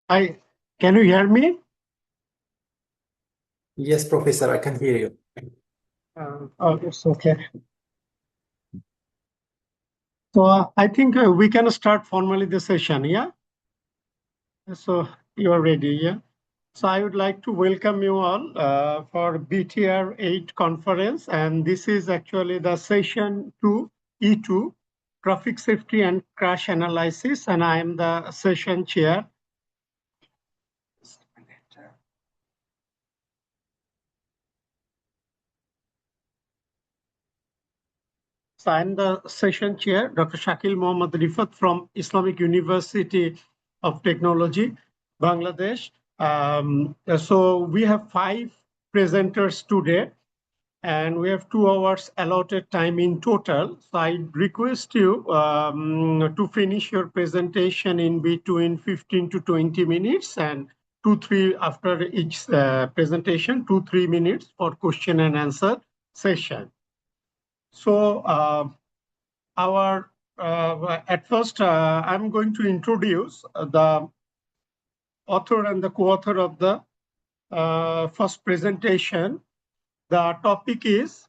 I can you hear me? Yes, Professor, I can hear you. Oh, it's okay. So I think we can start formally the session. Yeah. So you are ready. Yeah. So I would like to welcome you all for BTR 8 conference, and this is actually the session 2 E2 traffic safety and crash analysis, and I am the session chair. So I'm the session chair, Dr. Shakil Mohammad Rifat from Islamic University of Technology, Bangladesh. So we have 5 presenters today, and we have 2 hours allotted time in total. So I request you to finish your presentation in between 15 to 20 minutes and 2-3 after each presentation, 2-3 minutes for question and answer session. So at first, I'm going to introduce the author and the co-author of the first presentation. The topic is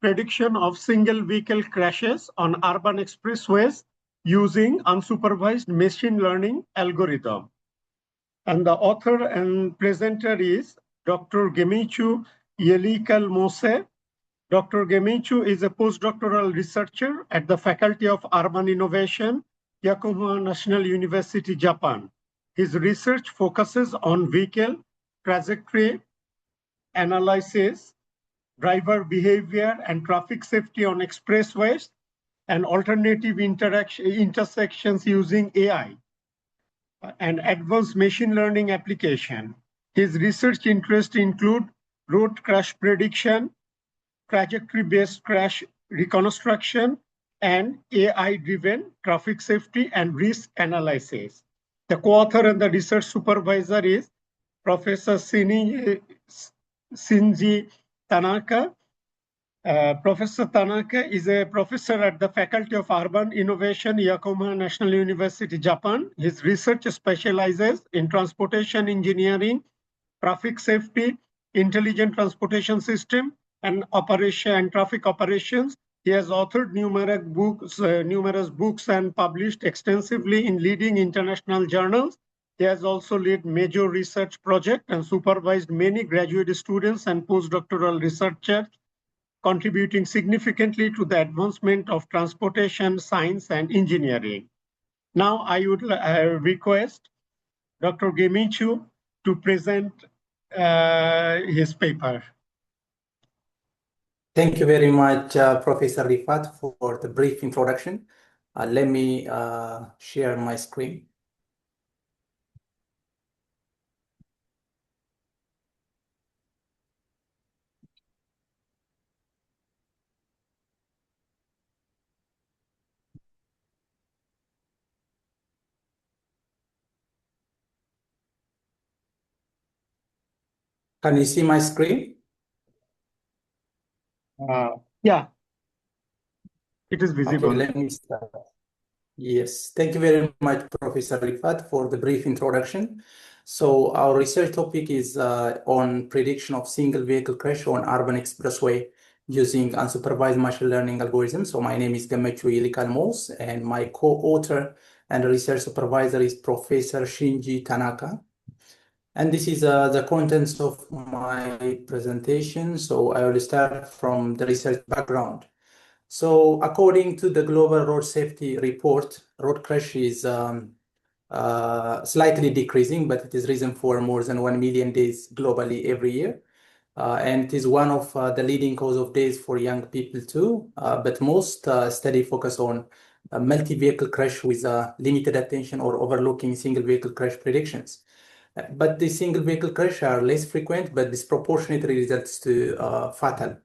prediction of single vehicle crashes on urban expressways using unsupervised machine learning algorithm. And the author and presenter is Dr. Gemechu Mose. Dr. Gemechu is a postdoctoral researcher at the Faculty of Urban Innovation, Yokohama National University, Japan. His research focuses on vehicle trajectory analysis, driver behavior, and traffic safety on expressways, and alternative intersections using AI and advanced machine learning application. His research interests include road crash prediction, trajectory-based crash reconstruction, and AI-driven traffic safety and risk analysis. The co-author and the research supervisor is Professor Shinji Tanaka. Professor Tanaka is a professor at the Faculty of Urban Innovation, Yokohama National University, Japan. His research specializes in transportation engineering, traffic safety, intelligent transportation system, and operation and traffic operations. He has authored numerous books and published extensively in leading international journals. He has also led major research projects and supervised many graduate students and postdoctoral researchers, contributing significantly to the advancement of transportation science and engineering. Now I would request Dr. Gemechu to present his paper. Thank you very much, Professor Rifat, for the brief introduction. Let me share my screen. Can you see my screen? Yeah, it is visible. Okay, let me start. Yes, thank you very much, Professor Rifat, for the brief introduction. So our research topic is on prediction of single vehicle crash on urban expressway using unsupervised machine learning algorithms. So my name is Gemechu Mose, and my co-author and research supervisor is Professor Shinji Tanaka. And this is the contents of my presentation. So I will start from the research background. So according to the Global Road Safety Report, road crash is slightly decreasing, but it is reason for more than 1 million deaths globally every year. And it is one of the leading cause of deaths for young people too. But most study focus on multi-vehicle crash with limited attention or overlooking single vehicle crash predictions. But the single vehicle crash are less frequent, but disproportionately results to fatal.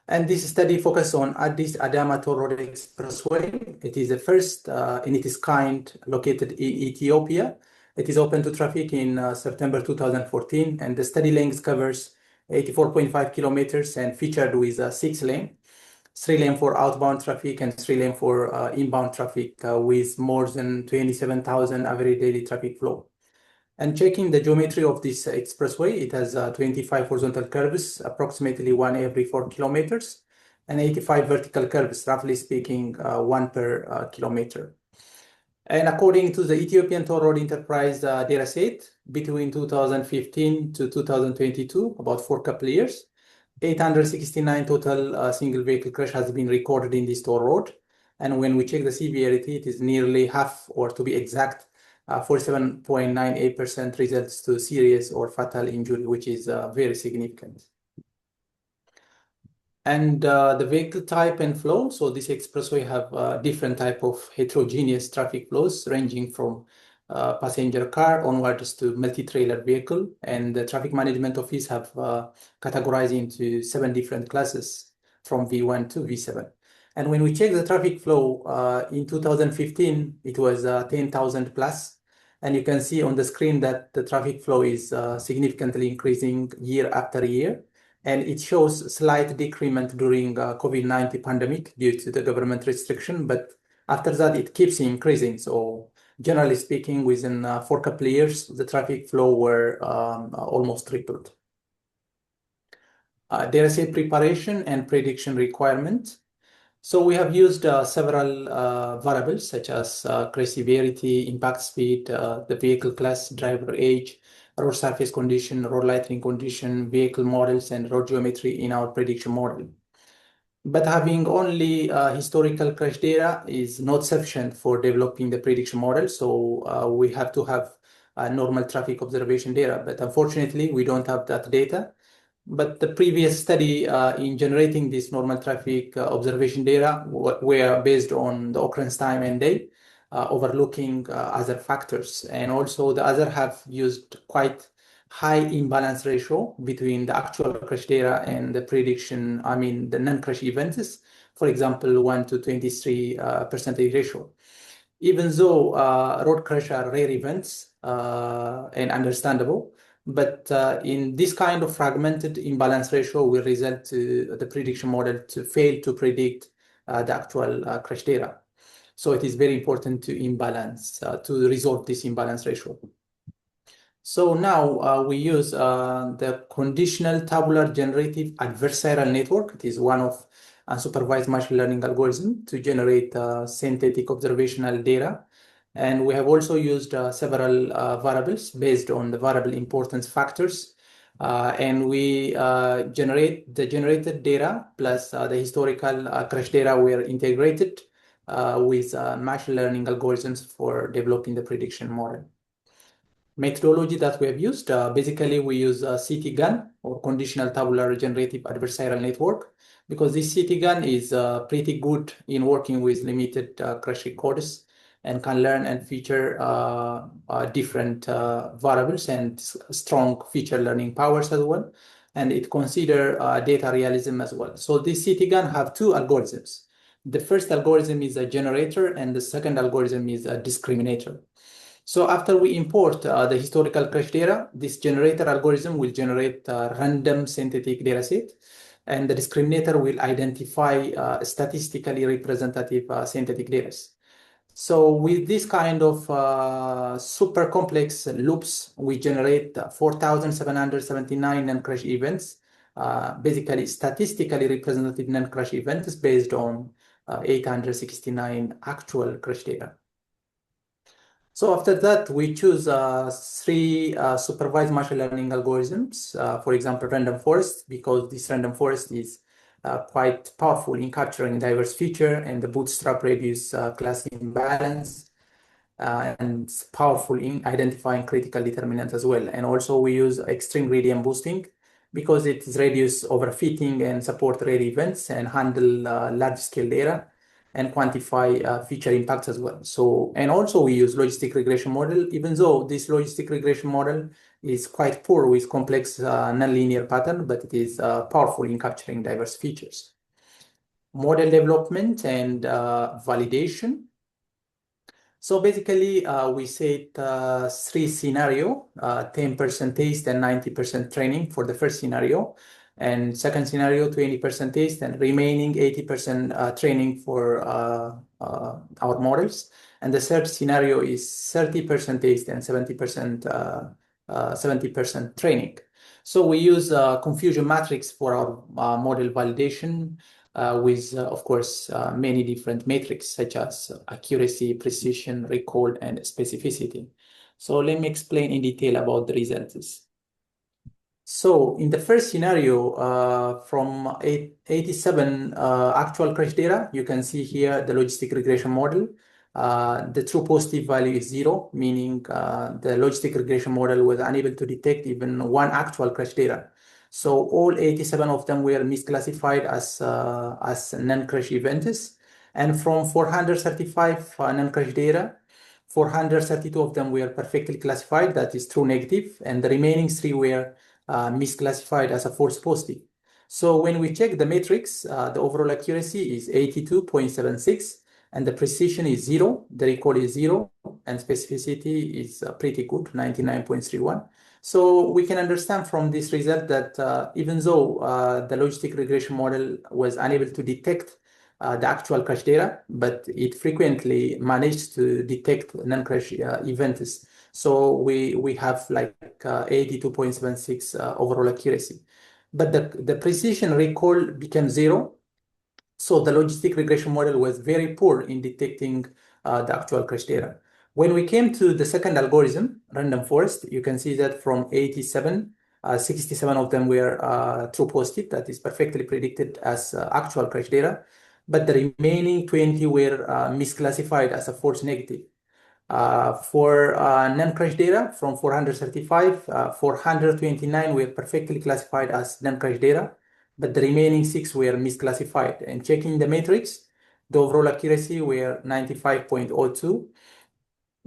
And this study focuses on Addis Adama Toll Road Expressway. It is the first in its kind located in Ethiopia. It is open to traffic in September 2014, and the study length covers 84.5 kilometers and featured with a 6-lane. 3 lane for outbound traffic and 3 lane for inbound traffic with more than 27,000 average daily traffic flow. And checking the geometry of this expressway, it has 25 horizontal curves, approximately 1 every 4 kilometers, and 85 vertical curves, roughly speaking, 1 per kilometer. And according to the Ethiopian Toll Road Enterprise dataset, between 2015 to 2022, about 4 couple years, 869 total single vehicle crash has been recorded in this toll road. And when we check the severity, it is nearly half, or to be exact, 47.98% results to serious or fatal injury, which is very significant. And the vehicle type and flow. So this expressway have different type of heterogeneous traffic flows ranging from passenger car onwards to multi-trailer vehicle. And the traffic management office have categorized into 7 different classes from V1 to V7. And when we check the traffic flow in 2015, it was 10,000 plus. And you can see on the screen that the traffic flow is significantly increasing year after year. And it shows slight decrement during COVID-19 pandemic due to the government restriction, but after that it keeps increasing. So generally speaking, within 4 couple years, the traffic flow were almost tripled. Dataset preparation and prediction requirement. So we have used several variables such as crash severity, impact speed, the vehicle class, driver age, road surface condition, road lightning condition, vehicle models, and road geometry in our prediction model. But having only historical crash data is not sufficient for developing the prediction model. So we have to have normal traffic observation data. But unfortunately, we don't have that data. But the previous study in generating this normal traffic observation data were based on the occurrence time and day, overlooking other factors. And also the other have used quite high imbalance ratio between the actual crash data and the prediction, the non-crash events, for example, 1 to 23% ratio. Even though road crash are rare events and understandable, but in this kind of fragmented imbalance ratio will result to the prediction model to fail to predict the actual crash data. So it is very important to imbalance, to resolve this imbalance ratio. So now we use the conditional tabular generative adversarial network. It is one of unsupervised machine learning algorithm to generate synthetic observational data. And we have also used several variables based on the variable importance factors. And we generate the generated data plus the historical crash data were integrated with machine learning algorithms for developing the prediction model. Methodology that we have used, basically we use CT GAN or conditional tabular generative adversarial network, because this CT GAN is pretty good in working with limited crash records and can learn and feature different variables and strong feature learning powers as well. And it consider data realism as well. So this CT GAN have 2 algorithms. The first algorithm is a generator and the second algorithm is a discriminator. So after we import the historical crash data, this generator algorithm will generate a random synthetic data set, and the discriminator will identify statistically representative synthetic data. So with this kind of super complex loops, we generate 4,779 non-crash events, basically statistically representative non-crash events based on 869 actual crash data. So after that, we choose 3 supervised machine learning algorithms, for example, random forest, because this random forest is quite powerful in capturing diverse feature and the bootstrap radius class imbalance, and powerful in identifying critical determinants as well. And also we use extreme gradient boosting because it reduces overfitting and support rare events and handle large scale data and quantify feature impacts as well. So, and also we use logistic regression model, even though this logistic regression model is quite poor with complex nonlinear pattern, but it is powerful in capturing diverse features. Model development and validation. So basically, we set 3 scenarios, 10% taste and 90% training for the first scenario. And second scenario, 20% test and remaining 80% training for our models. And the third scenario is 30% test and 70% training. So we use confusion matrix for our model validation with, of course, many different metrics such as accuracy, precision, recall, and specificity. So let me explain in detail about the results. So in the first scenario, from 87 actual crash data, you can see here the logistic regression model. The true positive value is 0, meaning the logistic regression model was unable to detect even one actual crash data. So all 87 of them were misclassified as non-crash events. And from 435 non-crash data, 432 of them were perfectly classified, that is true negative, and the remaining 3 were misclassified as a false positive. So when we check the matrix, the overall accuracy is 82.76 and the precision is 0, the recall is 0, and specificity is pretty good, 99.31. So we can understand from this result that even though the logistic regression model was unable to detect the actual crash data, but it frequently managed to detect non-crash events. So we have like 82.76 overall accuracy. But the precision recall became 0. So the logistic regression model was very poor in detecting the actual crash data. When we came to the second algorithm, random forest, you can see that from 87, 67 of them were true positive, that is perfectly predicted as actual crash data. But the remaining 20 were misclassified as a false negative. For non-crash data from 435, 429 were perfectly classified as non-crash data, but the remaining 6 were misclassified. And checking the matrix, the overall accuracy were 95.02,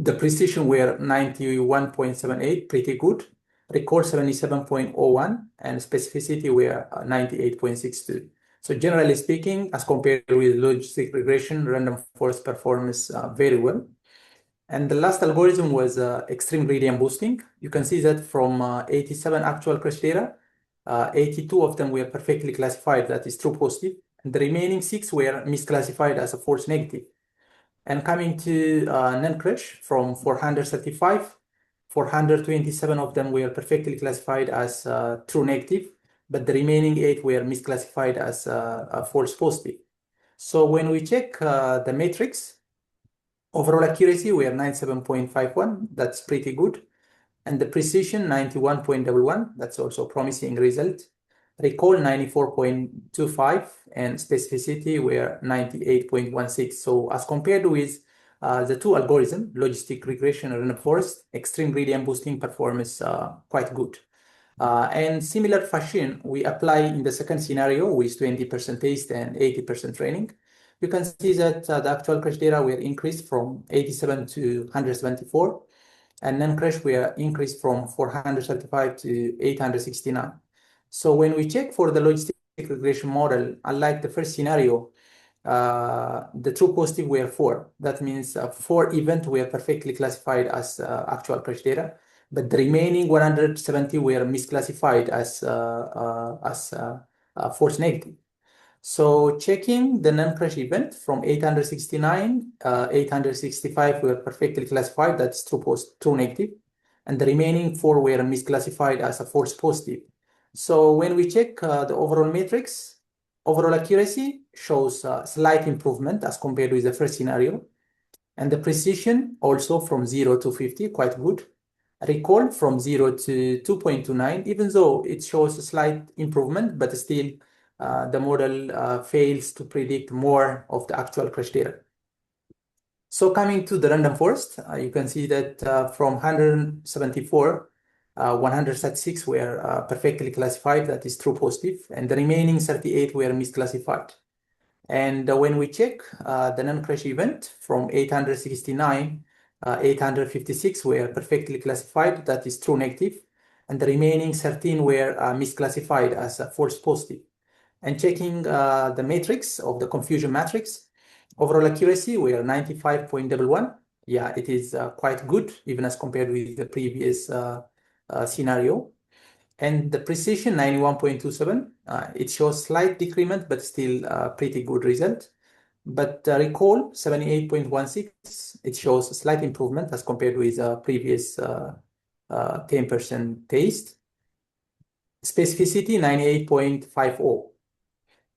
the precision were 91.78, pretty good, recall 77.01, and specificity were 98.62. So generally speaking, as compared with logistic regression, random forest performs very well. And the last algorithm was extreme gradient boosting. You can see that from 87 actual crash data, 82 of them were perfectly classified, that is true positive, and the remaining 6 were misclassified as a false negative. And coming to non-crash, from 435, 427 of them were perfectly classified as true negative, but the remaining 8 were misclassified as a false positive. So when we check the matrix, overall accuracy, we are 97.51. That's pretty good. And the precision, 91.11. That's also a promising result. Recall, 94.25. And specificity, we are 98.16. So as compared with the two algorithms, logistic regression and random forest, extreme gradient boosting performance quite good. And similar fashion, we apply in the second scenario with 20% test and 80% training. You can see that the actual crash data were increased from 87 to 174, and non-crash were increased from 435 to 869. So when we check for the logistic regression model, unlike the first scenario, the true positive were 4. That means 4 events were perfectly classified as actual crash data, but the remaining 170 were misclassified as false negative. So checking the non-crash event from 869, 865 were perfectly classified, that's true negative, and the remaining 4 were misclassified as a false positive. So when we check the overall matrix, overall accuracy shows slight improvement as compared with the first scenario, and the precision also from 0 to 50, quite good. Recall from 0 to 2.29, even though it shows a slight improvement, but still the model fails to predict more of the actual crash data. So coming to the random forest, you can see that from 174, 136 were perfectly classified, that is true positive, and the remaining 38 were misclassified. And when we check the non-crash event from 869, 856 were perfectly classified, that is true negative, and the remaining 13 were misclassified as a false positive. And checking the matrix of the confusion matrix, overall accuracy, we are 95.11. Yeah, it is quite good, even as compared with the previous scenario. And the precision 91.27, it shows slight decrement, but still pretty good result. But recall 78.16, it shows a slight improvement as compared with previous 10% taste. Specificity 98.50.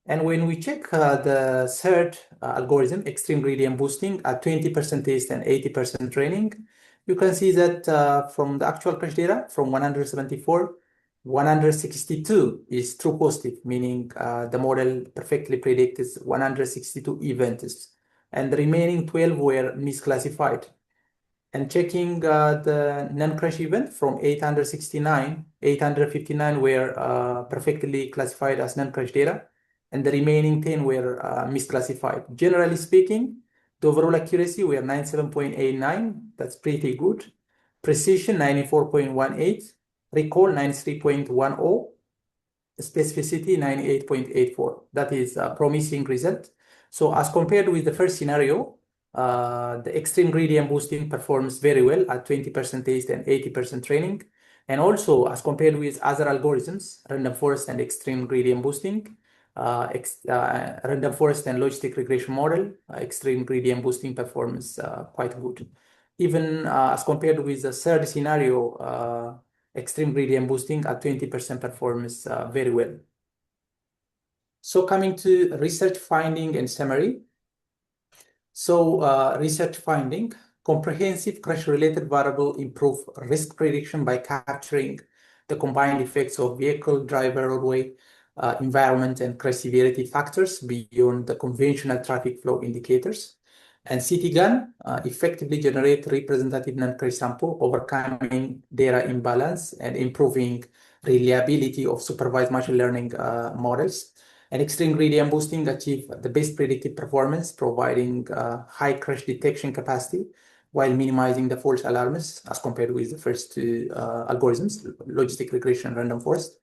And when we check the third algorithm, extreme gradient boosting at 20% taste and 80% training, you can see that from the actual crash data, from 174, 162 is true positive, meaning the model perfectly predicts 162 events, and the remaining 12 were misclassified. And checking the non-crash event from 869, 859 were perfectly classified as non-crash data, and the remaining 10 were misclassified. Generally speaking, the overall accuracy were 97.89, that's pretty good. Precision 94.18, recall 93.10, specificity 98.84. That is a promising result. So as compared with the first scenario, the extreme gradient boosting performs very well at 20% taste and 80% training. And also, as compared with other algorithms, random forest and extreme gradient boosting, random forest and logistic regression model, extreme gradient boosting performs quite good. Even as compared with the third scenario, extreme gradient boosting at 20% performs very well. So coming to research finding and summary. So research finding, comprehensive crash-related variable improve risk prediction by capturing the combined effects of vehicle, driver, roadway, environment, and crash severity factors beyond the conventional traffic flow indicators. And CityGAN effectively generate representative non-crash sample, overcoming data imbalance and improving reliability of supervised machine learning models. And extreme gradient boosting achieve the best predictive performance, providing high crash detection capacity while minimizing the false alarms as compared with the first two algorithms, logistic regression and random forest.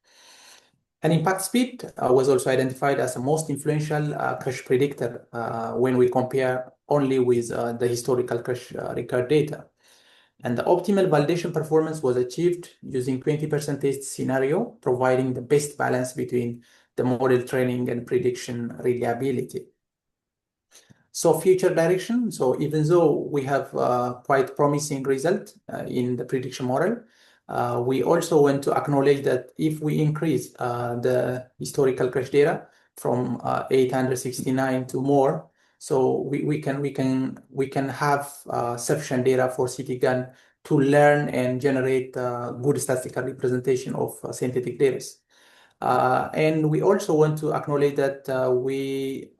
And impact speed was also identified as the most influential crash predictor when we compare only with the historical crash record data. And the optimal validation performance was achieved using 20% test scenario, providing the best balance between the model training and prediction reliability. So future direction. So even though we have quite promising result in the prediction model, we also want to acknowledge that if we increase the historical crash data from 869 to more, so we can have sufficient data for CityGAN to learn and generate good statistical representation of synthetic data. And we also want to acknowledge that we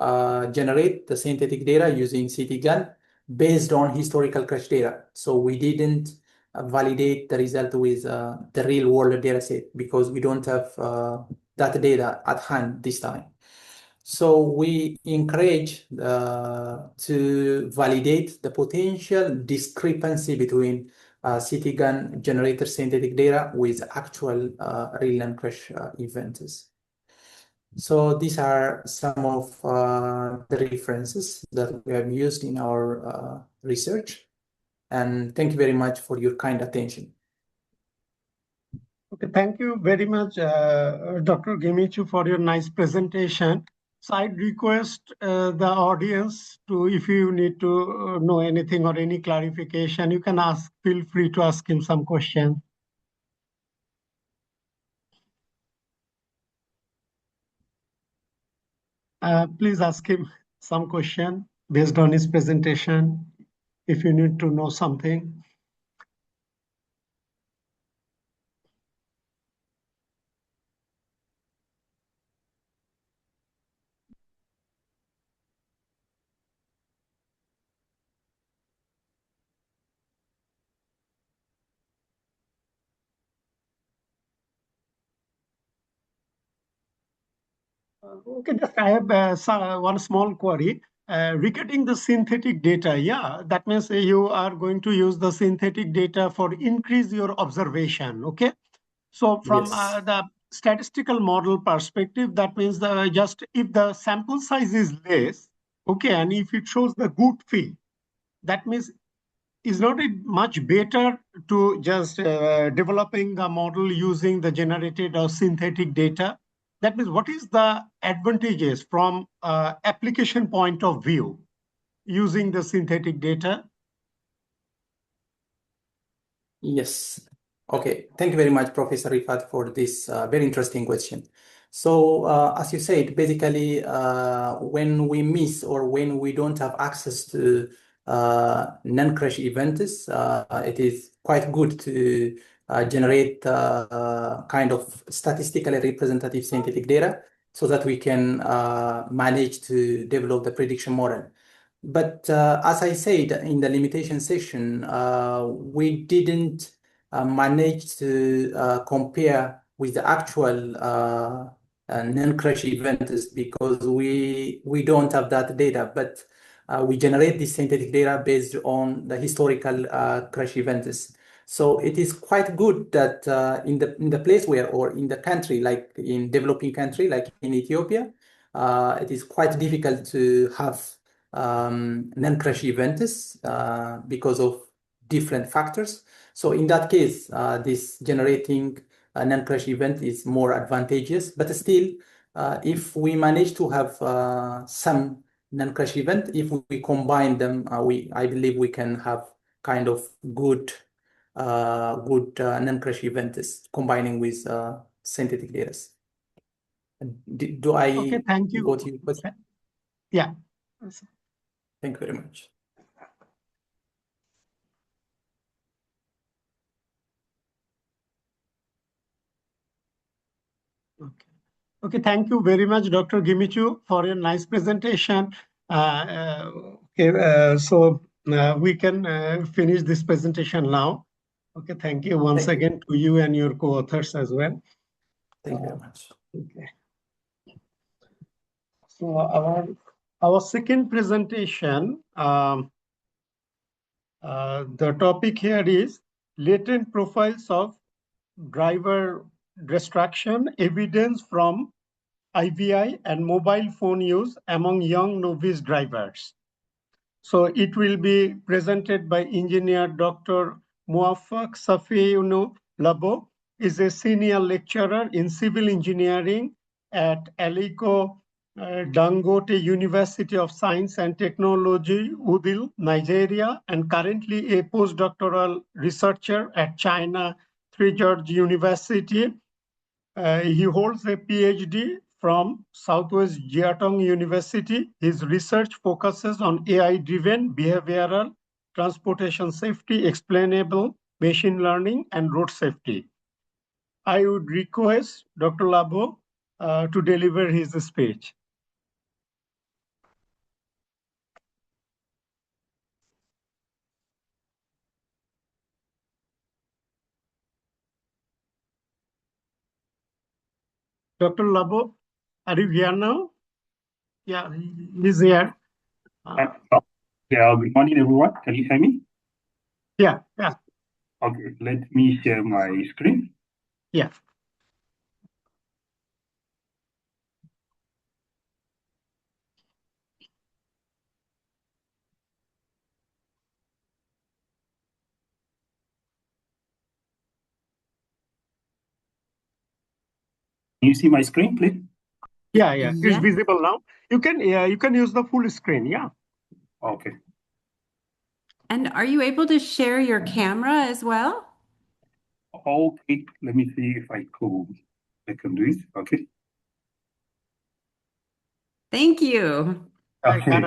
generate the synthetic data using CityGAN based on historical crash data. So we didn't validate the result with the real world data set because we don't have that data at hand this time. So we encourage to validate the potential discrepancy between CityGAN generated synthetic data with actual real-time crash events. So these are some of the references that we have used in our research. And thank you very much for your kind attention. Okay, thank you very much, Dr. Gemechu, for your nice presentation. So I'd request the audience to, if you need to know anything or any clarification, you can ask, feel free to ask him some questions. Please ask him some question based on his presentation, if you need to know something. Okay, just I have one small query. Regarding the synthetic data, yeah, that means you are going to use the synthetic data for increase your observation, okay? So from Yes. the statistical model perspective, that means just if the sample size is less, okay, and if it shows the good fit, that means is not it much better to just developing a model using the generated or synthetic data? That means, what is the advantages from application point of view using the synthetic data? Yes. Okay. Thank you very much, Professor Rifat, for this very interesting question. So, as you said, basically, when we miss or when we don't have access to non-crash events, it is quite good to generate kind of statistically representative synthetic data so that we can manage to develop the prediction model. But as I said in the limitation section, we didn't manage to compare with the actual non-crash events because we don't have that data. But we generate this synthetic data based on the historical crash events. So it is quite good that in the place where or in the country, like in developing country, like in Ethiopia, it is quite difficult to have non-crash events because of different factors. So in that case, this generating a non-crash event is more advantageous. But still, if we manage to have some non-crash event, if we combine them, I believe we can have kind of good non-crash events combining with synthetic data. Do I Okay, thank go you. to your question? Yeah. Thank you very much. Okay. Okay, thank you very much, Dr. Gemechu, for your nice presentation. So we can finish this presentation now. Okay, thank you once Thank you. again to you and your co-authors as well. Thank you very much. Okay. So our second presentation, the topic here is latent profiles of driver distraction, evidence from IVI and mobile phone use among young novice drivers. So it will be presented by engineer Dr. Muwaffaq Safiyaun Labbo, is a senior lecturer in civil engineering at Aliko Dangote University of Science and Technology, Udil, Nigeria, and currently a postdoctoral researcher at China Three George University. He holds a PhD from Southwest Jiatong University. His research focuses on AI-driven behavioral transportation safety, explainable machine learning, and road safety. I would request Dr. Labbo to deliver his speech. Dr. Labbo, are you here now? Yeah, he's here. Yeah, good morning, everyone. Can you hear me? Yeah. Okay, let me share my screen. Yeah. Can you see my screen, please? Yeah. It's visible now. You can use the full screen. Yeah. Okay. And are you able to share your camera as well? Okay, let me see if I can do it. Okay. Thank you. Okay.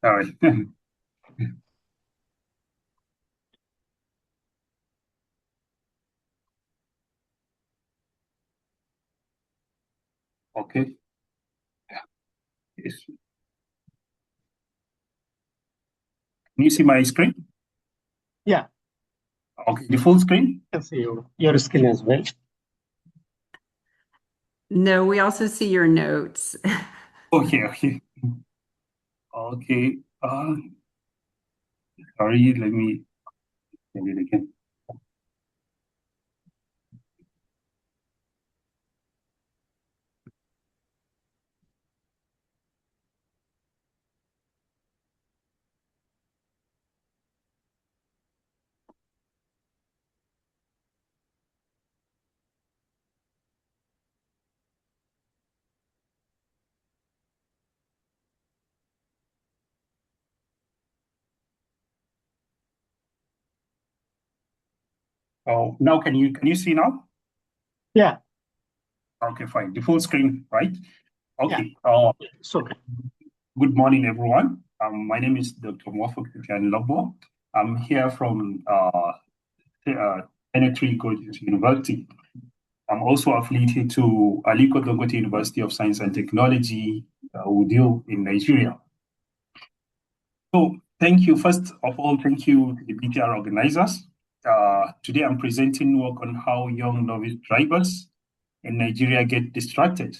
All right. Okay. Yes. Can you see my screen? Yeah. Okay, the full screen? I can see your screen as well. No, we also see your notes. Okay. Okay. Sorry, let me send it again. Oh, now can you see now? Yeah. Okay, fine. The full screen, right? Okay. It's okay. Good morning, everyone. My name is Dr. Muwaffaq and Labbo. I'm here from Gorges University. I'm also affiliated to Aliko Dangote University of Science and Technology, Udio in Nigeria. So thank you. First of all, thank you to the BTR organizers. Today I'm presenting work on how young novice drivers in Nigeria get distracted,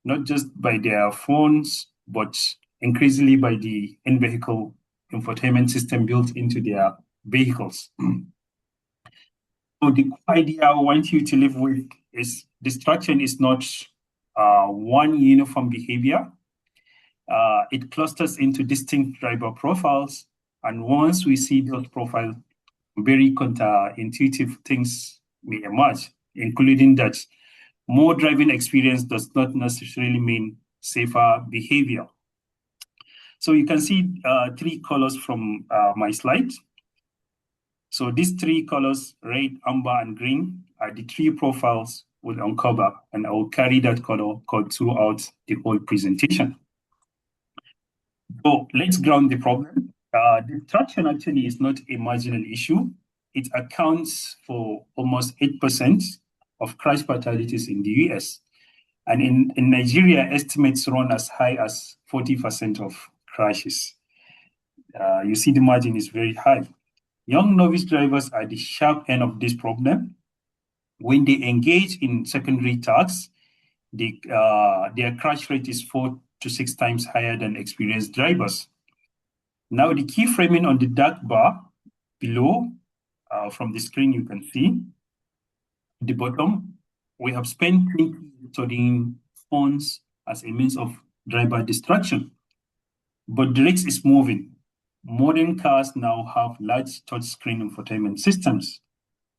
not just by their phones, but increasingly by the in-vehicle infotainment system built into their vehicles. So the idea I want you to live with is distraction is not one uniform behavior. It clusters into distinct driver profiles. And once we see those profiles, very counterintuitive things may emerge, including that more driving experience does not necessarily mean safer behavior. So you can see three colors from my slide. So these three colors, red, amber, and green, are the three profiles we'll uncover, and I will carry that color code throughout the whole presentation. So let's ground the problem. Distraction actually is not a marginal issue. It accounts for almost 8% of crash fatalities in the US. And in Nigeria, estimates run as high as 40% of crashes. You see the margin is very high. Young novice drivers are the sharp end of this problem. When they engage in secondary tasks, their crash rate is 4 to 6 times higher than experienced drivers. Now, the key framing on the dark bar below, from the screen you can see, at the bottom, we have spent 20 years studying phones as a means of driver distraction. But the race is moving. Modern cars now have large touchscreen infotainment systems,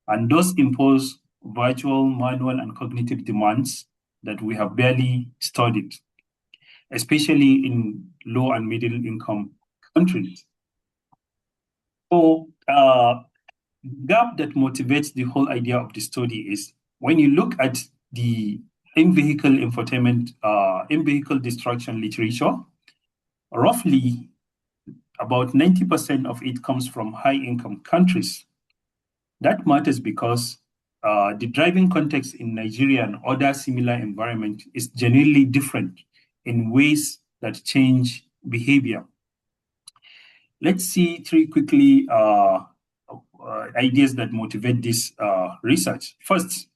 and those impose virtual, manual, and cognitive demands that we have barely studied, especially in low and middle income countries. So the gap that motivates the whole idea of the study is when you look at the in-vehicle infotainment, in-vehicle distraction literature, roughly about 90% of it comes from high-income countries. That matters because the driving context in Nigeria and other similar environments is genuinely different in ways that change behavior. Let's see three quickly ideas that motivate this research. First,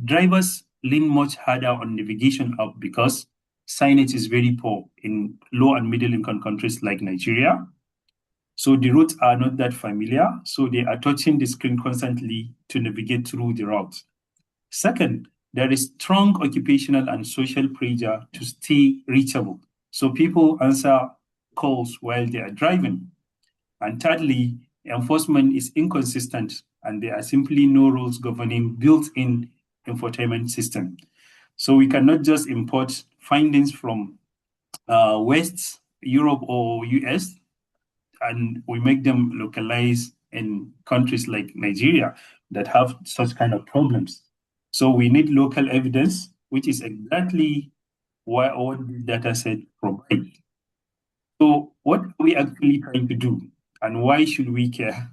drivers lean much harder on navigation app because signage is very poor in low and middle income countries like Nigeria. So the routes are not that familiar, so they are touching the screen constantly to navigate through the route. Second, there is strong occupational and social pressure to stay reachable. So people answer calls while they are driving. And thirdly, enforcement is inconsistent and there are simply no rules governing built-in infotainment system. So we cannot just import findings from West Europe or US and we make them localized in countries like Nigeria that have such kind of problems. So we need local evidence, which is exactly what the data set provides. So what are we actually trying to do and why should we care?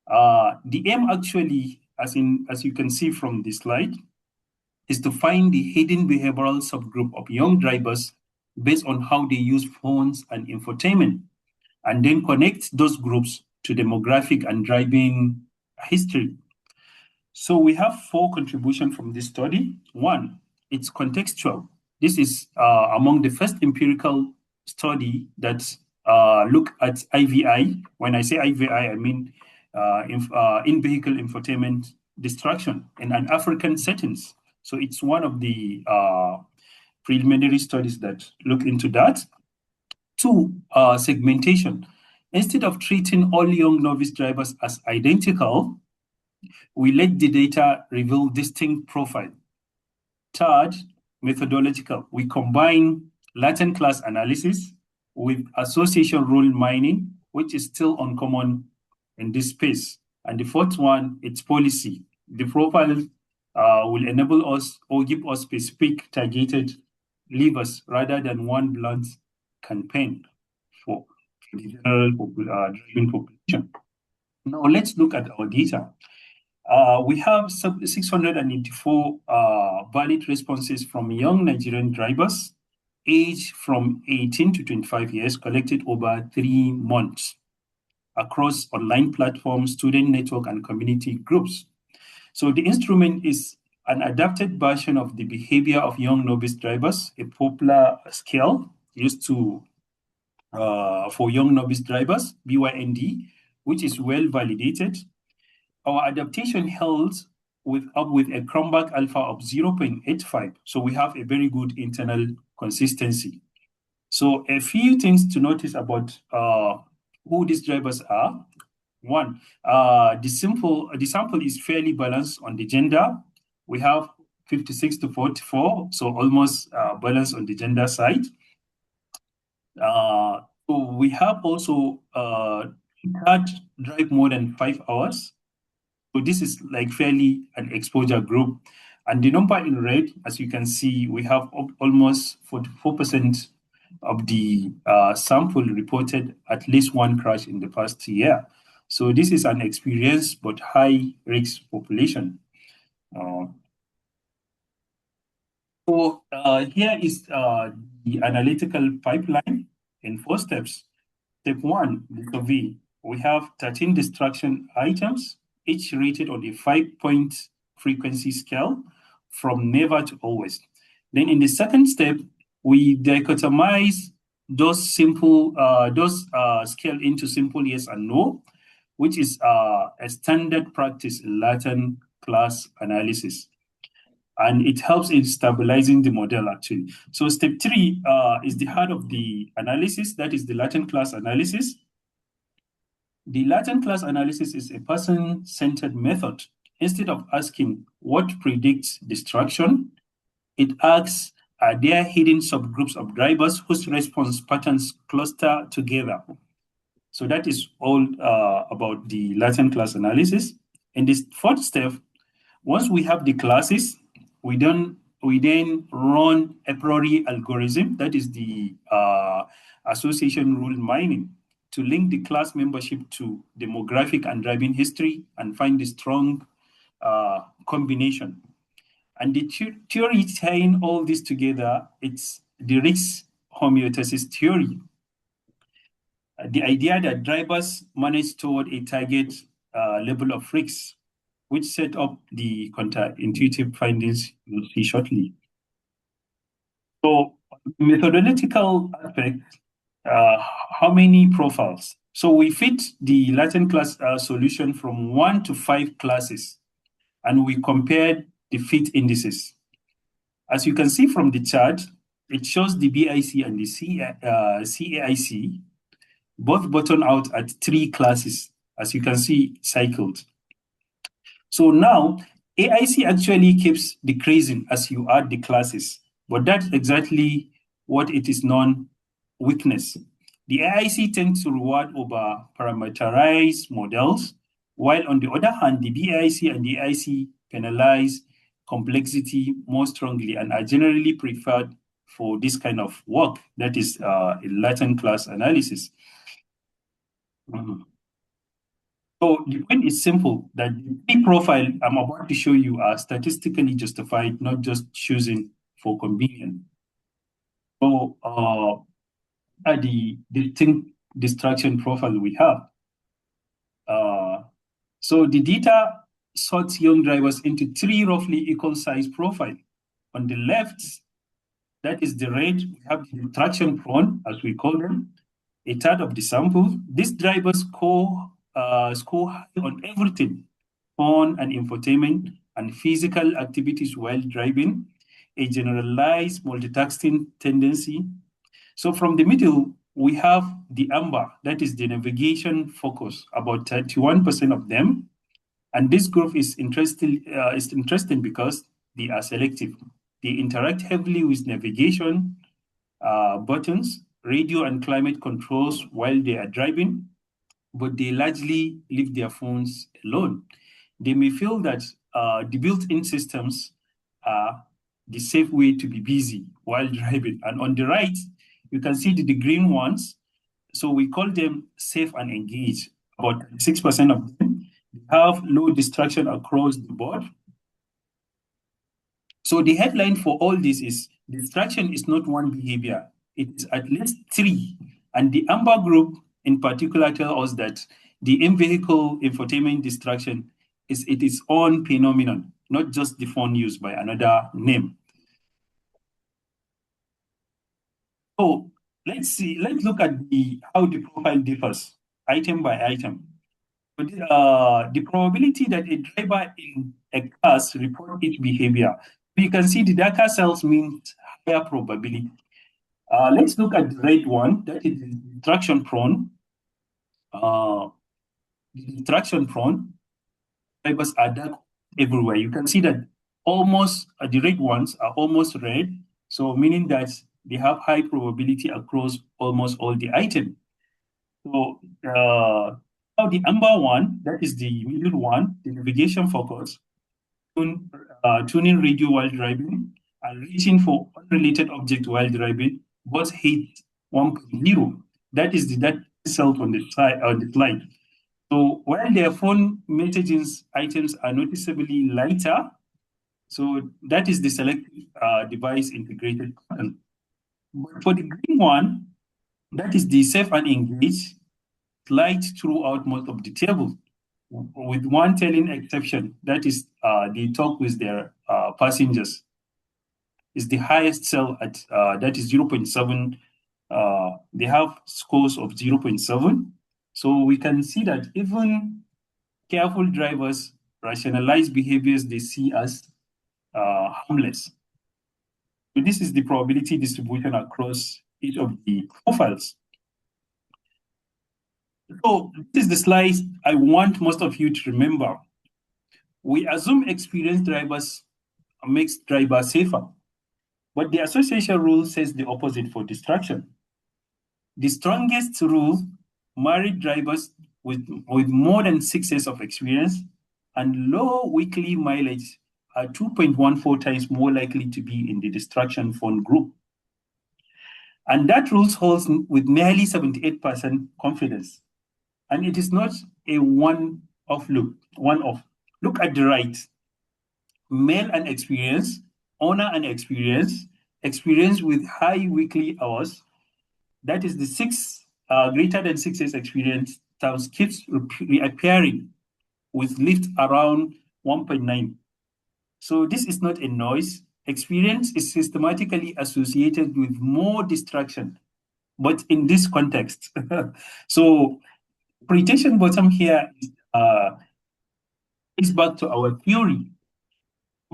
The aim actually, as you can see from this slide, is to find the hidden behavioral subgroup of young drivers based on how they use phones and infotainment, and then connect those groups to demographic and driving history. So we have 4 contributions from this study. One, it's contextual. This is among the first empirical study that look at IVI. When I say IVI, I mean in-vehicle infotainment distraction in an African settings. So it's one of the preliminary studies that look into that. 2, segmentation. Instead of treating all young novice drivers as identical, we let the data reveal distinct profile. Third, methodological. We combine latent class analysis with association rule mining, which is still uncommon in this space. And the fourth one, it's policy. The profile will enable us or give us specific targeted levers rather than one blunt campaign for the general driving population. Now let's look at our data. We have 684 valid responses from young Nigerian drivers aged from 18 to 25 years collected over 3 months across online platforms, student network, and community groups. So the instrument is an adapted version of the behavior of young novice drivers, a popular scale used to for young novice drivers, BYND, which is well validated. Our adaptation held up with a Chromback alpha of 0.85. So we have a very good internal consistency. So a few things to notice about who these drivers are. One, the sample is fairly balanced on the gender. We have 56 to 44, so almost balanced on the gender side. So we have also that drive more than 5 hours. So this is like fairly an exposure group. And the number in red, as you can see, we have almost 44% of the sample reported at least one crash in the past year. So this is an experienced but high risk population. So here is the analytical pipeline in 4 steps. Step 1, the survey. We have 13 distraction items, each rated on a 5-point frequency scale from never to always. Then in the second step, we dichotomize those scale into simple yes and no, which is a standard practice in Latent class analysis. And it helps in stabilizing the model, actually. So step 3 is the heart of the analysis, that is the Latent class analysis. The Latent class analysis is a person-centered method. Instead of asking what predicts distraction, it asks, are there hidden subgroups of drivers whose response patterns cluster together? So that is all about the Latent class analysis. In this 4th step, once we have the classes, we then run a priori algorithm, that is the association rule mining, to link the class membership to demographic and driving history and find the strong combination. And the theory tying all this together, it's the risk homeostasis theory. The idea that drivers manage toward a target level of risk, which set up the counterintuitive findings you'll see shortly. So methodological aspect, how many profiles? So we fit the Latent class solution from 1 to 5 classes, and we compared the fit indices. As you can see from the chart, it shows the BIC and the CAIC both bottom out at 3 classes, as you can see cycled. So now, AIC actually keeps decreasing as you add the classes, but that's exactly what it is non-weakness. The AIC tends to reward over parameterized models, while on the other hand, the BIC and the AIC penalize complexity more strongly and are generally preferred for this kind of work, that is Latent class analysis. So the point is simple, that the profile I'm about to show you are statistically justified, not just choosing for convenience. So are the distinct distraction profile we have. So the data sorts young drivers into 3 roughly equal size profiles. On the left, that is the red, we have the distraction prone, as we call them, a third of the sample. These drivers score high on everything, phone and infotainment and physical activities while driving, a generalized multitasking tendency. So from the middle, we have the amber, that is the navigation focus, about 31% of them. And this group is interesting because they are selective. They interact heavily with navigation buttons, radio and climate controls while they are driving. but they largely leave their phones alone. They may feel that the built-in systems are the safe way to be busy while driving. And on the right, you can see the green ones. So we call them safe and engaged. About 6% of them have low distraction across the board. So the headline for all this is distraction is not one behavior. It is at least 3. And the amber group in particular tell us that the in-vehicle infotainment distraction is its own phenomenon, not just the phone used by another name. So let's look at how the profile differs item by item. The probability that a driver in a class report its behavior. You can see the Dhaka cells means higher probability. Let's look at the red one, that is distraction prone. The distraction prone drivers are dark everywhere. You can see that almost the red ones are almost red, so meaning that they have high probability across almost all the items. So now the amber one, that is the middle one, the navigation focus, tuning radio while driving, and reaching for unrelated object while driving, both hit 1.0. That is that result on the slide. So while their phone messaging items are noticeably lighter, so that is the select device integrated pattern. But for the green one, that is the safe and engaged, light throughout most of the table, with one telling exception, that is they talk with their passengers. Is the highest cell at that is 0.7. They have scores of 0.7. So we can see that even careful drivers rationalize behaviors they see as harmless. So this is the probability distribution across each of the profiles. So this is the slide I want most of you to remember. We assume experienced drivers makes drivers safer, but the association rule says the opposite for distraction. The strongest rule, married drivers with more than 6 years of experience and low weekly mileage are 2.14 times more likely to be in the distraction phone group. And that rule holds with nearly 78% confidence. And it is not a one-off look. Look at the right. Male and experience, owner and experience with high weekly hours. That is the greater than 6 years experience terms keeps reappearing with lift around 1.9. So this is not a noise. Experience is systematically associated with more distraction, but in this context. So presentation bottom here is back to our theory.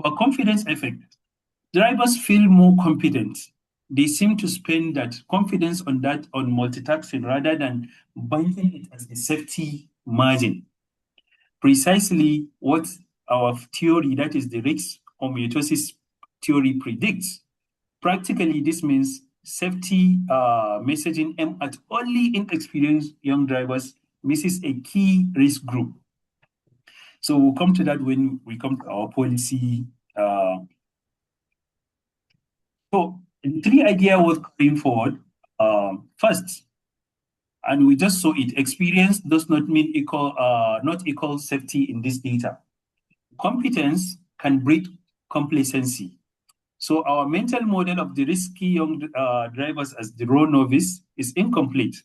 Our confidence effect. Drivers feel more confident. They seem to spend that confidence on multitasking rather than banking it as a safety margin. Precisely what our theory, that is the risk homeostasis theory, predicts. Practically, this means safety messaging aimed at only inexperienced young drivers misses a key risk group. So we'll come to that when we come to our policy. So the 3 ideas was going forward. First, and we just saw it, experience does not mean not equal safety in this data. Competence can breed complacency. So our mental model of the risky young drivers as the raw novice is incomplete.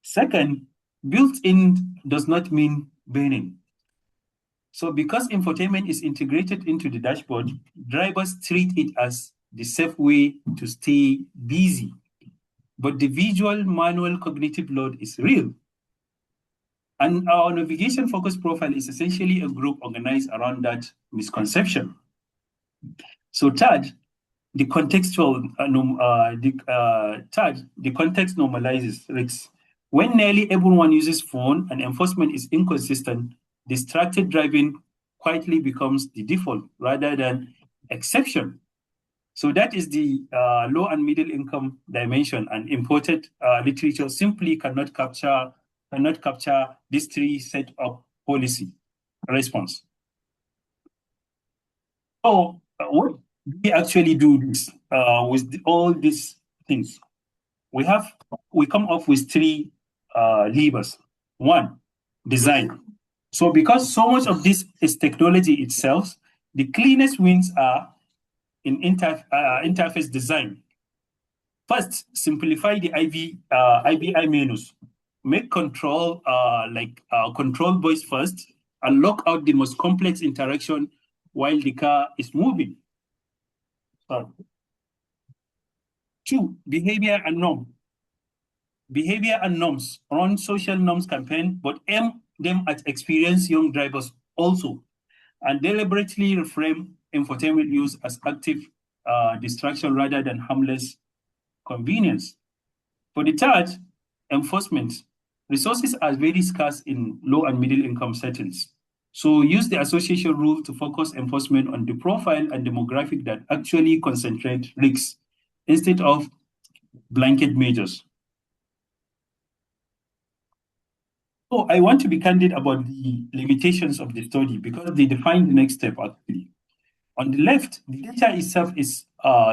Second, built-in does not mean burning. So because infotainment is integrated into the dashboard, drivers treat it as the safe way to stay busy. But the visual manual cognitive load is real. And our navigation focus profile is essentially a group organized around that misconception. So third, the context normalizes risks. When nearly everyone uses phone and enforcement is inconsistent, distracted driving quietly becomes the default rather than exception. So that is the low and middle income dimension, and imported literature simply cannot capture cannot capture this three set of policy response. So what we actually do this with all these things? We come up with three levers. One, design. So because so much of this is technology itself, the cleanest wins are in interface design. First, simplify the IBI menus. Make control control voice first and lock out the most complex interaction while the car is moving. Two, behavior and norm. Behavior and norms. Run social norms campaign, but aim them at experienced young drivers also, and deliberately reframe infotainment use as active distraction rather than harmless convenience. For the third, enforcement. Resources are very scarce in low and middle income settings. So use the association rule to focus enforcement on the profile and demographic that actually concentrate risks instead of blanket measures. So I want to be candid about the limitations of the study because they define the next step actually. On the left, the data itself is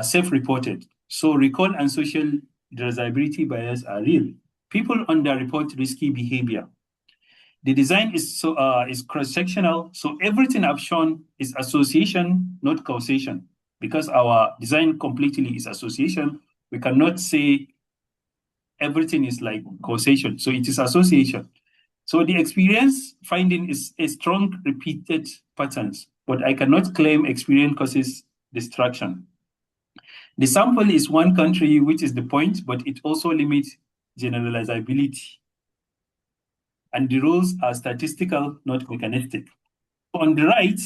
self-reported. So recall and social desirability bias are real. People underreport risky behavior. The design is cross-sectional, so everything I've shown is association, not causation. Because our design completely is association, we cannot say everything is like causation. So it is association. So the experience finding is a strong repeated patterns, but I cannot claim experience causes distraction. The sample is one country, which is the point, but it also limits generalizability. And the rules are statistical, not mechanistic. On the right,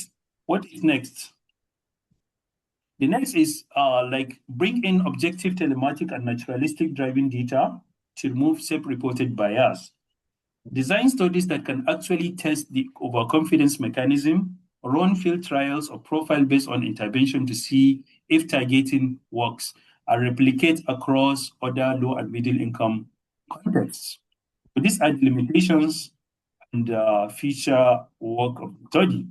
what is next? The next is bring in objective telematic and naturalistic driving data to remove self-reported bias. Design studies that can actually test the overconfidence mechanism, run field trials or profile based on intervention to see if targeting works, and replicate across other low and middle income contexts. So these are the limitations and future work of the study.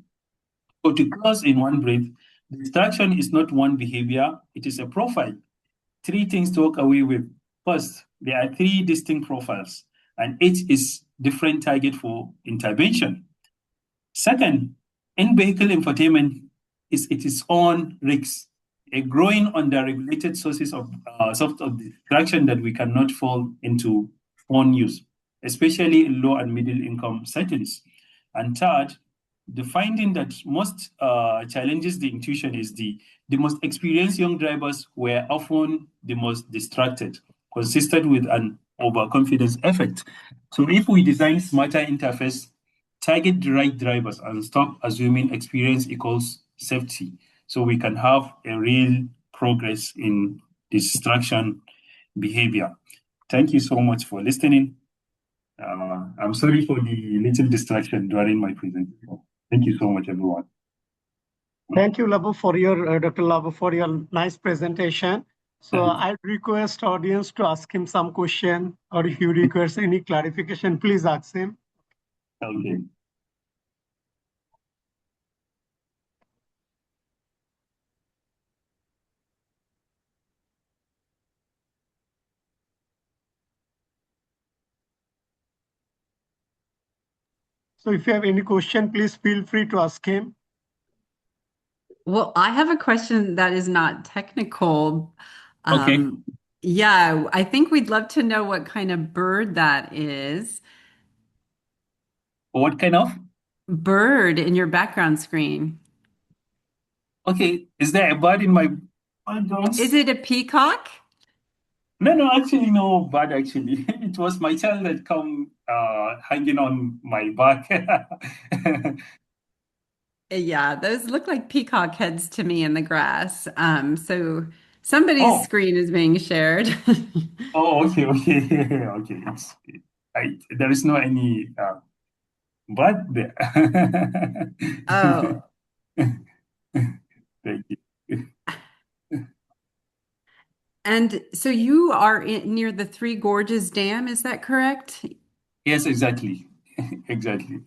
So to close in one breath, distraction is not one behavior, it is a profile. Three things to walk away with. First, there are three distinct profiles, and each is different target for intervention. Second, in-vehicle infotainment is its own risks, a growing underregulated sources of distraction that we cannot fall into phone use, especially in low and middle income settings. And third, the finding that most challenges the intuition is the most experienced young drivers were often the most distracted, consistent with an overconfidence effect. So if we design smarter interface, target the right drivers and stop assuming experience equals safety, so we can have a real progress in distraction behavior. Thank you so much for listening. I'm sorry for the little distraction during my presentation. Thank you so much, everyone. Thank you, Labbo, for your Dr. Labbo, for your nice presentation. So I'd request audience to ask him some question, or if you request any clarification, please ask him. Okay. So if you have any question, please feel free to ask him. Well, I have a question that is not technical. Okay. Yeah, I think we'd love to know what kind of bird that is. What kind of? Bird in your background screen. Okay. Is there a bird in my background? Is it a peacock? No, actually, no bird, actually. It was my child that come hanging on my back. Yeah, those look like peacock heads to me in the grass. So somebody's screen is being shared. Okay. Okay. There is no any bird there. Oh. Thank you. And so you are near the Three Gorges Dam, is that correct? Yes, exactly. Exactly.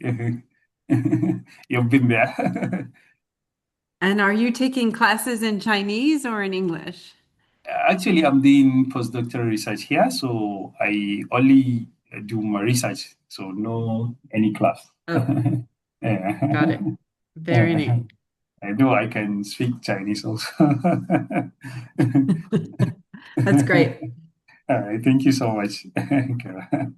You've been there. And are you taking classes in Chinese or in English? Actually, I'm doing postdoctoral research here, so I only do my research, so no any class. Oh, Yeah. got it. Very neat. I know I can speak Chinese also. That's great. All right, thank you so much. Kara.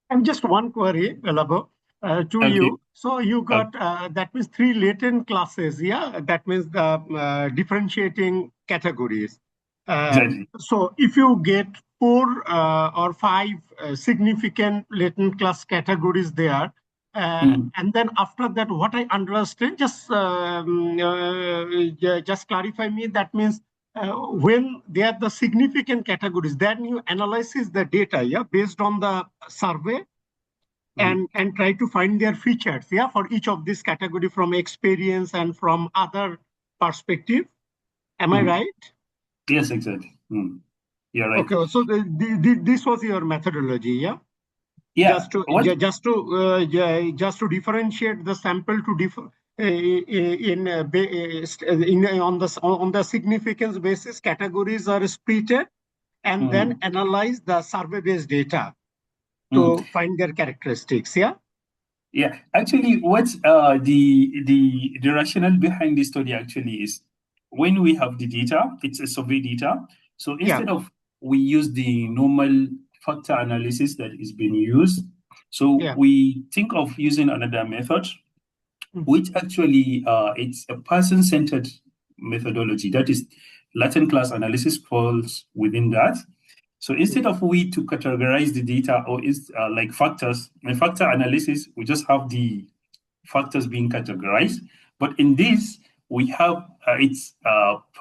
And just one query, Labbo, to Okay. you. So you got that means 3 latent classes, yeah? That means the differentiating categories. Exactly. So if you get 4 or 5 significant latent class categories there, and then after that, what I understand, just clarify me. That means when they are the significant categories, then you analyze the data, yeah, based on the survey, and try to find their features, yeah, for each of this category from experience and from other perspective. Am I right? Yes, exactly. You're right. Okay, so this was your methodology, yeah? Yeah. Just to What? just to differentiate the sample to on the significance basis, categories are splitted, and then analyze the survey based data to find their characteristics. Yeah. Yeah. Actually, what's the rationale behind this study actually is when we have the data, it's a survey data. So Yeah. instead of we use the normal factor analysis that is being used, so Yeah. we think of using another method, which actually it's a person-centered methodology. That is, latent class analysis falls within that. So instead of we to categorize the data or is like factors, in factor analysis, we just have the factors being categorized. But in this, we have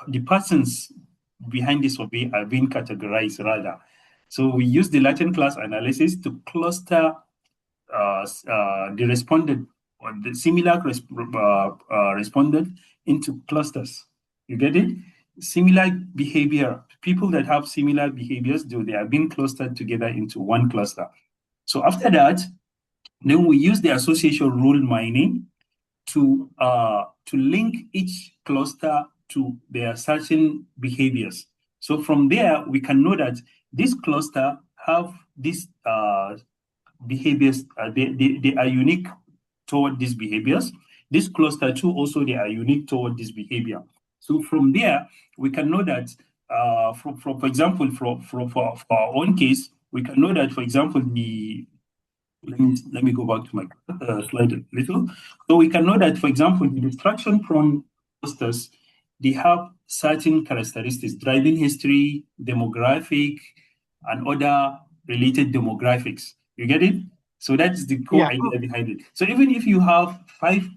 the persons behind this survey are being categorized rather. So we use the latent class analysis to cluster the respondent or the similar respondent into clusters. You get it? Similar behavior, people that have similar behaviors, they are being clustered together into one cluster. So after that, then we use the association rule mining to link each cluster to their certain behaviors. So from there, we can know that this cluster have these behaviors, they are unique toward these behaviors. This cluster too, also they are unique toward this behavior. So from there, we can know that, for example, for our own case, we can know that, for example, let me go back to my slide a little. So we can know that, for example, the distraction-prone clusters, they have certain characteristics, driving history, demographic, and other related demographics. You get it? So that's the core idea behind it. So even if you have 5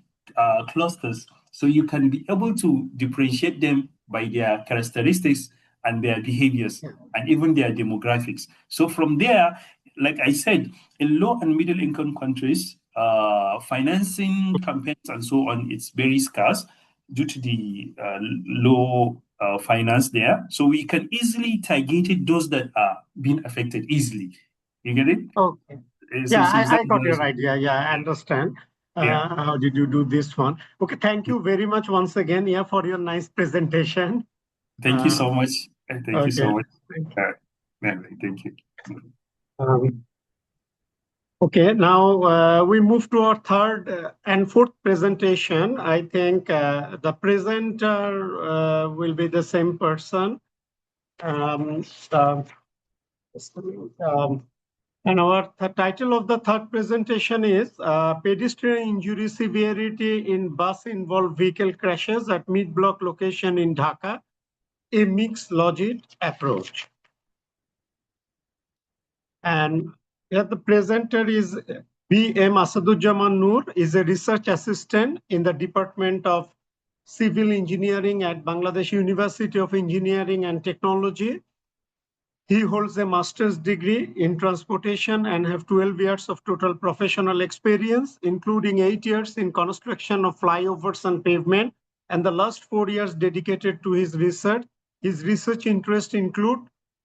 clusters, so you can be able to differentiate them by their characteristics and their behaviors and even their demographics. So from there, like I said, in low and middle income countries, financing campaigns and so on, it's very scarce due to the low finance there. So we can easily target those that are being affected easily. You get it? Okay. Yeah, I got your idea. Yeah, I understand. How did you do this one? Okay, thank you very much once again, yeah, for your nice presentation. Thank you so much. Thank you so much. Thank you. Okay, now we move to our third and fourth presentation. I think the presenter will be the same person. And our title of the third presentation is Pedestrian Injury Severity in Bus-Involved Vehicle Crashes at Mid-Block Location in Dhaka, a Mixed Logit Approach. And here the presenter is B.M. Assaduzzaman Noor, is a research assistant in the Department of Civil Engineering at Bangladesh University of Engineering and Technology. He holds a master's degree in transportation and have 12 years of total professional experience, including 8 years in construction of flyovers and pavement, and the last 4 years dedicated to his research. His research interests include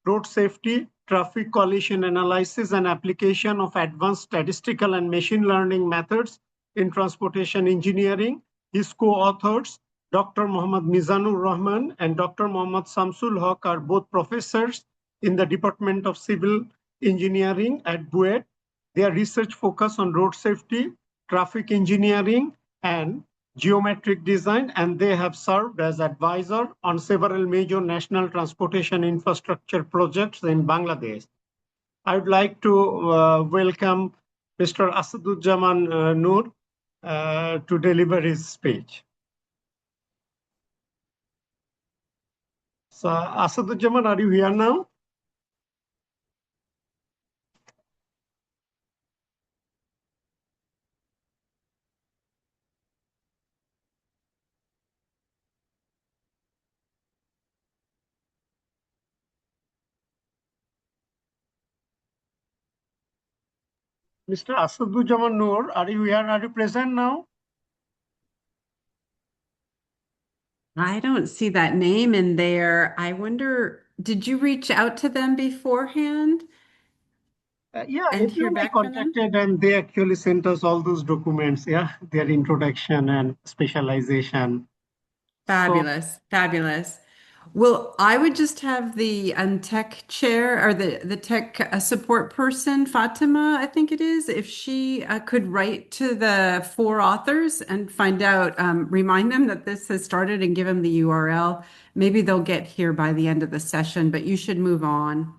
road safety, traffic collision analysis and application of advanced statistical and machine learning methods in transportation engineering. His co-authors, Dr. Muhammad Mizanur Rahman and Dr. Muhammad Shamsul Hoque, are both professors in the Department of Civil Engineering at BUET. Their research focus on road safety, traffic engineering, and geometric design, and they have served as advisor on several major national transportation infrastructure projects in Bangladesh. I would like to welcome Mr. Assaduzzaman Noor to deliver his speech. So, Assaduzzaman, are you here now? Mr. Assaduzzaman Noor, are you here? Are you present now? I don't see that name in there. I wonder, did you reach out to them beforehand Yeah, and hear everyone I back from them? contacted, and they actually sent us all those documents, yeah, their introduction and specialization. Fabulous, fabulous. Well, I would just have the tech chair or the tech support person, Fatima, I think it is, if she could write to the four authors and find out, remind them that this has started and give them the URL. Maybe they'll get here by the end of the session, but you should move on.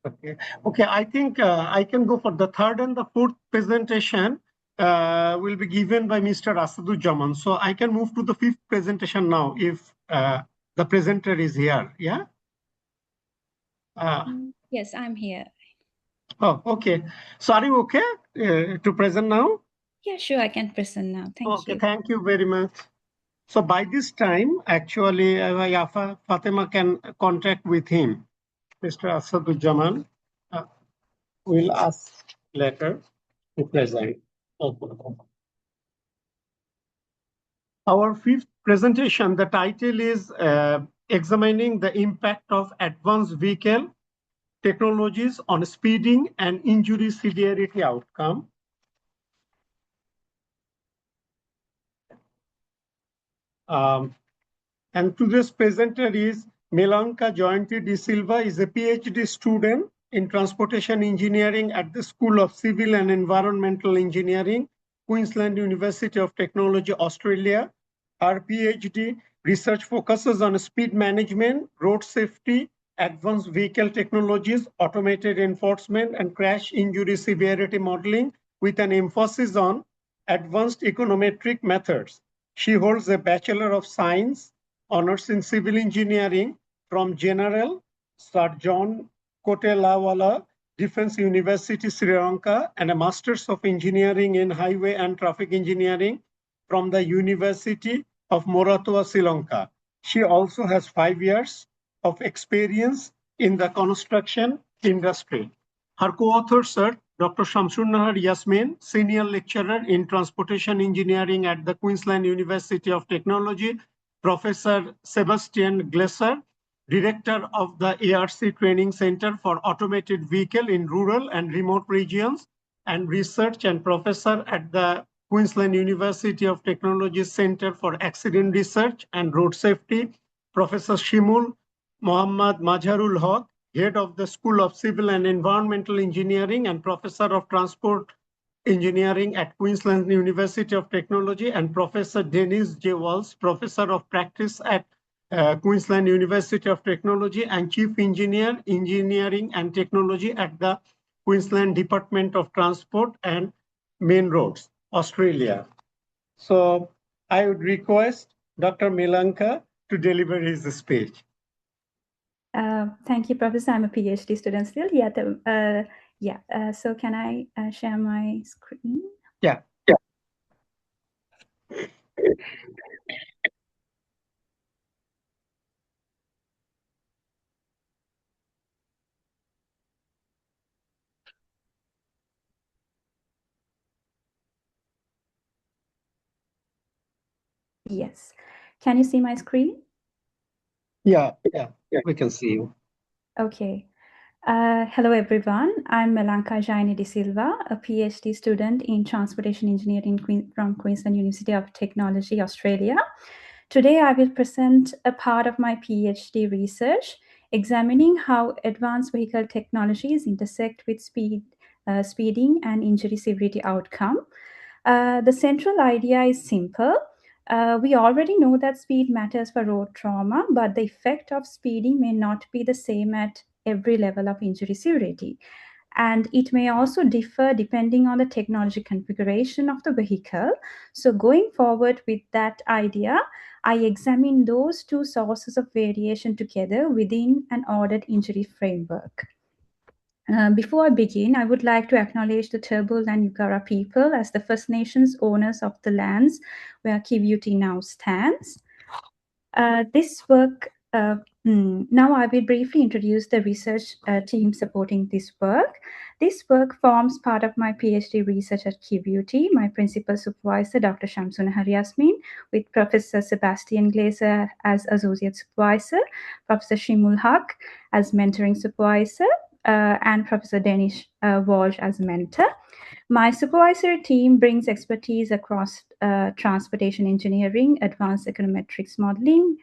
Okay. I think I can go for the third and the fourth presentation will be given by Mr. Assaduzzaman. So I can move to the fifth presentation now if the presenter is here. Yeah. Yes, I'm here. Oh, okay. So are you okay to present now? Yeah, sure, I can present now. Thank you. Okay, thank you very much. So by this time, actually, Fatima can contact with him. Mr. Assaduzzaman will ask later to present. Our fifth presentation, the title is Examining the Impact of Advanced Vehicle Technologies on Speeding and Injury Severity Outcome. And today's presenter is Melanka Joyanti de Silva, is a PhD student in transportation engineering at the School of Civil and Environmental Engineering, Queensland University of Technology, Australia. Her PhD research focuses on speed management, road safety, advanced vehicle technologies, automated enforcement, and crash injury severity modeling with an emphasis on advanced econometric methods. She holds a Bachelor of Science honors in civil engineering from General Sir John Kotelawala Defence University, Sri Lanka, and a Masters of Engineering in Highway and Traffic Engineering from the University of Moratuwa, Sri Lanka. She also has 5 years of experience in the construction industry. Her co-authors are Dr. Shamsul Nahar Yasmin, Senior Lecturer in Transportation Engineering at the Queensland University of Technology, Professor Sebastian Glesser, Director of the ARC Training Center for Automated Vehicle in Rural and Remote Regions, and Research and Professor at the Queensland University of Technology Center for Accident Research and Road Safety, Professor Shimul Muhammad Mazharul Hoque, Head of the School of Civil and Environmental Engineering and Professor of Transport Engineering at Queensland University of Technology, and Professor Dennis J. Walls, Professor of Practice at Queensland University of Technology and Chief Engineer, Engineering and Technology at the Queensland Department of Transport and Main Roads, Australia. So I would request Dr. Melanka to deliver his speech. Thank you, Professor. I'm a PhD student still. So can I share my screen? Yeah. Yes. Can you see my screen? Yeah, we can see you. Okay. Hello, everyone. I'm Melanka Jayani de Silva, a PhD student in Transportation Engineering from Queensland University of Technology, Australia. Today, I will present a part of my PhD research examining how advanced vehicle technologies intersect with speeding and injury severity outcome. The central idea is simple. We already know that speed matters for road trauma, but the effect of speeding may not be the same at every level of injury severity. And it may also differ depending on the technology configuration of the vehicle. So going forward with that idea, I examine those two sources of variation together within an ordered injury framework. Before I begin, I would like to acknowledge the Turrbal and Yugara people as the First Nations owners of the lands where Kivuti now stands. Now I will briefly introduce the research team supporting this work. This work forms part of my PhD research at Kivuti, my principal supervisor, Dr. Shamsul Yasmin, with Professor Sebastian Glaser as associate supervisor, Professor Shimul Huq as mentoring supervisor, and Professor Danish Walsh as mentor. My supervisory team brings expertise across transportation engineering, advanced econometrics modeling,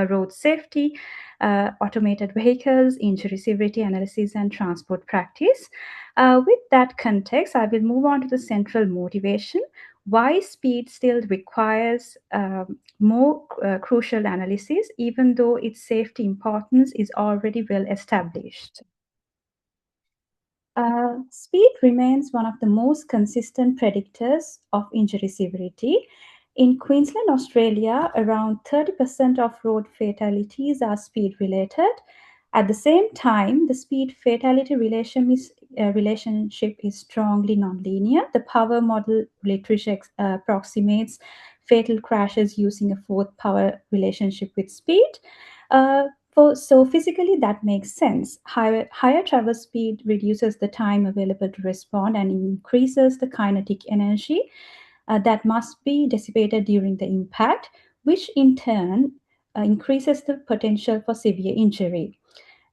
road safety, automated vehicles, injury severity analysis, and transport practice. With that context, I will move on to the central motivation, why speed still requires more crucial analysis, even though its safety importance is already well established. Speed remains one of the most consistent predictors of injury severity. In Queensland, Australia, around 30% of road fatalities are speed related. At the same time, the speed fatality relationship is strongly nonlinear. The power model literature approximates fatal crashes using a fourth power relationship with speed. So physically, that makes sense. Higher travel speed reduces the time available to respond and increases the kinetic energy that must be dissipated during the impact, which in turn increases the potential for severe injury.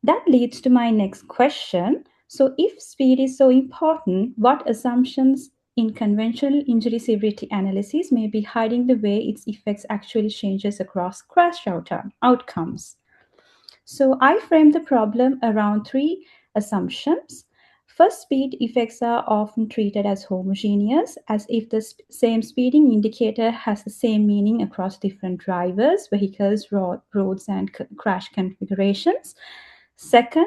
That leads to my next question. So if speed is so important, what assumptions in conventional injury severity analysis may be hiding the way its effects actually changes across crash outcomes? So I framed the problem around three assumptions. First, speed effects are often treated as homogeneous, as if the same speeding indicator has the same meaning across different drivers, vehicles, roads, and crash configurations. Second,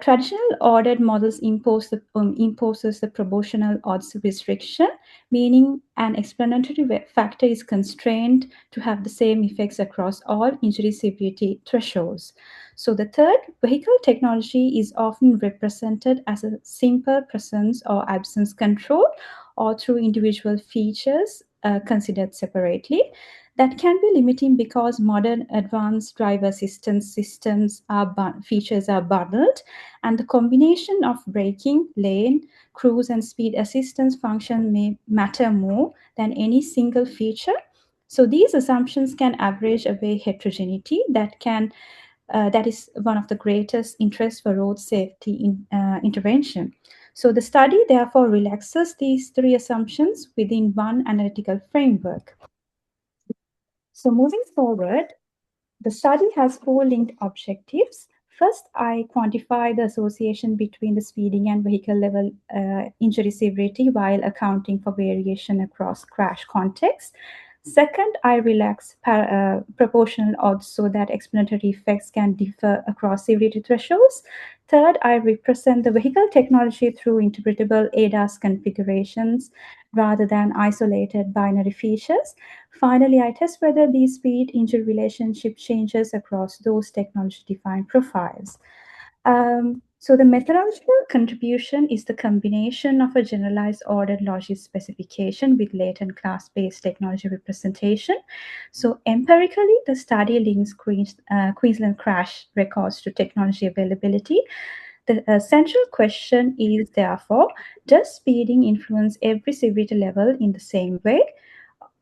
traditional ordered models imposes the proportional odds restriction, meaning an explanatory factor is constrained to have the same effects across all injury severity thresholds. So the third, vehicle technology is often represented as a simple presence or absence control or through individual features considered separately. That can be limiting because modern advanced driver assistance systems features are bundled, and the combination of braking, lane, cruise, and speed assistance function may matter more than any single feature. So these assumptions can average away heterogeneity that is one of the greatest interests for road safety intervention. So the study therefore relaxes these three assumptions within one analytical framework. So moving forward, the study has four linked objectives. First, I quantify the association between the speeding and vehicle level injury severity while accounting for variation across crash contexts. Second, I relax proportional odds so that explanatory effects can differ across severity thresholds. Third, I represent the vehicle technology through interpretable ADAS configurations rather than isolated binary features. Finally, I test whether the speed-injury relationship changes across those technology-defined profiles. So the methodological contribution is the combination of a generalized ordered logic specification with latent class-based technology representation. So empirically, the study links Queensland crash records to technology availability. The central question is therefore, does speeding influence every severity level in the same way?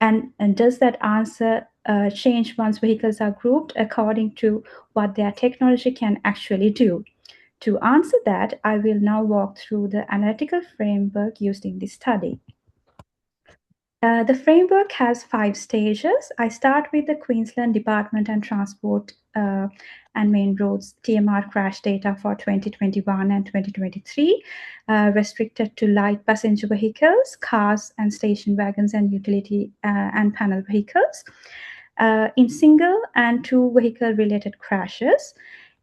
And does that answer change once vehicles are grouped according to what their technology can actually do? To answer that, I will now walk through the analytical framework used in this study. The framework has 5 stages. I start with the Queensland Department and Transport and Main Roads TMR crash data for 2021 and 2023, restricted to light passenger vehicles, cars and station wagons and utility and panel vehicles. In single and 2 vehicle related crashes.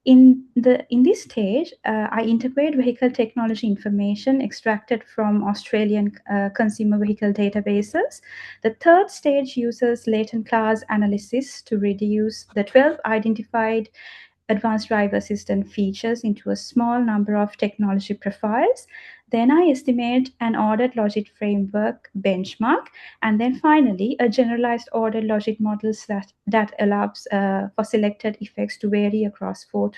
In this stage, I integrate vehicle technology information extracted from Australian consumer vehicle databases. The third stage uses latent class analysis to reduce the 12 identified advanced driver assistance features into a small number of technology profiles. Then I estimate an ordered Logit framework benchmark, and then finally a generalized ordered Logit model that allows for selected effects to vary across 4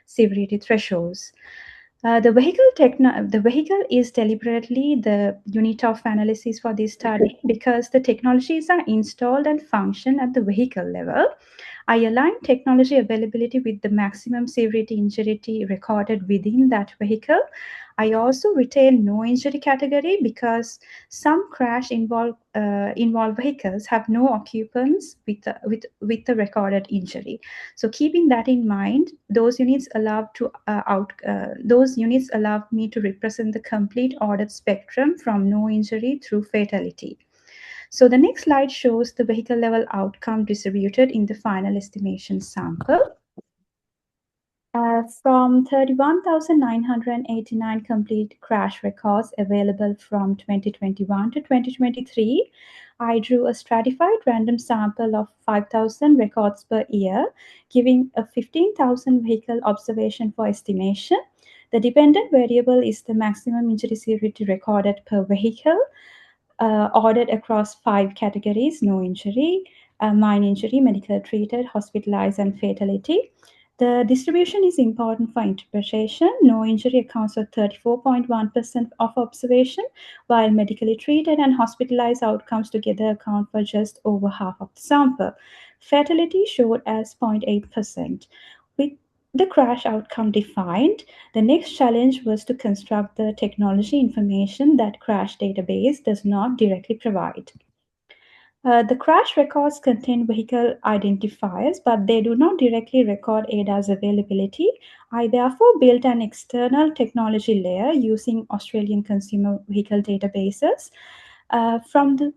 severity thresholds. The vehicle is deliberately the unit of analysis for this study because the technologies are installed and function at the vehicle level. I align technology availability with the maximum severity injury recorded within that vehicle. I also retain no injury category because some crash involved vehicles have no occupants with the recorded injury. So keeping that in mind, those units allow me to represent the complete ordered spectrum from no injury through fatality. So the next slide shows the vehicle level outcome distributed in the final estimation sample. From 31,989 complete crash records available from 2021 to 2023, I drew a stratified random sample of 5,000 records per year, giving a 15,000 vehicle observation for estimation. The dependent variable is the maximum injury severity recorded per vehicle, ordered across 5 categories: no injury, minor injury, medical treated, hospitalized, and fatality. The distribution is important for interpretation. No injury accounts for 34.1% of observation, while medically treated and hospitalized outcomes together account for just over half of the sample. Fatality showed as 0.8%. With the crash outcome defined, the next challenge was to construct the technology information that crash database does not directly provide. The crash records contain vehicle identifiers, but they do not directly record ADAS availability. I therefore built an external technology layer using Australian consumer vehicle databases. From the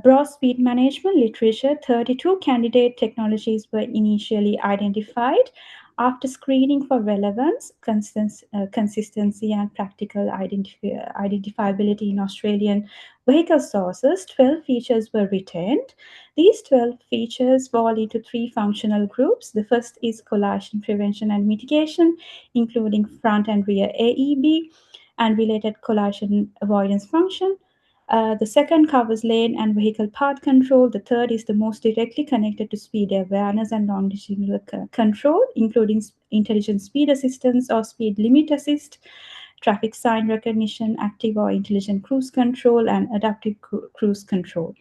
broad speed management literature, 32 candidate technologies were initially identified. After screening for relevance, consistency, and practical identifiability in Australian vehicle sources, 12 features were retained. These 12 features fall into 3 functional groups. The first is collision prevention and mitigation, including front and rear AEB and related collision avoidance function. The second covers lane and vehicle path control. The third is the most directly connected to speed awareness and longitudinal control, including intelligent speed assistance or speed limit assist, traffic sign recognition, active or intelligent cruise control, and adaptive cruise control.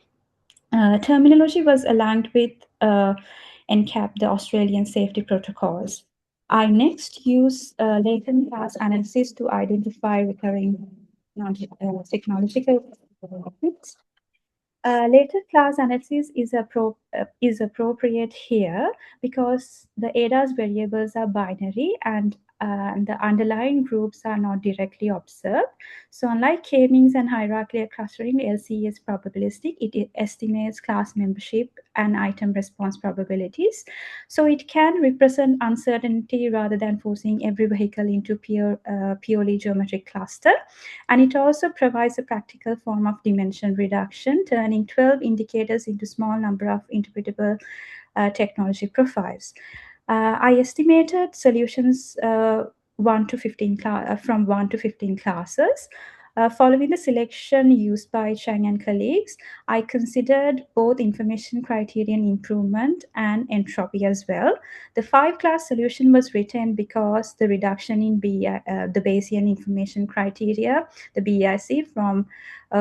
Terminology was aligned with NCAP, the Australian safety protocols. I next use latent class analysis to identify recurring technological topics. Latent class analysis is appropriate here because the ADAS variables are binary and the underlying groups are not directly observed. So unlike k-means and hierarchical clustering, LCE is probabilistic. It estimates class membership and item response probabilities. So it can represent uncertainty rather than forcing every vehicle into purely geometric cluster. And it also provides a practical form of dimension reduction, turning 12 indicators into small number of interpretable technology profiles. I estimated solutions 1 to 15 from 1 to 15 classes. Following the selection used by Chang and colleagues, I considered both information criterion improvement and entropy as well. The 5-class solution was written because the reduction in the Bayesian information criteria, the BIC, from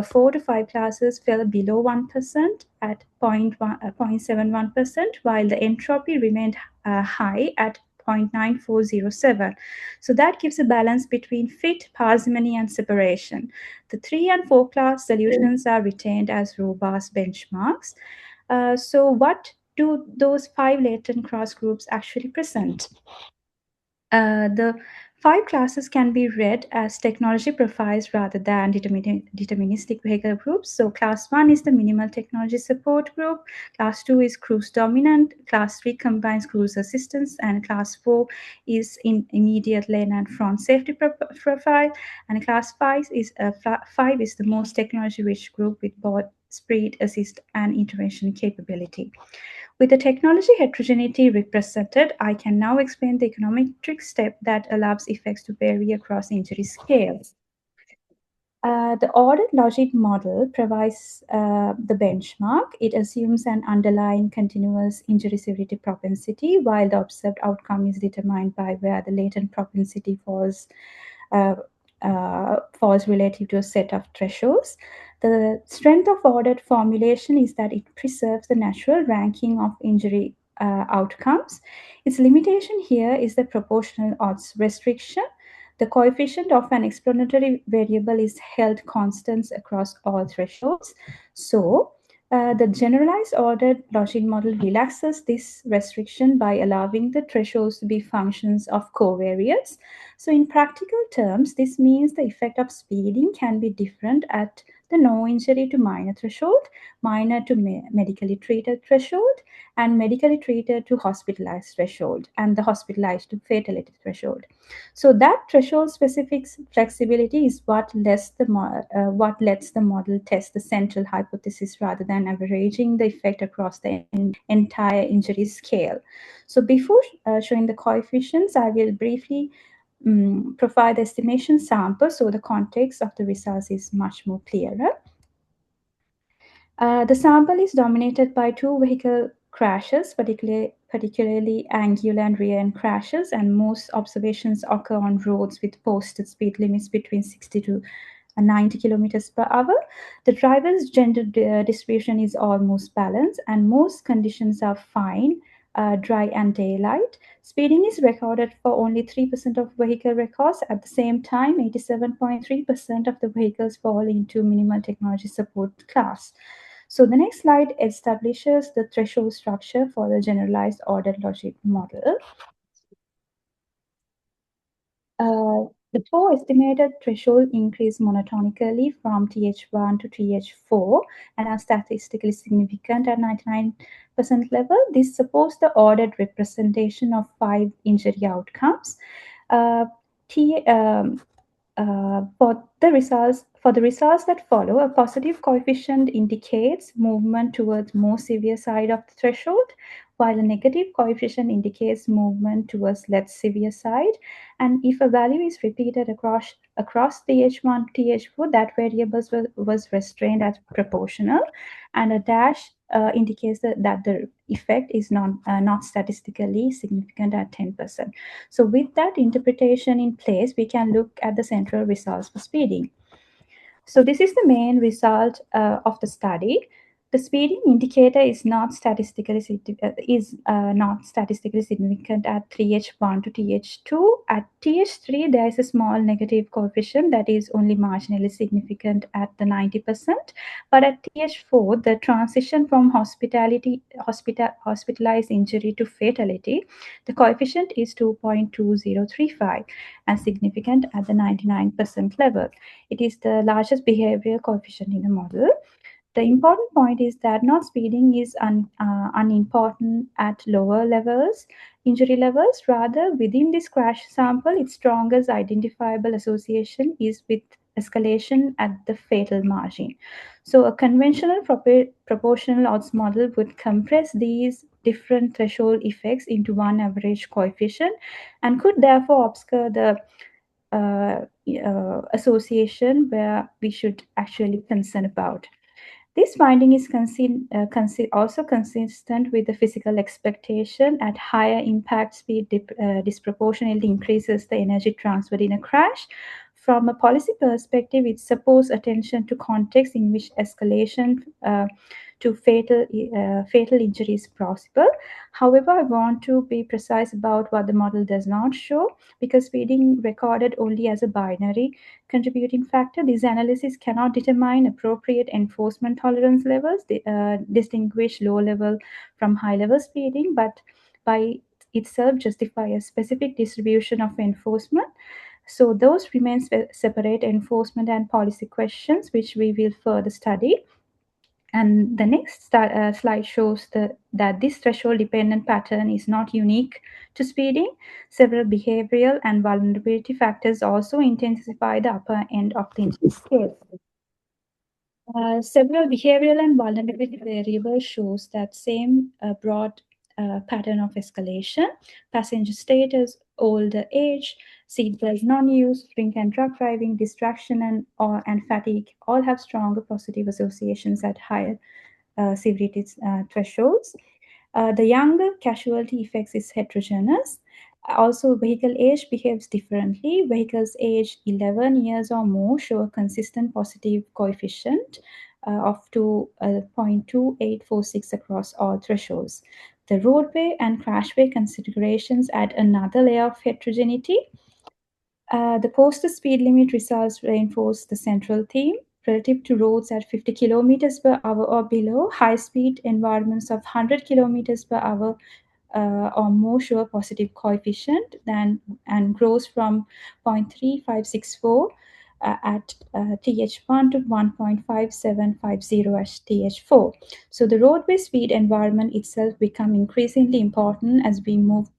4 to 5 classes fell below 1% at 0.71%, while the entropy remained high at 0.9407. So that gives a balance between fit, parsimony, and separation. The 3 and 4 class solutions are retained as robust benchmarks. So what do those 5 latent cross groups actually present? The 5 classes can be read as technology profiles rather than deterministic vehicle groups. So class 1 is the minimal technology support group, class 2 is cruise dominant, class 3 combines cruise assistance, and class 4 is in immediate lane and front safety profile, and class 5 is the most technology rich group with both speed assist and intervention capability. With the technology heterogeneity represented, I can now explain the econometric step that allows effects to vary across injury scales. The ordered Logit model provides the benchmark. It assumes an underlying continuous injury severity propensity, while the observed outcome is determined by where the latent propensity falls relative to a set of thresholds. The strength of ordered formulation is that it preserves the natural ranking of injury outcomes. Its limitation here is the proportional odds restriction. The coefficient of an explanatory variable is held constant across all thresholds. So, the generalized ordered Logit model relaxes this restriction by allowing the thresholds to be functions of covariates. So in practical terms, this means the effect of speeding can be different at the no injury to minor threshold, minor to medically treated threshold, and medically treated to hospitalized threshold, and the hospitalized to fatality threshold. So that threshold-specific flexibility is what lets the model test the central hypothesis rather than averaging the effect across the entire injury scale. So before showing the coefficients, I will briefly provide the estimation sample so the context of the results is much more clearer. The sample is dominated by 2 vehicle crashes, particularly angular and rear end crashes, and most observations occur on roads with posted speed limits between 60 to 90 kilometers per hour. The driver's gender distribution is almost balanced, and most conditions are fine, dry and daylight. Speeding is recorded for only 3% of vehicle records. At the same time, 87.3% of the vehicles fall into minimal technology support class. So the next slide establishes the threshold structure for the generalized ordered Logit model. The 4 estimated threshold increase monotonically from TH1 to TH4 and are statistically significant at 99% level. This supports the ordered representation of 5 injury outcomes. For the results that follow, a positive coefficient indicates movement towards more severe side of the threshold, while a negative coefficient indicates movement towards less severe side. And if a value is repeated across TH1 to TH4, that variable was restrained as proportional, and a dash indicates that the effect is not statistically significant at 10%. So with that interpretation in place, we can look at the central results for speeding. So this is the main result of the study. The speeding indicator is not statistically significant at TH1 to TH2. At TH3, there is a small negative coefficient that is only marginally significant at the 90%. But at TH4, the transition from hospitalized injury to fatality, the coefficient is 2.2035 and significant at the 99% level. It is the largest behavioral coefficient in the model. The important point is that not speeding is unimportant at lower levels, injury levels. Rather, within this crash sample, its strongest identifiable association is with escalation at the fatal margin. So a conventional proportional odds model would compress these different threshold effects into one average coefficient and could therefore obscure the association where we should actually concern about. This finding is also consistent with the physical expectation. At higher impact speed disproportionately increases the energy transferred in a crash. From a policy perspective, it supports attention to context in which escalation to fatal injuries possible. However, I want to be precise about what the model does not show, because speeding recorded only as a binary contributing factor. This analysis cannot determine appropriate enforcement tolerance levels, distinguish low-level from high-level speeding, but by itself justify a specific distribution of enforcement. So those remain separate enforcement and policy questions, which we will further study. And the next slide shows that this threshold-dependent pattern is not unique to speeding. Several behavioral and vulnerability factors also intensify the upper end of the scale. Several behavioral and vulnerability variables shows that same broad pattern of escalation. Passenger status, older age, seatbelt non-use, drink and drug driving, distraction and fatigue all have stronger positive associations at higher severity thresholds. The younger casualty effects is heterogeneous. Also, vehicle age behaves differently. Vehicles aged 11 years or more show a consistent positive coefficient of 0.2846 across all thresholds. The roadway and crashway considerations add another layer of heterogeneity. The posted speed limit results reinforce the central theme. Relative to roads at 50 kilometers per hour or below, high-speed environments of 100 kilometers per hour or more show a positive coefficient and grows from 0.3564 at TH1 to 1.5750 at TH4. So the roadway speed environment itself become increasingly important as we move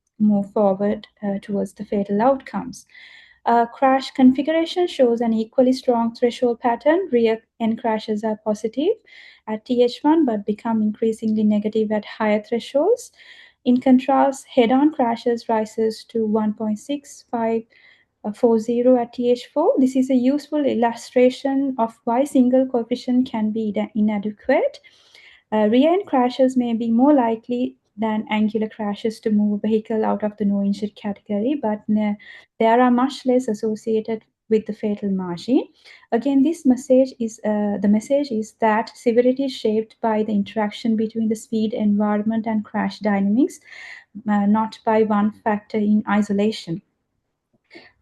forward towards the fatal outcomes. Crash configuration shows an equally strong threshold pattern. Rear end crashes are positive at TH1 but become increasingly negative at higher thresholds. In contrast, head-on crashes rises to 1.6540 at TH4. This is a useful illustration of why single coefficient can be inadequate. Rear-end crashes may be more likely than angular crashes to move a vehicle out of the no injury category, but there are much less associated with the fatal margin. Again, this message is the message is that severity is shaped by the interaction between the speed environment and crash dynamics, not by one factor in isolation.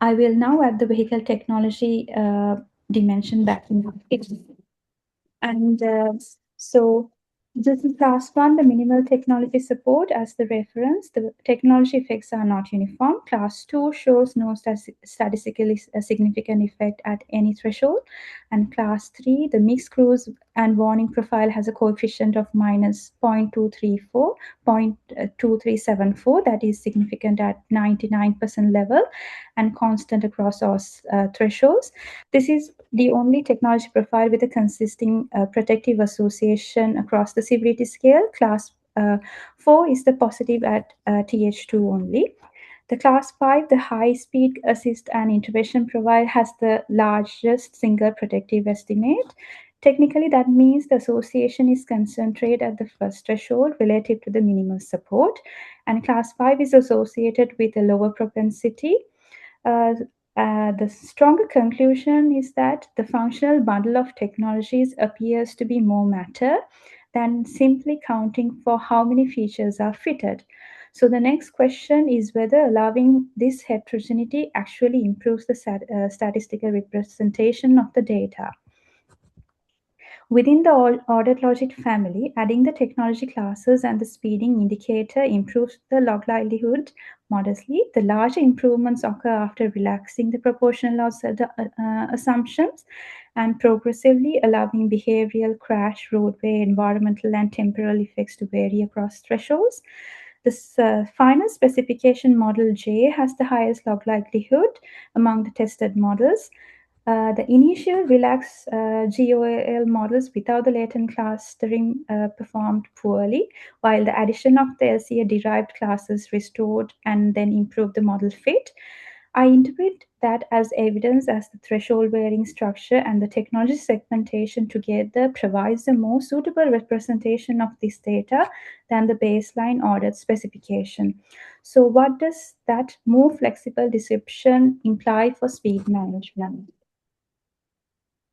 I will now add the vehicle technology dimension back in the picture. And so this is class 1, the minimal technology support as the reference. The technology effects are not uniform. Class 2 shows no statistically significant effect at any threshold. And class 3, the mixed cruise and warning profile has a coefficient of minus 0.234, 0.2374, that is significant at 99% level and constant across all thresholds. This is the only technology profile with a consisting protective association across the severity scale. Class 4 is the positive at TH2 only. The class 5, the high speed assist and intervention profile, has the largest single protective estimate. Technically, that means the association is concentrated at the first threshold relative to the minimal support, and class 5 is associated with a lower propensity. The stronger conclusion is that the functional bundle of technologies appears to be more matter than simply counting for how many features are fitted. So the next question is whether allowing this heterogeneity actually improves the statistical representation of the data. Within the ordered logic family, adding the technology classes and the speeding indicator improves the log likelihood modestly. The larger improvements occur after relaxing the proportional loss assumptions and progressively allowing behavioral, crash, roadway, environmental, and temporal effects to vary across thresholds. This final specification model J has the highest log likelihood among the tested models. The initial relaxed GOAL models without the latent clustering performed poorly, while the addition of the LCA-derived classes restored and then improved the model fit. I interpret that as evidence as the threshold-varying structure and the technology segmentation together provides a more suitable representation of this data than the baseline ordered specification. So what does that more flexible description imply for speed management?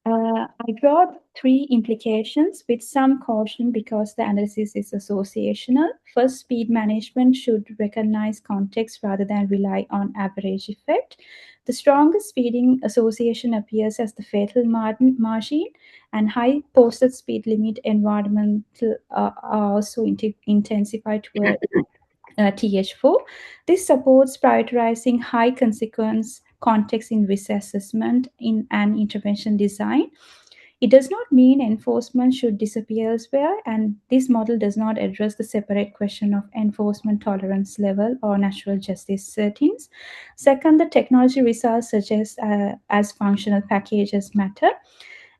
I brought 3 implications with some caution because the analysis is associational. First, speed management should recognize context rather than rely on average effect. The strongest speeding association appears as the fatal margin, and high posted speed limit environmental are also intensified toward TH4. This supports prioritizing high consequence context in risk assessment in an intervention design. It does not mean enforcement should disappear elsewhere, and this model does not address the separate question of enforcement tolerance level or natural justice settings. Second, the technology results suggest as functional packages matter.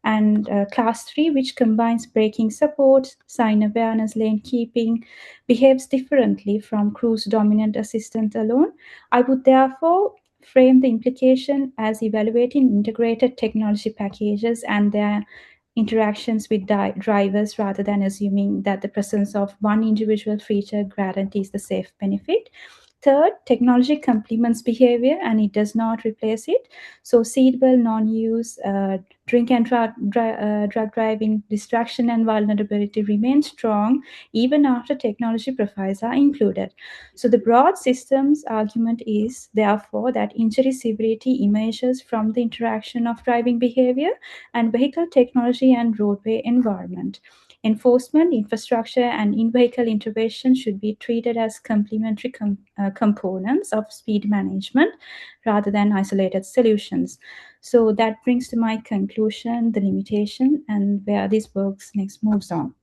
And class 3, which combines braking support, sign awareness, lane keeping, behaves differently from cruise dominant assistant alone. I would therefore frame the implication as evaluating integrated technology packages and their interactions with drivers rather than assuming that the presence of one individual feature guarantees the safe benefit. Third, technology complements behavior and it does not replace it. So seatbelt non-use, drink and drug driving, distraction and vulnerability remain strong even after technology profiles are included. So the broad systems argument is therefore that injury severity emerges from the interaction of driving behavior and vehicle technology and roadway environment. Enforcement, infrastructure, and in-vehicle intervention should be treated as complementary components of speed management rather than isolated solutions. So that brings to my conclusion the limitation and where this work next moves on.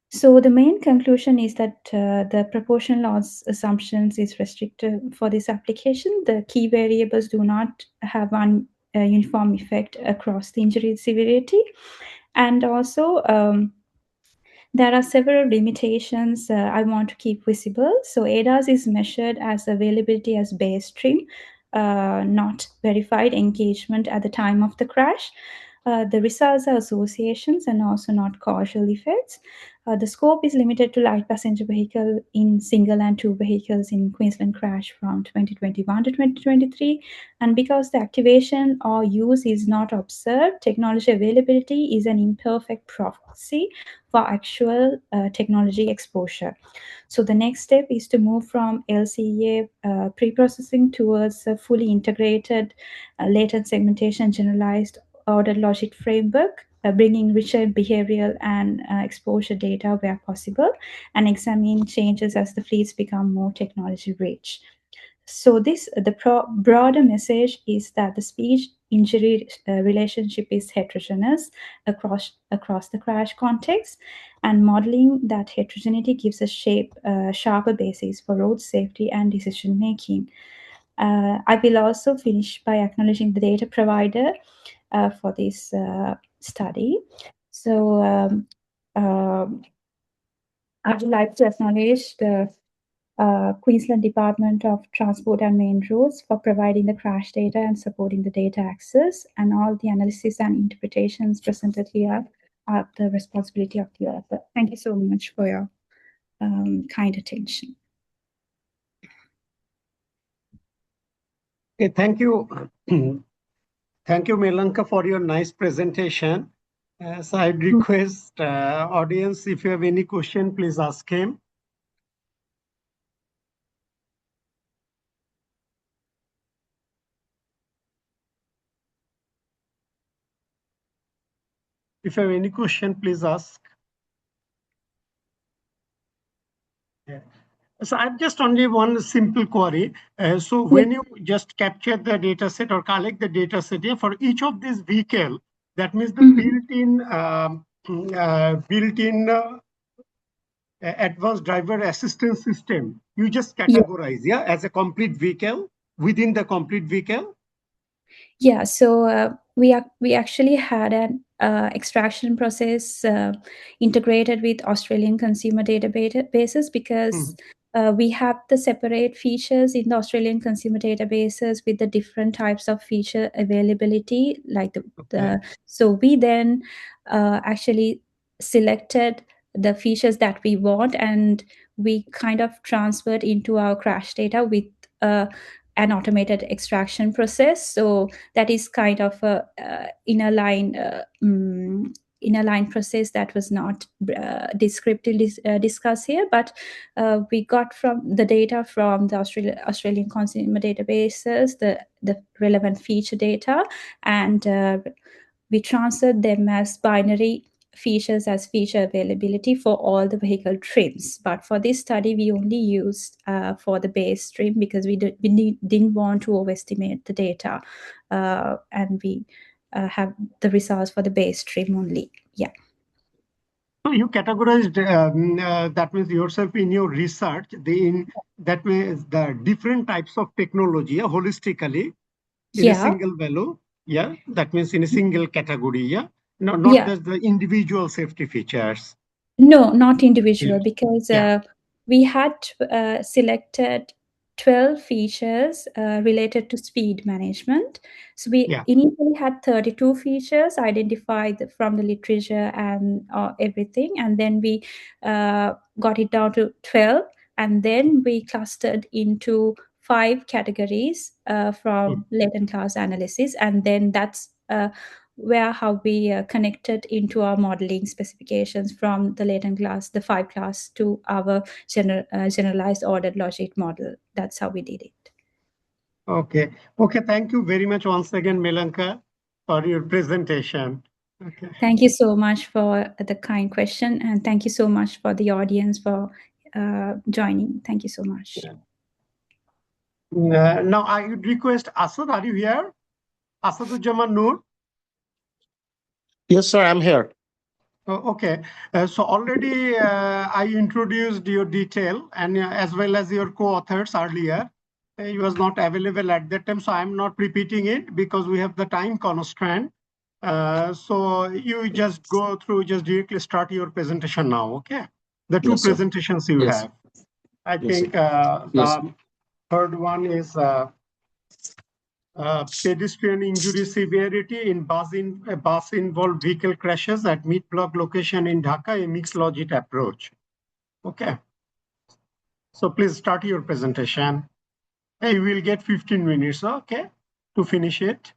So the main conclusion is that the proportional loss assumptions is restricted for this application. The key variables do not have one uniform effect across the injury severity. And also, there are several limitations I want to keep visible. So ADAS is measured as availability as base trim, not verified engagement at the time of the crash. The results are associations and also not causal effects. The scope is limited to light passenger vehicle in single and two vehicles in Queensland crash from 2021 to 2023. And because the activation or use is not observed, technology availability is an imperfect proxy for actual technology exposure. So the next step is to move from LCA pre-processing towards a fully integrated latent segmentation generalized ordered logic framework, bringing richer behavioral and exposure data where possible, and examine changes as the fleets become more technology rich. So the broader message is that the speed-injury relationship is heterogeneous across the crash context, and modeling that heterogeneity gives a sharper basis for road safety and decision making. I will also finish by acknowledging the data provider for this study. So I would like to acknowledge the Queensland Department of Transport and Main Roads for providing the crash data and supporting the data access, and all the analysis and interpretations presented here are the responsibility of the author. Thank you so much for your kind attention. Okay, thank you. Thank you, Melanka, for your nice presentation. So I'd request audience, if you have any question, please ask him. If you have any question, please ask. Yeah. So I've just only one simple query. So when you just capture the data set or collect the data set for each of these vehicle, that means the built-in advanced driver assistance system, you just categorize, as a complete vehicle within the complete vehicle. Yeah, so we actually had an extraction process integrated with Australian consumer databases because we have the separate features in the Australian consumer databases with the different types of feature availability. Like so we then actually selected the features that we want, and we kind of transferred into our crash data with an automated extraction process. So that is kind of a inner line process that was not descriptively discussed here, but we got from the data from the Australian consumer databases, the relevant feature data, and we transferred them as binary features as feature availability for all the vehicle trims. But for this study, we only used for the base trim because we didn't want to overestimate the data, and we have the results for the base trim only. Yeah. So you categorized that means yourself in your research. That means the different types of technology holistically in a single value. Yeah, that means in a single category. Yeah, no, not just the individual safety features. No, not individual, because we had selected 12 features related to speed management. So we initially had 32 features identified from the literature and everything, and then we got it down to 12, and then we clustered into 5 categories from latent class analysis, and then that's how we connected into our modeling specifications from the latent class, the 5 class, to our generalized ordered logic model. That's how we did it. Okay. Thank you very much once again, Melanka, for your presentation. Okay. Thank you so much for the kind question, and thank you so much for the audience for joining. Thank you so much. Now I would request Asad, are you here? Assaduzzaman Noor? Yes, sir, I'm here. Okay. So already I introduced your detail and as well as your co-authors earlier. He was not available at that time, so I'm not repeating it because we have the time constraint. So you just go through, just directly start your presentation now, okay? The two presentations you have. I think the third one is pedestrian injury severity in bus-involved vehicle crashes at mid-block location in Dhaka, a mixed logit approach. Okay. So please start your presentation. Hey, you will get 15 minutes, okay, to finish it.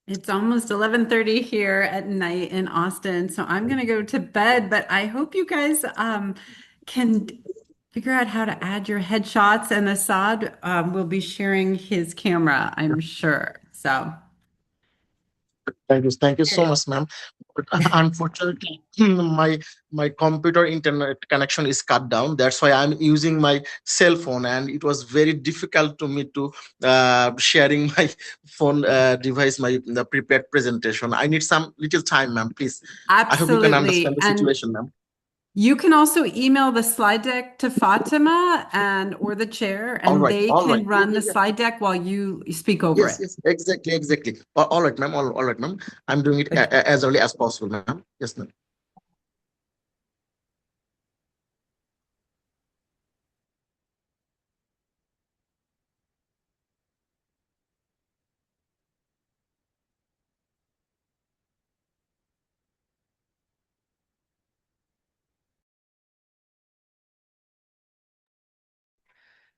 It's almost 11:30 here at night in Austin, so I'm gonna go to bed, but I hope you guys can figure out how to add your headshots, and Assad will be sharing his camera, I'm sure. So Thank you so much, ma'am. But unfortunately, my computer internet connection is cut down. That's why I'm using my cell phone, and it was very difficult to me to sharing my phone device, the prepared presentation. I need some little time, ma'am. Please. I hope you can absolutely. understand the And situation, ma'am. you can also email the slide deck to Fatima or the chair, All and right, they all can right. run the slide deck while you speak over Yes, it. yes, exactly. All right, ma'am. All right, ma'am. I'm doing it as early as possible, ma'am. Yes, ma'am.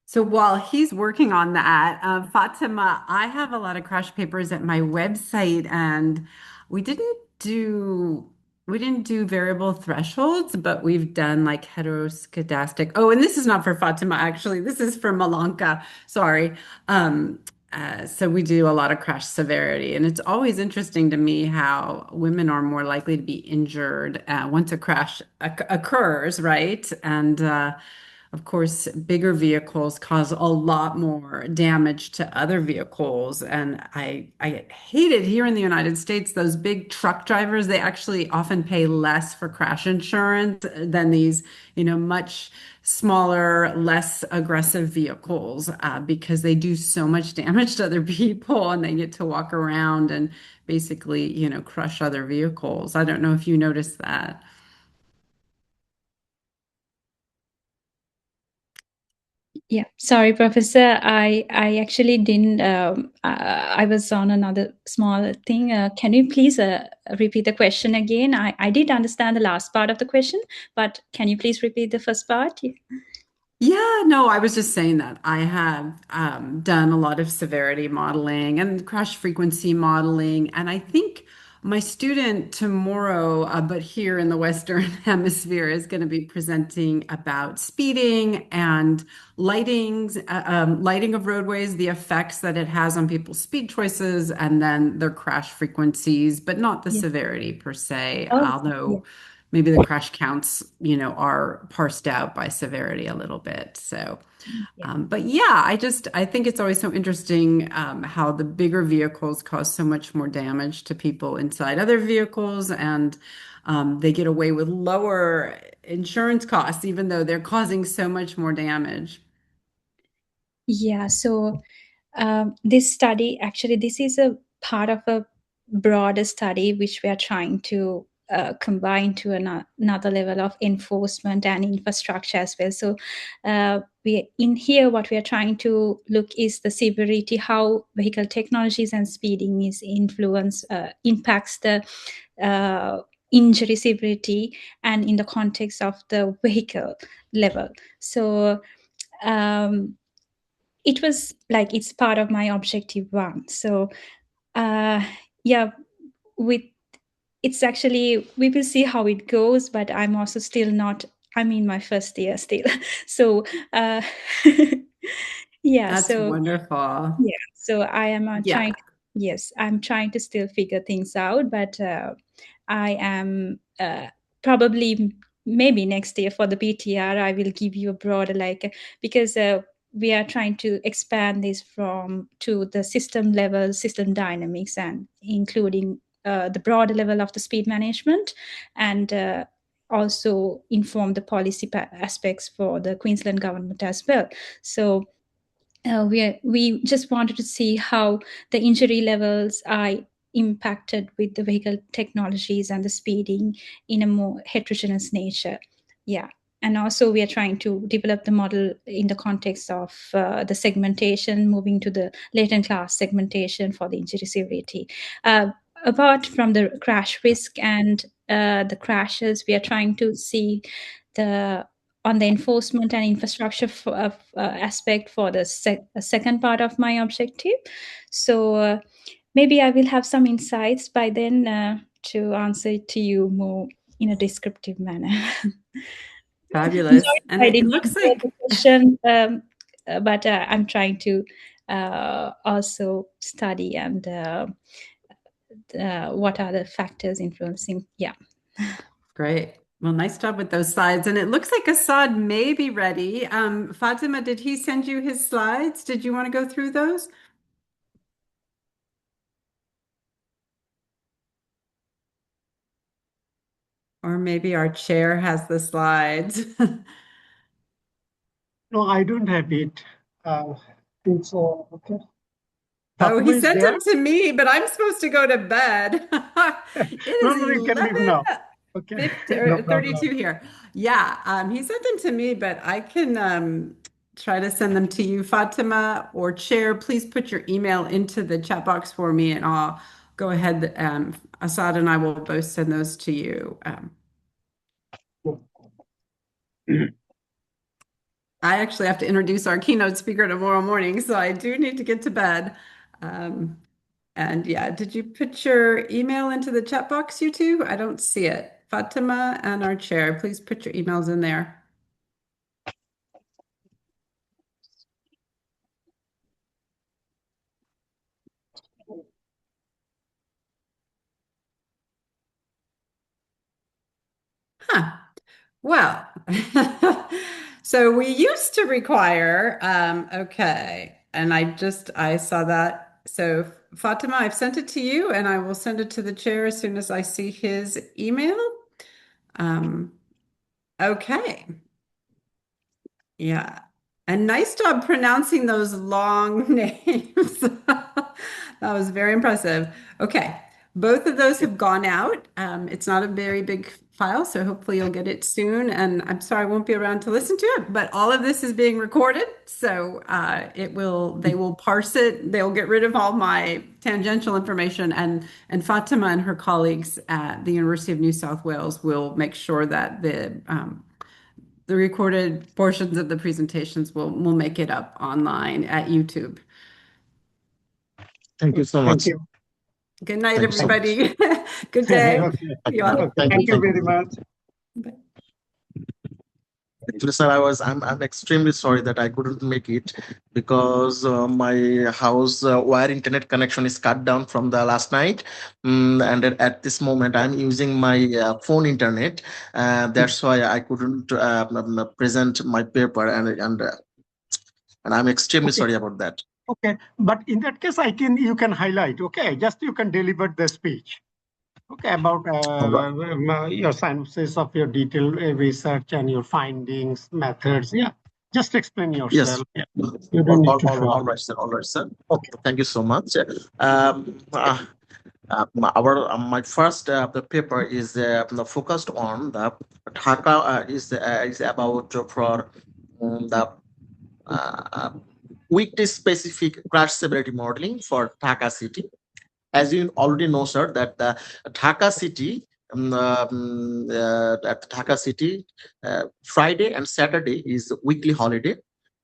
So while he's working on that, Fatima, I have a lot of crash papers at my website, and we didn't do we didn't do variable thresholds, but we've done like heteroscedastic. Oh, and this is not for Fatima, actually. This is for Melanka. Sorry. So we do a lot of crash severity, and it's always interesting to me how women are more likely to be injured once a crash occurs, right? And of course, bigger vehicles cause a lot more damage to other vehicles. And I hate it here in the United States, those big truck drivers, they actually often pay less for crash insurance than these, much smaller, less aggressive vehicles because they do so much damage to other people and they get to walk around and basically, crush other vehicles. I don't know if you noticed that. Yeah, sorry, Professor. I actually didn't. I was on another small thing. Can you please repeat the question again? I did understand the last part of the question, but can you please repeat the first part? Yeah, no, I was just saying that I have done a lot of severity modeling and crash frequency modeling. And I think my student tomorrow, but here in the Western Hemisphere, is going to be presenting about speeding and lighting of roadways, the effects that it has on people's speed choices, and then their crash frequencies, but not the Yeah. severity per se, Oh, although maybe the crash counts, are parsed out by severity a little bit. So, but yeah, I think it's always so interesting how the bigger vehicles cause so much more damage to people inside other vehicles, and they get away with lower insurance costs, even though they're causing so much more damage. yeah. So this study, actually, this is a part of a broader study which we are trying to combine to another level of enforcement and infrastructure as well. So we in here, what we are trying to look is the severity, how vehicle technologies and speeding is impacts the injury severity, and in the context of the vehicle level. So it was like it's part of my objective one. So yeah, with it's actually, we will see how it goes, but I'm also still not, I'm in my first year still. So yeah, That's so wonderful. yeah, so I am Yeah. trying, yes, I'm trying to still figure things out, but I am probably maybe next year for the PTR, I will give you a broader, like, because we are trying to expand this from to the system level, system dynamics, and including the broader level of the speed management, and also inform the policy aspects for the Queensland government as well. So we just wanted to see how the injury levels are impacted with the vehicle technologies and the speeding in a more heterogeneous nature. Yeah. And also we are trying to develop the model in the context of the segmentation, moving to the latent class segmentation for the injury severity. Apart from the crash risk and the crashes, we are trying to see the on the enforcement and infrastructure aspect for the second part of my objective. So maybe I will have some insights by then to answer it to you more in a descriptive manner. Fabulous. And I it didn't looks answer like the question, but I'm trying to also study and what are the factors influencing. Yeah. great. Well, nice job with those slides. And it looks like Assad may be ready. Fatima, did he send you his slides? Did you want to go through those? Or maybe our chair has the slides. No, I don't have it. Think so. Okay. Oh, Fatima he is sent there? them to me, but I'm supposed to go to bed. It No, is no, you can leave now. Okay, 11:50 no or 32 problem. here. Yeah, he sent them to me, but I can try to send them to you, Fatima or Chair. Please put your email into the chat box for me, and I'll go ahead. Assad and I will both send those to you. I actually have to introduce our keynote speaker tomorrow morning, so I do need to get to bed. And yeah, did you put your email into the chat box, you two? I don't see it. Fatima and our chair, please put your emails in there. Huh. Well, So we used to require, okay, and I saw that. So Fatima, I've sent it to you and I will send it to the chair as soon as I see his email. Okay. Yeah. And nice job pronouncing those long names. That was very impressive. Okay. Both of those have gone out. It's not a very big file, so hopefully you'll get it soon. And I'm sorry I won't be around to listen to it, but all of this is being recorded. So they will parse it. They'll get rid of all my tangential information. And Fatima and her colleagues at the University of New South Wales will make sure that the recorded portions of the presentations will make it up online at YouTube. Thank you so much. Thank you. Good night, Thanks so much. everybody. Good day. Okay. You all- Okay, thank you very much. Actually, sir, I'm extremely sorry that I couldn't make it because my house wire internet connection is cut down from the last night, and at this moment I'm using my phone internet. That's why I couldn't present my paper, and I'm extremely sorry about that. Okay, but in that case, you can highlight. Okay, just you can deliver the speech. Okay, about your synopsis of your detailed research and your findings, methods. Yeah, just explain yourself. Yes. Yeah. You don't need to All right, sir. All right, sir. Okay. Thank you so much. My first the paper is focused on the Dhaka is about for the weekday specific crash severity modeling for Dhaka city. As you already know, sir, that the Dhaka city, Friday and Saturday is weekly holiday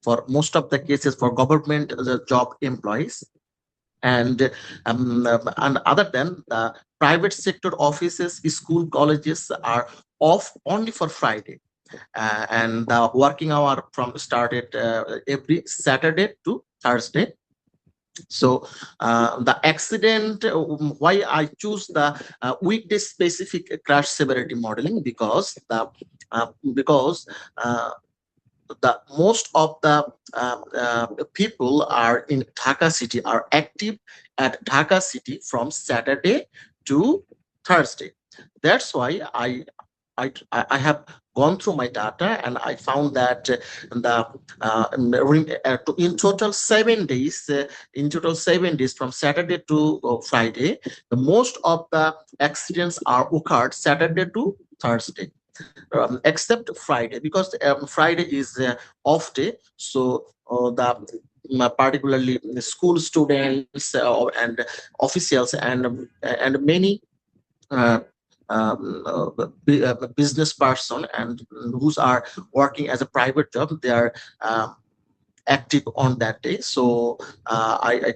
for most of the cases for government job employees, and other than the private sector offices, school, colleges are off only for Friday, and the working hour from started every Saturday to Thursday. So the accident, why I choose the weekday specific crash severity modeling, because the most of the people are in Dhaka city are active at Dhaka city from Saturday to Thursday. That's why I have gone through my data and I found that in total 7 days, from Saturday to Friday, the most of the accidents are occurred Saturday to Thursday. Except Friday, because Friday is off day, so particularly the school students and officials and many business person and who are working as a private job, they are active on that day. So I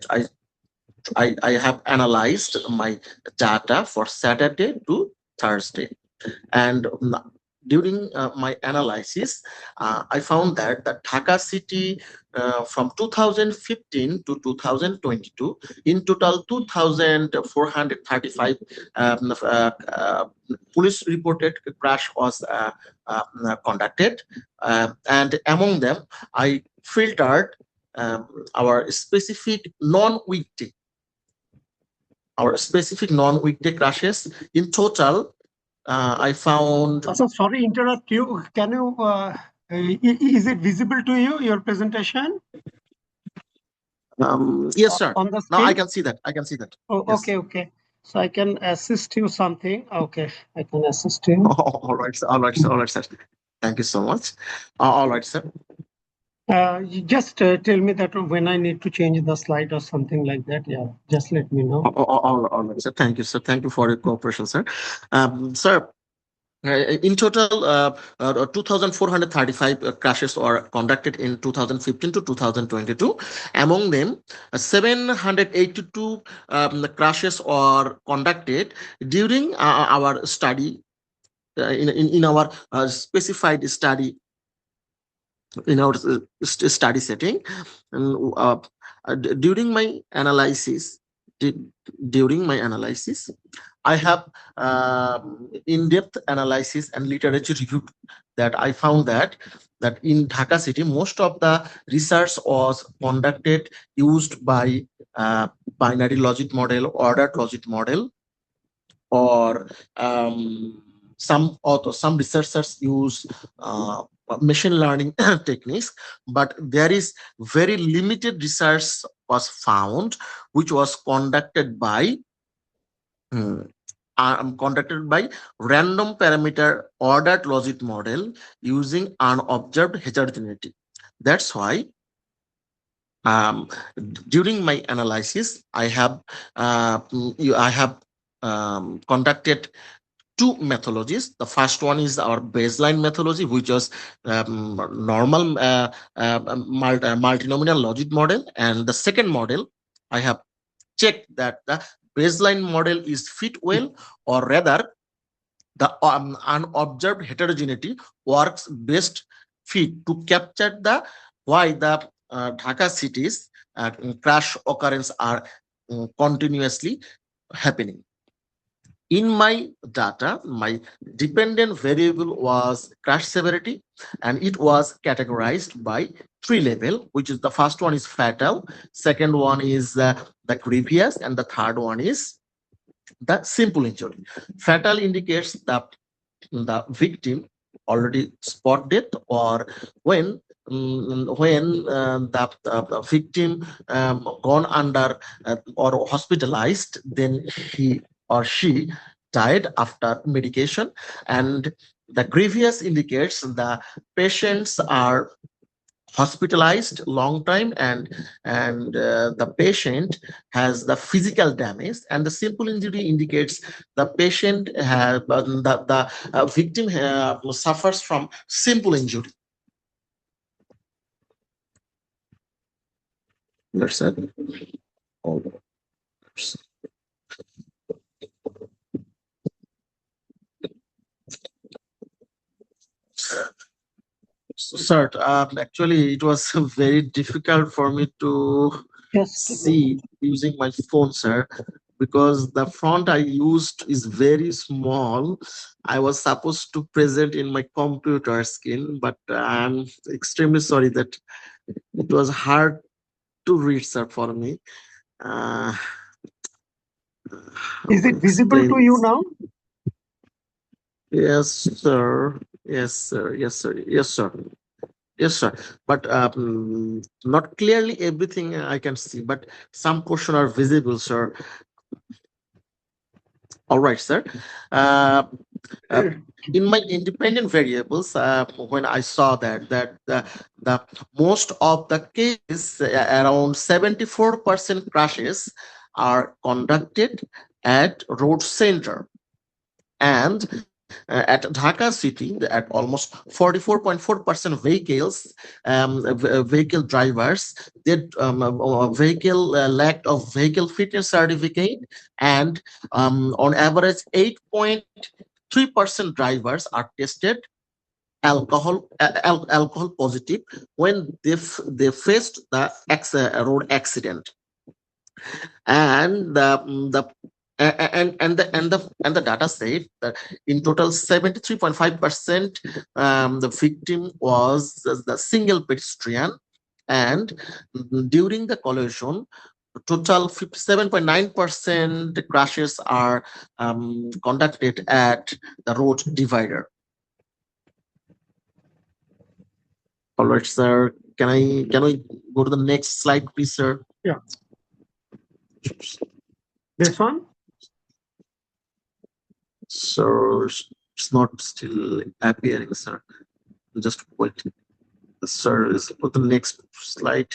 have analyzed my data for Saturday to Thursday, and during my analysis, I found that the Dhaka city from 2015 to 2022, in total 2,435 police reported crash was conducted, and among them, I filtered our specific non-weekday crashes. In total, I found. So sorry, interrupt you. Can you? Is it visible to you? Your presentation? Yes, sir. On the Now I screen? can see that. Oh, Yes. okay. So I can assist you something. Okay, I can assist you. All right, sir. Thank you so much. All right, sir. You just tell me that when I need to change the slide or something like that. Yeah, just let me know. All right, sir. Thank you, sir. Thank you for your cooperation, sir. Sir, in total, 2,435 crashes were conducted in 2015 to 2022. Among them, 782 crashes were conducted during our study, in our specified study, in our study setting. And during my analysis, during my analysis. I have in-depth analysis and literature review that I found that in Dhaka city, most of the research was conducted used by binary logic model, ordered logic model, or some researchers use machine learning techniques, but there is very limited research was found which was conducted by random parameter ordered logic model using unobserved heterogeneity. That's why during my analysis, I have conducted two methodologies. The first one is our baseline methodology, which was normal multinomial logic model, and the second model, I have checked that the baseline model is fit well, or rather the unobserved heterogeneity works best fit to capture the why the Dhaka cities crash occurrence are continuously happening. In my data, my dependent variable was crash severity, and it was categorized by three levels, which is the first one is fatal, second one is the grievous, and the third one is the simple injury. Fatal indicates that the victim already spot death, or when the victim gone under or hospitalized, then he or she died after medication. And the grievous indicates the patients are hospitalized long time, and the patient has the physical damage, and the simple injury indicates the patient has the victim suffers from simple injury. That's it. Sir, actually, it was very difficult for me to see using my phone, sir, because the font I used is very small. I was supposed to present in my computer screen, but I'm extremely sorry that it was hard to read, sir, for me. Is it visible to you now? Yes, sir. Yes, sir. Yes, sir. Yes, sir. Yes, sir. But not clearly everything I can see, but some portion are visible, sir. All right, sir. In my independent variables, when I saw that the most of the cases, around 74% crashes are conducted at road center, and at Dhaka city, at almost 44.4% vehicles, vehicle drivers, their vehicle lack of vehicle fitness certificate, and on average 8.3% drivers are tested alcohol positive when they faced the road accident. And the data said that in total 73.5% the victim was the single pedestrian, and during the collision total 57.9% crashes are conducted at the road divider. All right, sir. Can I go to the next slide, please, sir? Yeah. This one? So it's not still appearing, sir. Just wait. Sir, is put the next slide.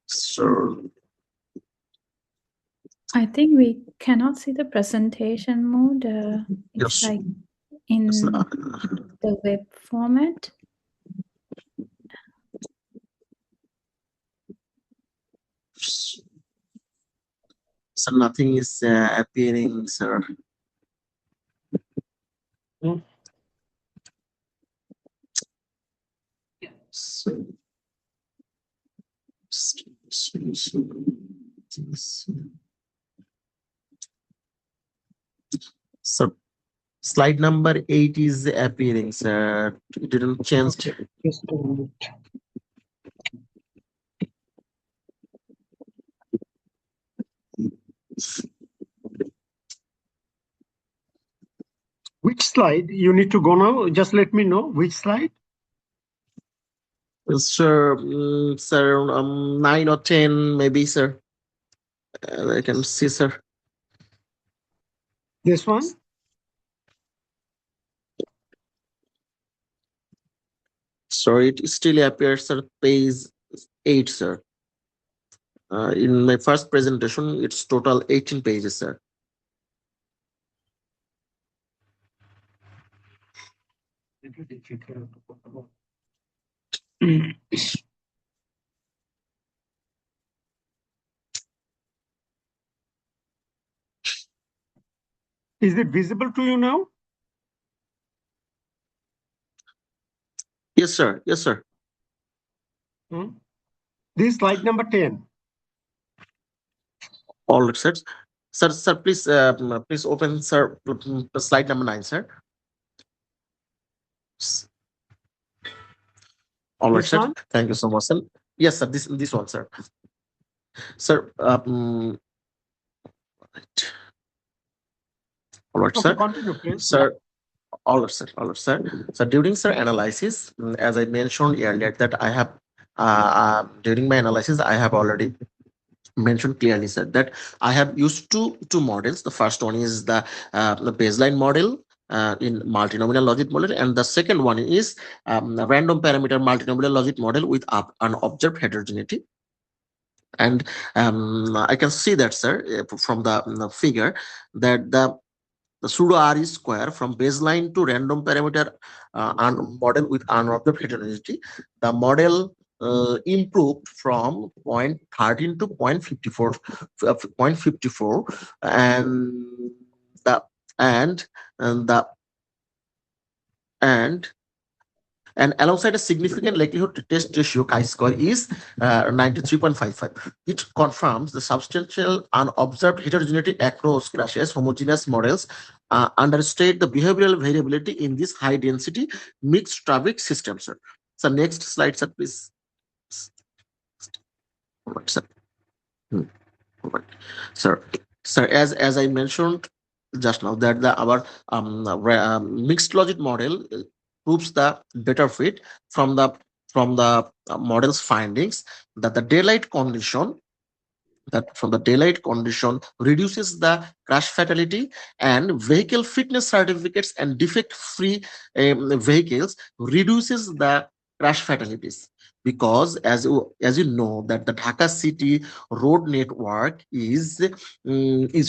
So I think we cannot see the presentation mode. It's yes, like in the web format. so nothing is appearing, sir. So slide number 8 is appearing, sir. It didn't change. Just a minute. Which slide you need to go now? Just let me know which slide. Sir, 9 or 10, maybe, sir. I can see, sir. This one? Sorry, it still appears at page 8, sir. In my first presentation, it's total 18 pages, sir. Is it visible to you now? Yes, sir. Yes, sir. This is slide number 10. All right, sir. Sir, please open, sir, slide number 9, sir. All right, This sir. one? Thank you so much, sir. Yes, sir. This one, sir. Sir, all right, Okay, sir. continue, please. Sir, all right, sir. All right, sir. So during sir analysis, as I mentioned earlier, that I have during my analysis, I have already mentioned clearly, sir, that I have used two models. The first one is the baseline model in multinomial Logit model, and the second one is a random parameter multinomial Logit model with an observed heterogeneity. And I can see that, sir, from the figure, that the pseudo R is square from baseline to random parameter model with unobserved heterogeneity. The model improved from 0.13 to 0.54, and the and the and alongside a significant likelihood test ratio chi-square is 93.55. It confirms the substantial unobserved heterogeneity across crashes. Homogeneous models understate the behavioral variability in this high density mixed traffic system, sir. So next slide, sir, please. All right, sir. All right. Sir, as I mentioned just now, that our mixed logic model proves the better fit from the model's findings, that the daylight condition reduces the crash fatality, and vehicle fitness certificates and defect free vehicles reduces the crash fatalities, because as you know that the Dhaka city road network is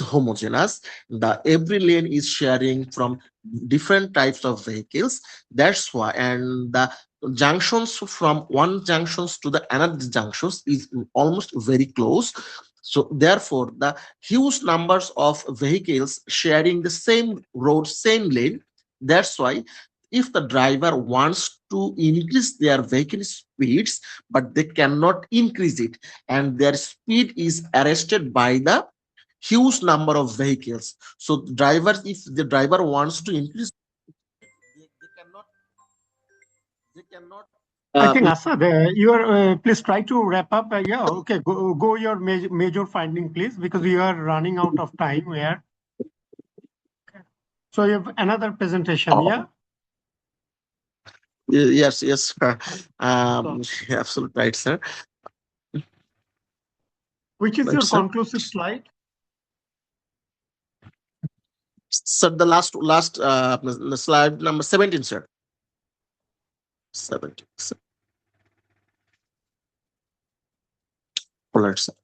homogeneous. The every lane is sharing from different types of vehicles. That's why, and the junctions from one junctions to the another junctions is almost very close. So therefore, the huge numbers of vehicles sharing the same road, same lane. That's why, if the driver wants to increase their vehicle speeds, but they cannot increase it, and their speed is arrested by the huge number of vehicles. So drivers, if the driver wants to increase, they cannot. I think Assad, you are. Please try to wrap up. Yeah, okay. Go your major finding, please, because we are running out of time here. So you have another presentation, yeah? Yes, sir. Absolutely right, sir. Which is your conclusive slide? Sir, the last slide number 17, sir. 17. Sir. All right, sir.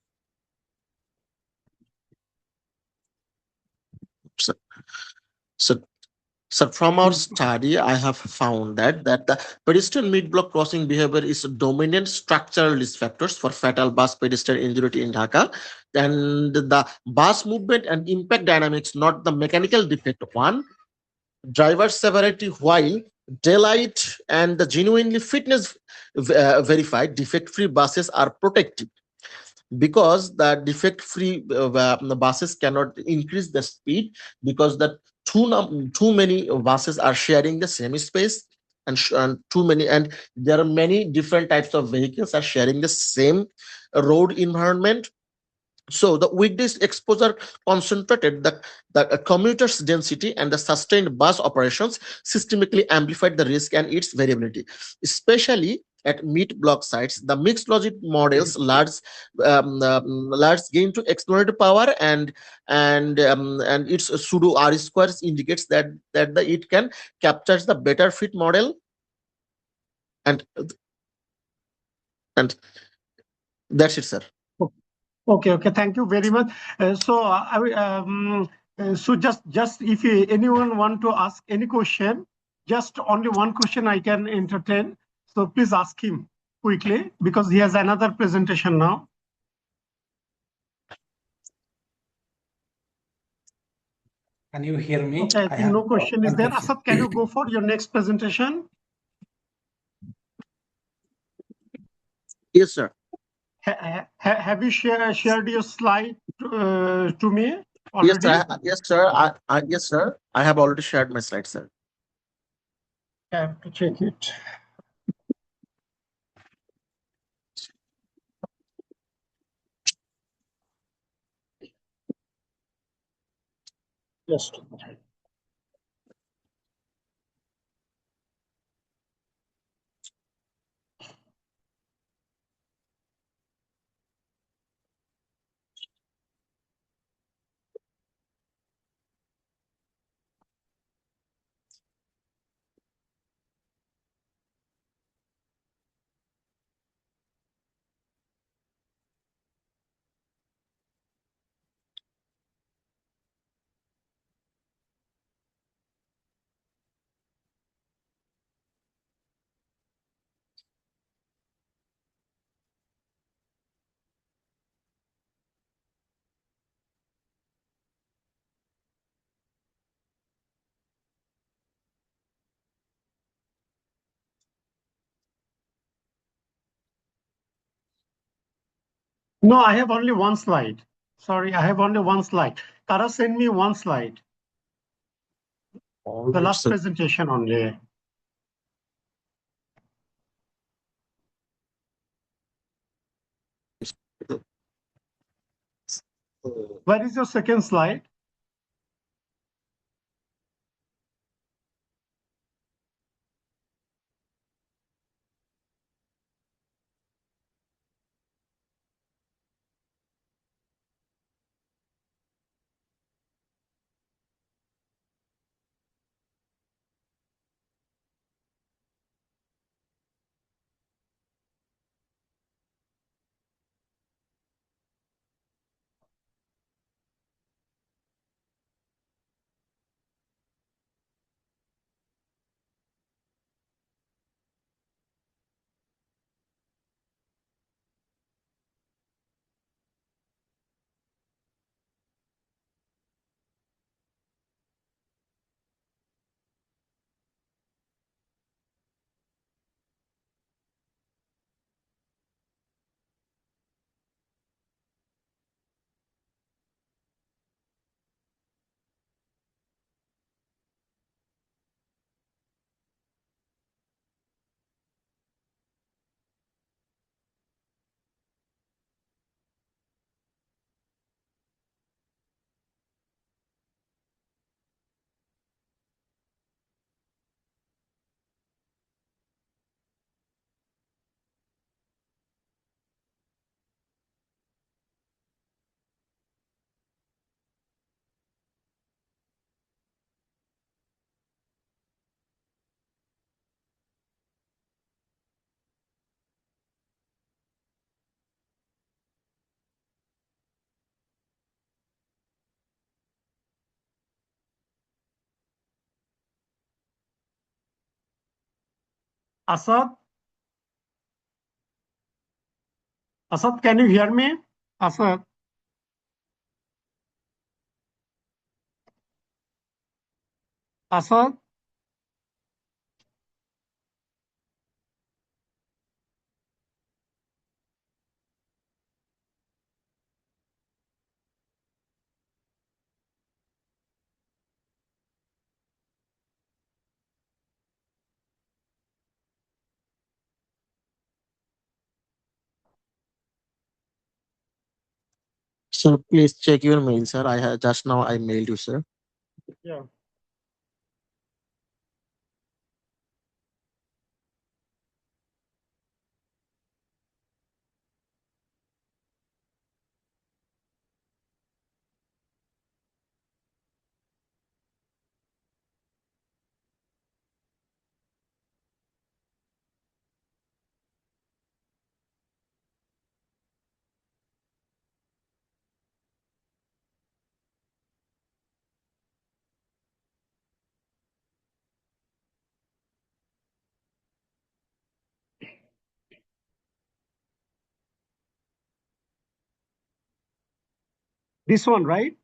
So from our study, I have found that the pedestrian mid-block crossing behavior is dominant structural risk factors for fatal bus pedestrian injury in Dhaka, and the bus movement and impact dynamics, not the mechanical defect one. Driver severity, while daylight, and the genuinely fitness verified defect-free buses are protected, because the defect-free buses cannot increase the speed, because the too many buses are sharing the same space, and too many, and there are many different types of vehicles are sharing the same road environment. So the weekdays exposure concentrated the commuters' density, and the sustained bus operations systemically amplified the risk and its variability, especially at mid-block sites. The mixed logic models large gain to exploratory power, and its pseudo R squares indicates that it can capture the better fit model, and and that's it, sir. Okay, thank you very much. So just if anyone want to ask any question, just only one question I can entertain. So please ask him quickly, because he has another presentation now. Can you hear me? Okay, I think no question is there. Assad, can you go for your next presentation? Yes, sir. Have you shared your slide to me already? Yes, sir. Yes, sir. I have already shared my slide, sir. I have to check it. Yes. No, I have only one slide. Sorry, I have only one slide. Kara, send me one slide. The last presentation only. Where is your second slide? Assad? Assad, can you hear me? Assad? Assad? Sir, please check your mail, sir. I have just now I mailed you, sir. Yeah. This one, right?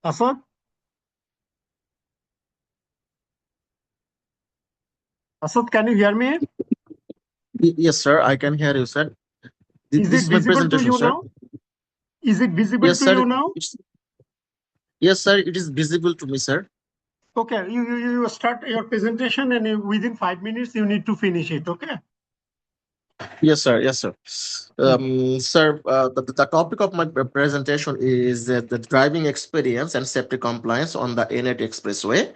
Assad? Assad, can you hear me? Yes, sir. I can hear you, sir. Is This it is my visible to presentation, you sir. now? Is it visible Yes, to sir. you now? Yes, sir. It is visible to me, sir. Okay, you start your presentation and within 5 minutes you need to finish it, okay? Yes, sir. Yes, sir. Sir, the topic of my presentation is the driving experience and safety compliance on the N8 Expressway.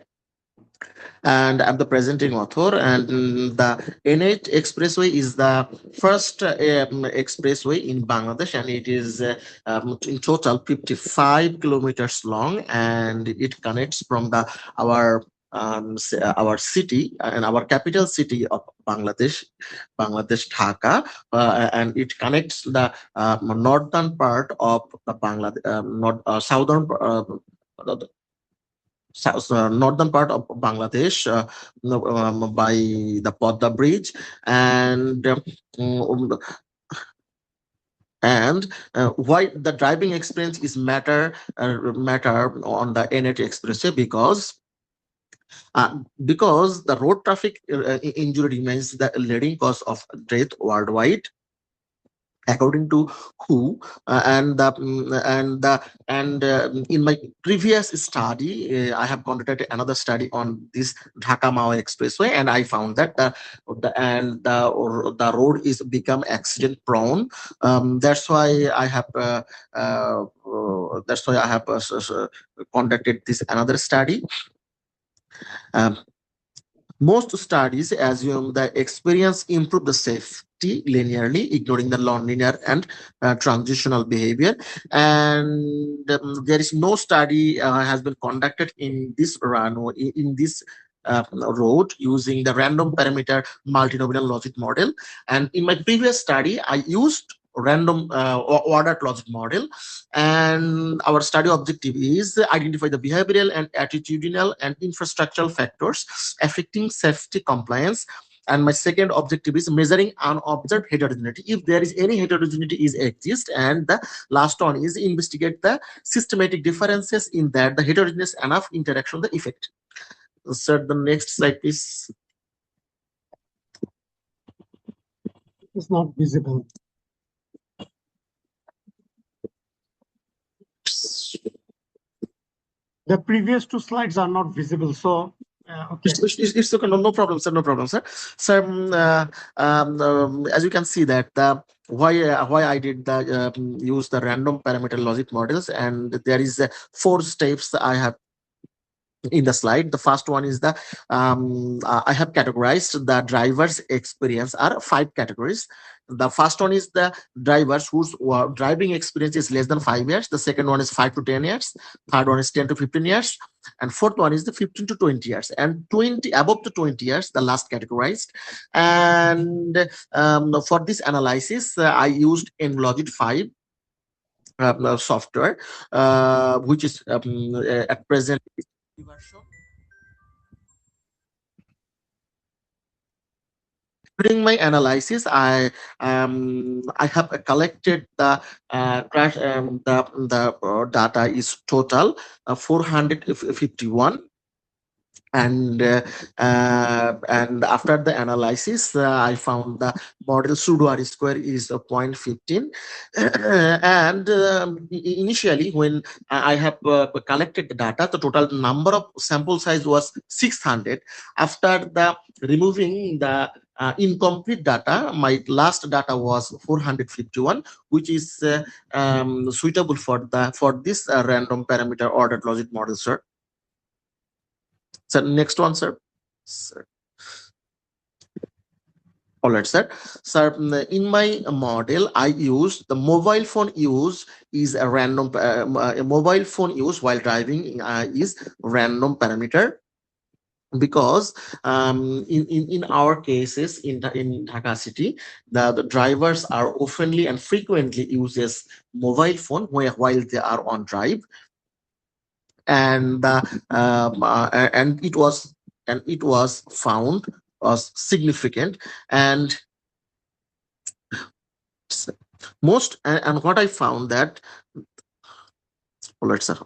And I'm the presenting author. And the N8 Expressway is the first expressway in Bangladesh, and it is in total 55 kilometers long, and it connects from our city and our capital city of Bangladesh, Dhaka, and it connects the northern part of the Bangladesh, southern. Northern part of Bangladesh by the Podda Bridge, and um, why the driving experience is matter on the N8 Expressway, because the road traffic injury remains the leading cause of death worldwide, according to who in my previous study, I have conducted another study on this Dhaka Mao Expressway, and I found that the road is become accident prone. That's why I have conducted this another study. um, Most studies assume the experience improve the safety linearly, ignoring the non-linear and transitional behavior. And there is no study has been conducted in this run or in this road using the random parameter multinomial logic model. And in my previous study, I used random ordered logic model, and our study objective is identify the behavioral and attitudinal and infrastructural factors affecting safety compliance. And my second objective is measuring unobserved heterogeneity, if there is any heterogeneity is exist. And the last one is investigate the systematic differences in that the heterogeneous enough interaction the effect. So the next slide is It's not visible. The previous two slides are not visible, so okay. It's okay, no problem, sir, no problem, sir. So as you can see that why I did the use the random parameter logic models, and there is 4 steps I have in the slide. The first one is the I have categorized the drivers experience are 5 categories. The first one is the drivers whose driving experience is less than 5 years. The second one is 5 to 10 years. Third one is 10 to 15 years. And fourth one is the 15 to 20 years. And 20 above to 20 years, the last categorized. And for this analysis, I used Logit 5 software, which is at present version. During my analysis, I have collected the crash the data is total 451. And after the analysis, I found the model pseudo R square is 0.15. And initially, when I have collected the data, the total number of sample size was 600. After the removing the incomplete data. My last data was 451, which is suitable for this random parameter ordered logic model, sir. So next one, sir. All right, sir. Sir, in my model, I use the mobile phone use is a random a mobile phone use while driving is random parameter, because in our cases in Dhaka city, the drivers are oftenly and frequently uses mobile phone while they are on drive, and it was found significant, and most and what I found that all right, sir.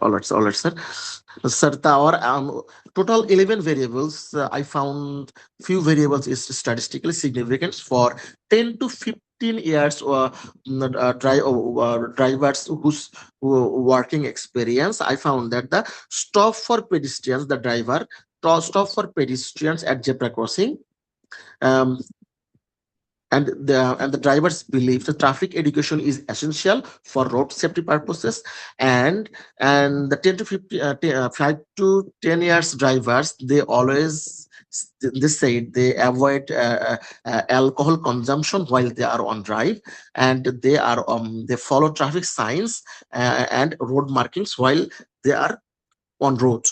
Sir, our total 11 variables. I found few variables is statistically significant for 10 to 15 years drivers whose working experience. I found that the stop for pedestrians, the driver stop for pedestrians at zebra crossing. And the drivers believe the traffic education is essential for road safety purposes, and the 10 to 5 to 10 years drivers, they say they avoid alcohol consumption while they are on drive, and they follow traffic signs and road markings while they are on road.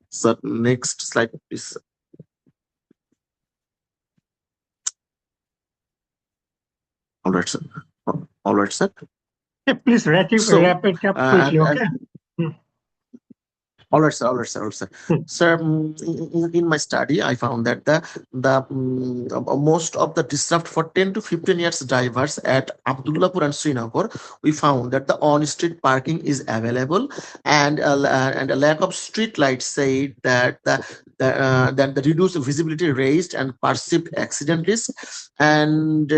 So next slide, please. All right, sir. Yeah, please wrap it up quickly, okay? All right, sir. Sir, in my study, I found that the most of the disrupt for 10 to 15 years drivers at Abdullahpur and Srinagar, we found that the on-street parking is available, and a lack of street lights said that the reduced visibility raised and perceived accident risk, and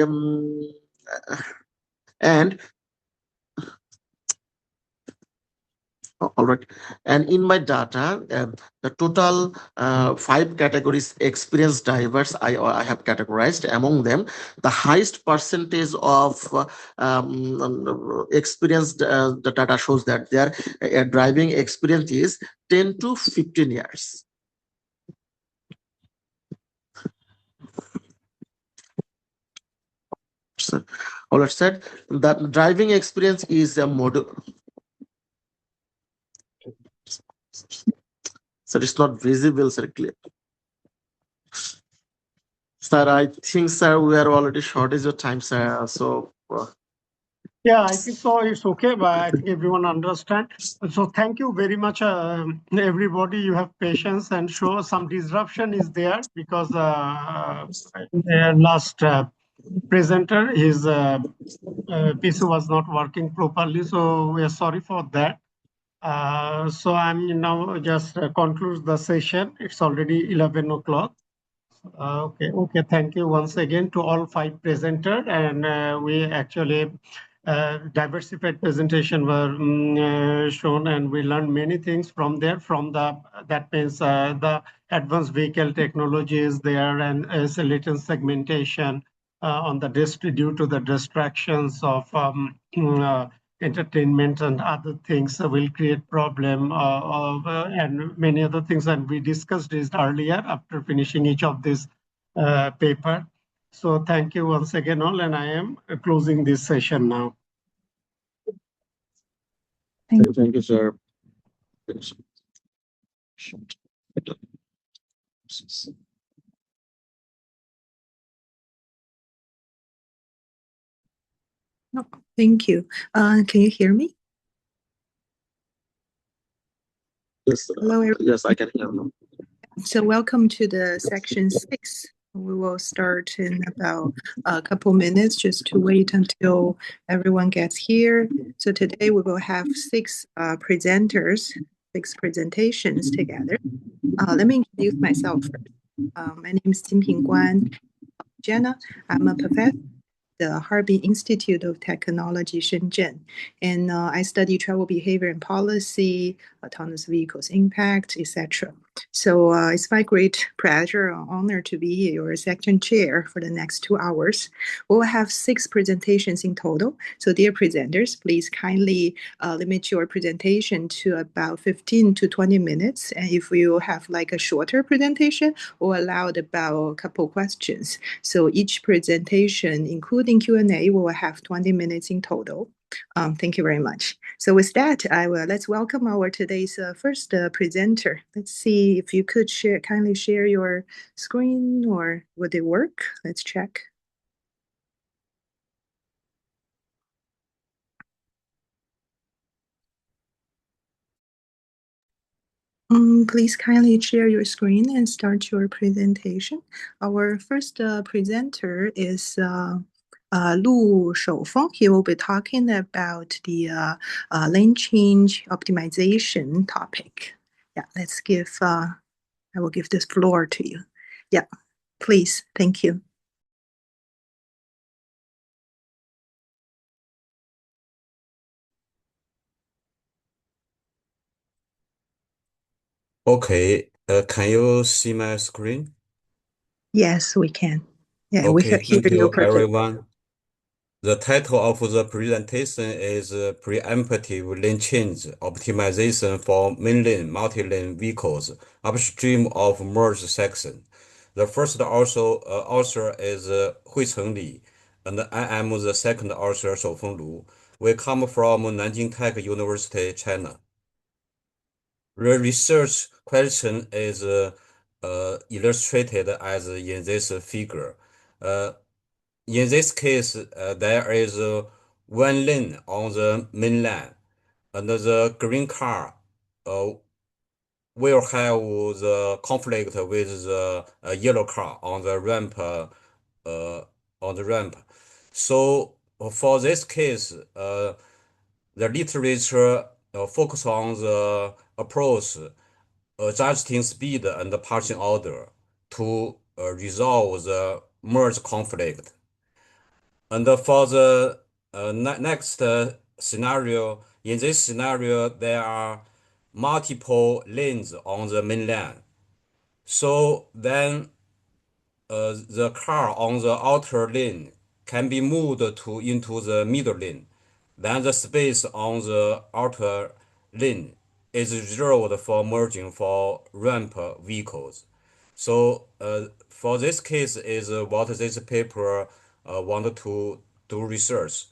all right. And in my data, the total 5 categories experienced drivers I have categorized. Among them, the highest percentage of experienced the data shows that their driving experience is 10 to 15 years. So, all right, said that driving experience is a model. So it's not visible, sir, clear. Sir, I think, sir, we are already shortage of time, sir. So yeah, I think so. It's okay, but I think everyone understand. So thank you very much, everybody. You have patience and show some disruption is there because their last presenter, his PC was not working properly. So we are sorry for that. So I'm now just conclude the session. It's already 11 o'clock. Okay. Thank you once again to all 5 presenters, and we actually diversified presentation were shown, and we learned many things from there. That means the advanced vehicle technology is there, and latent segmentation on the due to the distractions of entertainment and other things will create problem and many other things, and we discussed this earlier after finishing each of this paper. So thank you once again all, and I am closing this session now. thank you, sir. No, thank you. Can you hear me? Yes, Hello, everyone. yes, I can hear you. So welcome to the section 6. We will start in about a couple minutes, just to wait until everyone gets here. So today we will have 6 presenters, 6 presentations together. Let me introduce myself first. My name is Jinping Guan Jenna. I'm a professor at the Harbin Institute of Technology, Shenzhen. And I study travel behavior and policy, autonomous vehicles impact, etc. So it's my great pleasure and honor to be your section chair for the next 2 hours. We'll have 6 presentations in total. So dear presenters, please kindly limit your presentation to about 15 to 20 minutes. And if you have like a shorter presentation, we'll allow about a couple questions. So each presentation, including Q&A, will have 20 minutes in total. Thank you very much. So with that, let's welcome our today's first presenter. Let's see if you could kindly share your screen, or would it work? Let's check. Please kindly share your screen and start your presentation. Our first presenter is Lu Shoufeng. He will be talking about the lane change optimization topic. Yeah, I will give this floor to you. Yeah, please. Thank you. Okay, can you see my screen? Yes, we can. Yeah, we Okay, can hear thank you you, perfectly. everyone. The title of the presentation is Preemptive Lane Change Optimization for Mainline Multi-Lane Vehicles Upstream of Merge Section. The first author is Huicheng Li, and I am the second author, Shoufeng Lu. We come from Nanjing Tech University, China. The research question is illustrated as in this figure. In this case, there is one lane on the main line, and the green car will have the conflict with the yellow car on the ramp. So for this case, the literature focus on the approach adjusting speed and passing order to resolve the merge conflict. And for the next scenario, in this scenario, there are multiple lanes on the main line. So then the car on the outer lane can be moved into the middle lane. Then the space on the outer lane is reserved for merging for ramp vehicles. So for this case is what this paper wanted to do research.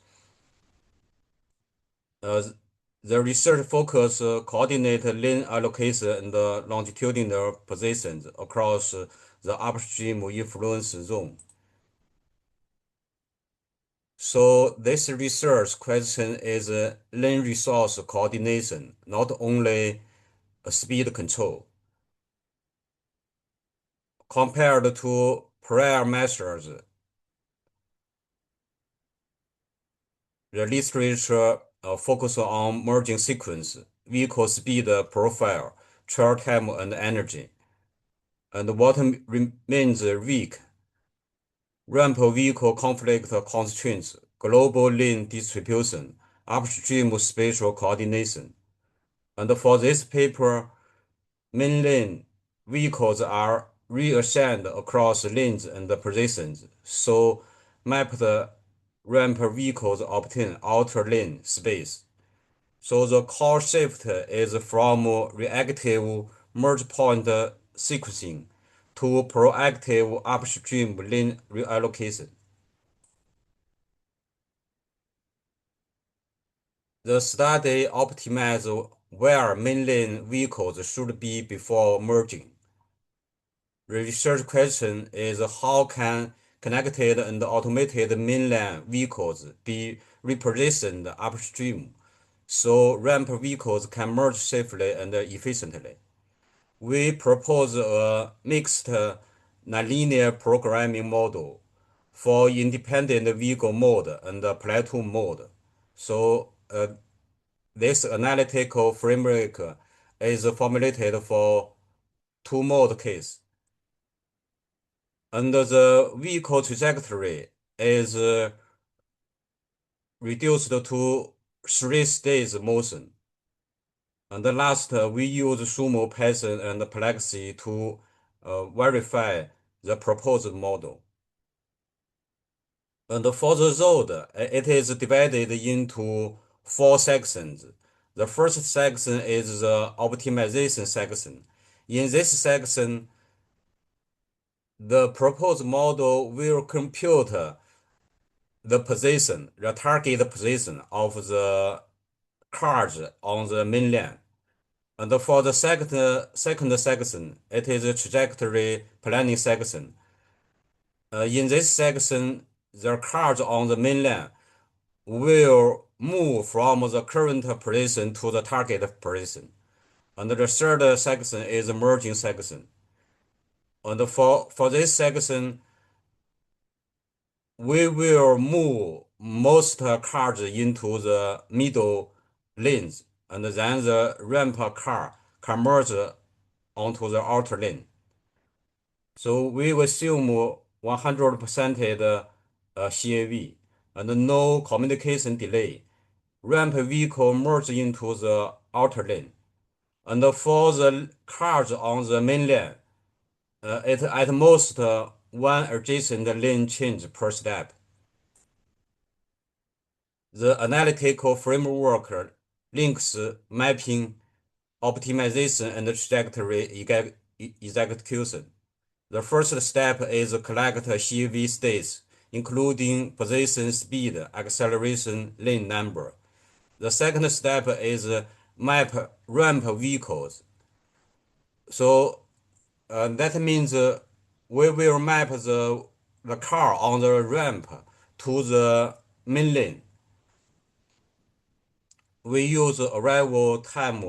The research focus coordinate lane allocation and longitudinal positions across the upstream influence zone. So this research question is lane resource coordination, not only speed control. Compared to prior measures, the literature focus on merging sequence, vehicle speed profile, travel time, and energy. And what remains weak: ramp vehicle conflict constraints, global lane distribution, upstream spatial coordination. And for this paper, main lane vehicles are reassigned across lanes and positions, so mapped ramp vehicles obtain outer lane space. So the core shift is from reactive merge point sequencing to proactive upstream lane reallocation. The study optimizes where main lane vehicles should be before merging. The research question is how can connected and automated mainline vehicles be repositioned upstream so ramp vehicles can merge safely and efficiently. We propose a mixed nonlinear programming model for independent vehicle mode and platoon mode. So this analytical framework is formulated for two mode case. And the vehicle trajectory is reduced to 3 stages motion. And the last, we use sumo, Python, and Plexi to verify the proposed model. And for the road, it is divided into 4 sections. The first section is the optimization section. In this section, the proposed model will compute the position, the target position of the cars on the mainland. And for the second section, it is a trajectory planning section. In this section, the cars on the mainland will move from the current position to the target position. And the third section is the merging section. And for this section, we will move most cars into the middle lanes, and then the ramp car can merge onto the outer lane. So we will assume 100% CAV and no communication delay. Ramp vehicle merge into the outer lane. And for the cars on the mainland, it at most one adjacent lane change per step. The analytical framework links mapping, optimization, and trajectory execution. The first step is collect CAV states, including position, speed, acceleration, lane number. The second step is map ramp vehicles. So that means we will map the car on the ramp to the main lane. We use arrival time.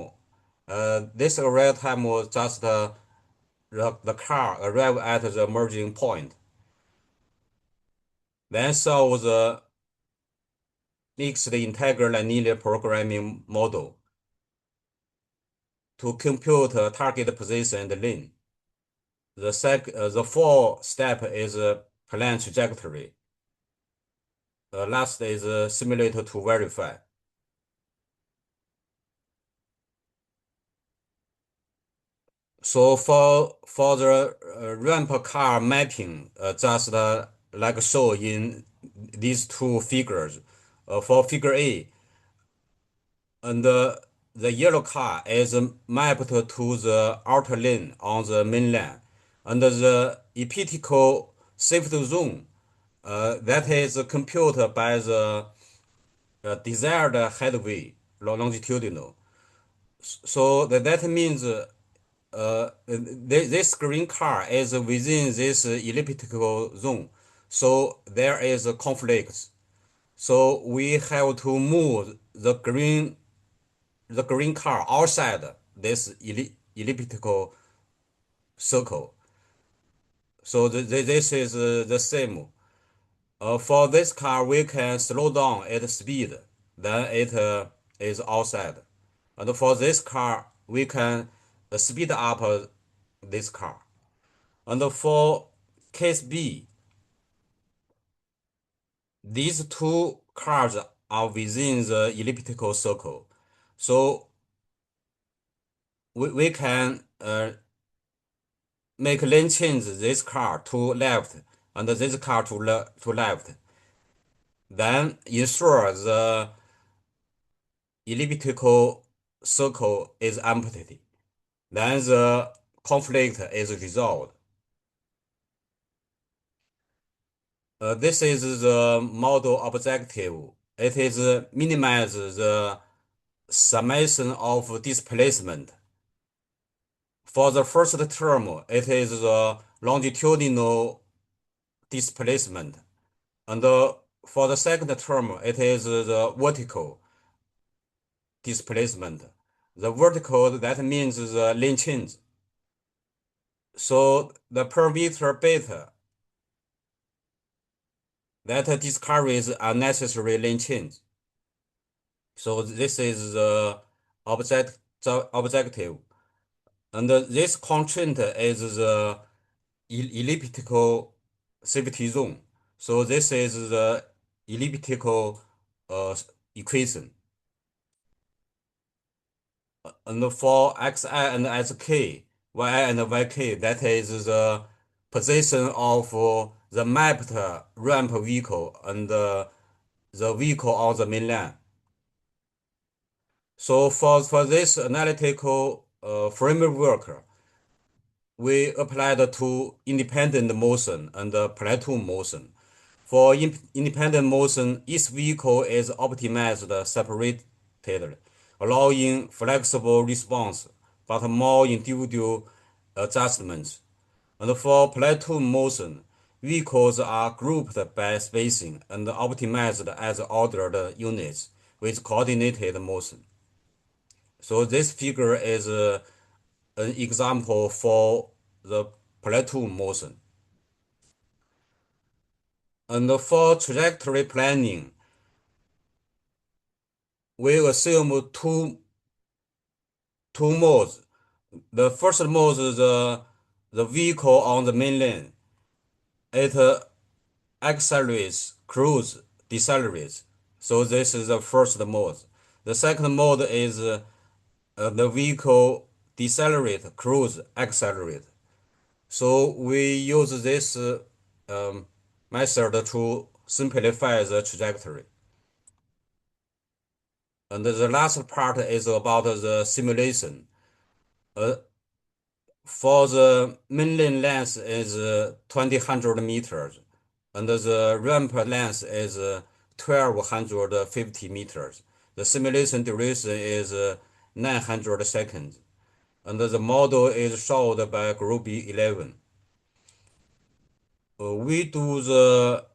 This arrival time was just the car arrive at the merging point. Then solve the mixed integral linear programming model to compute target position and lane. The fourth step is plan trajectory. Last is simulate to verify. So for the ramp car mapping, just like shown in these two figures, for figure A, and the yellow car is mapped to the outer lane on the mainland, and the elliptical safety zone that is computed by the desired headway longitudinal. So that means this green car is within this elliptical zone, so there is a conflict. So we have to move the green car outside this elliptical circle. So this is the same. For this car, we can slow down its speed, then it is outside. And for this car, we can speed up this car. And for case B, these two cars are within the elliptical circle. So we can make lane change this car to left and this car to left. Then ensure the elliptical circle is empty. Then the conflict is resolved. This is the model objective. It is minimize the summation of displacement. For the first term, it is the longitudinal displacement. And for the second term, it is the vertical displacement. The vertical, that means the lane change. So the per meter beta that discourages unnecessary lane change. So this is the objective. And this constraint is the elliptical safety zone. So this is the elliptical equation. And for Xi and Sk, Yi and Yk, that is the position of the mapped ramp vehicle and the vehicle on the mainland. So for this analytical framework, we applied to independent motion and platoon motion. For independent motion, each vehicle is optimized separated, allowing flexible response, but more individual adjustments. And for platoon motion, vehicles are grouped by spacing and optimized as ordered units with coordinated motion. So this figure is an example for the platoon motion. And for trajectory planning, we assume two modes. The first mode is the vehicle on the mainland. It accelerates, cruise, decelerates. So this is the first mode. The second mode is the vehicle decelerate, cruise, accelerate. So we use this method to simplify the trajectory. And the last part is about the simulation. For the mainland length is 2000 meters, and the ramp length is 1250 meters. The simulation duration is 900 seconds, and the model is solved by Group 11. We do the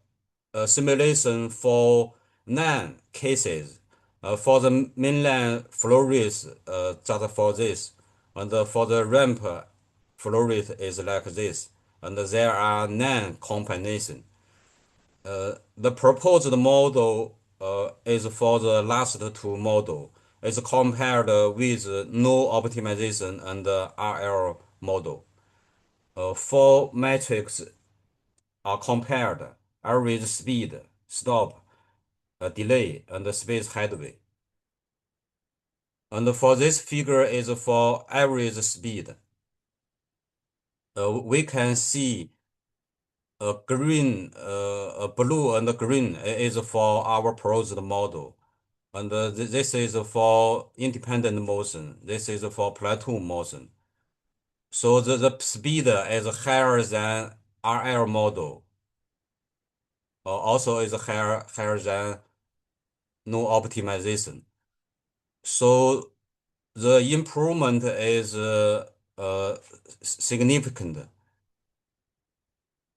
simulation for 9 cases. For the mainland flow rate, just for this, and for the ramp flow rate is like this, and there are 9 combinations. The proposed model is for the last 2 model. It's compared with no optimization and RL model. 4 metrics are compared: average speed, stop, delay, and space headway. And for this figure is for average speed. We can see blue and green is for our proposed model. And this is for independent motion. This is for platoon motion. So the speed is higher than RL model. Also is higher than no optimization. So the improvement is significant.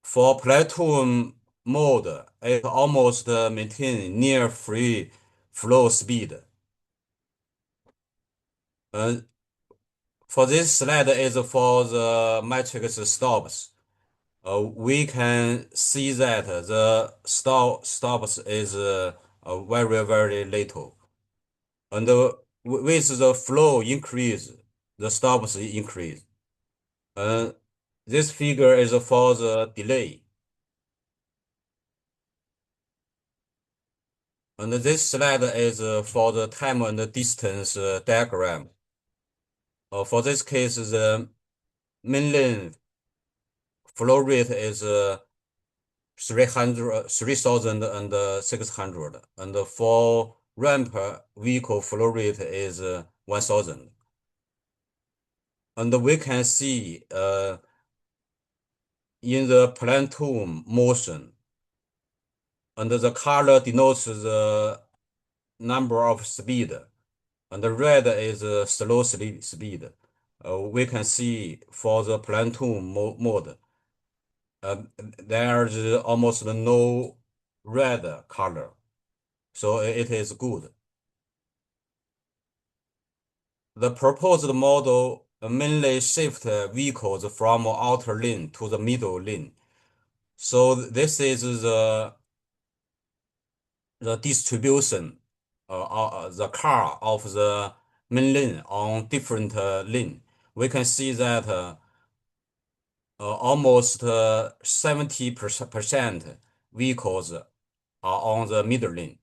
For platoon mode, it almost maintains near free flow speed. For this slide is for the matrix stops. We can see that the stops is very, very little. And with the flow increase, the stops increase. This figure is for the delay. And this slide is for the time and distance diagram. For this case, the mainland flow rate is 3,600, and for ramp vehicle flow rate is 1,000. And we can see in the platoon motion, and the color denotes the number of speed, and the red is slow speed. We can see for the platoon mode, there's almost no red color, so it is good. The proposed model mainly shift vehicles from outer lane to the middle lane. So this is the distribution, the car of the main lane on different lane. We can see that almost 70% vehicles are on the middle lane,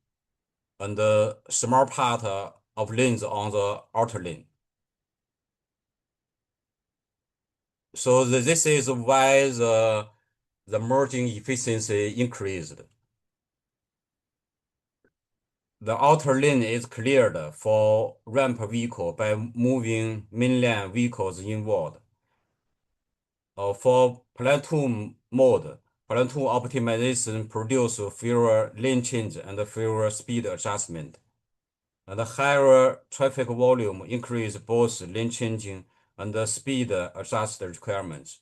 and a small part of lanes on the outer lane. So this is why the merging efficiency increased. The outer lane is cleared for ramp vehicle by moving mainline vehicles inward. For platoon mode, platoon optimization produces fewer lane change and fewer speed adjustment. And higher traffic volume increase both lane changing and the speed adjust requirements.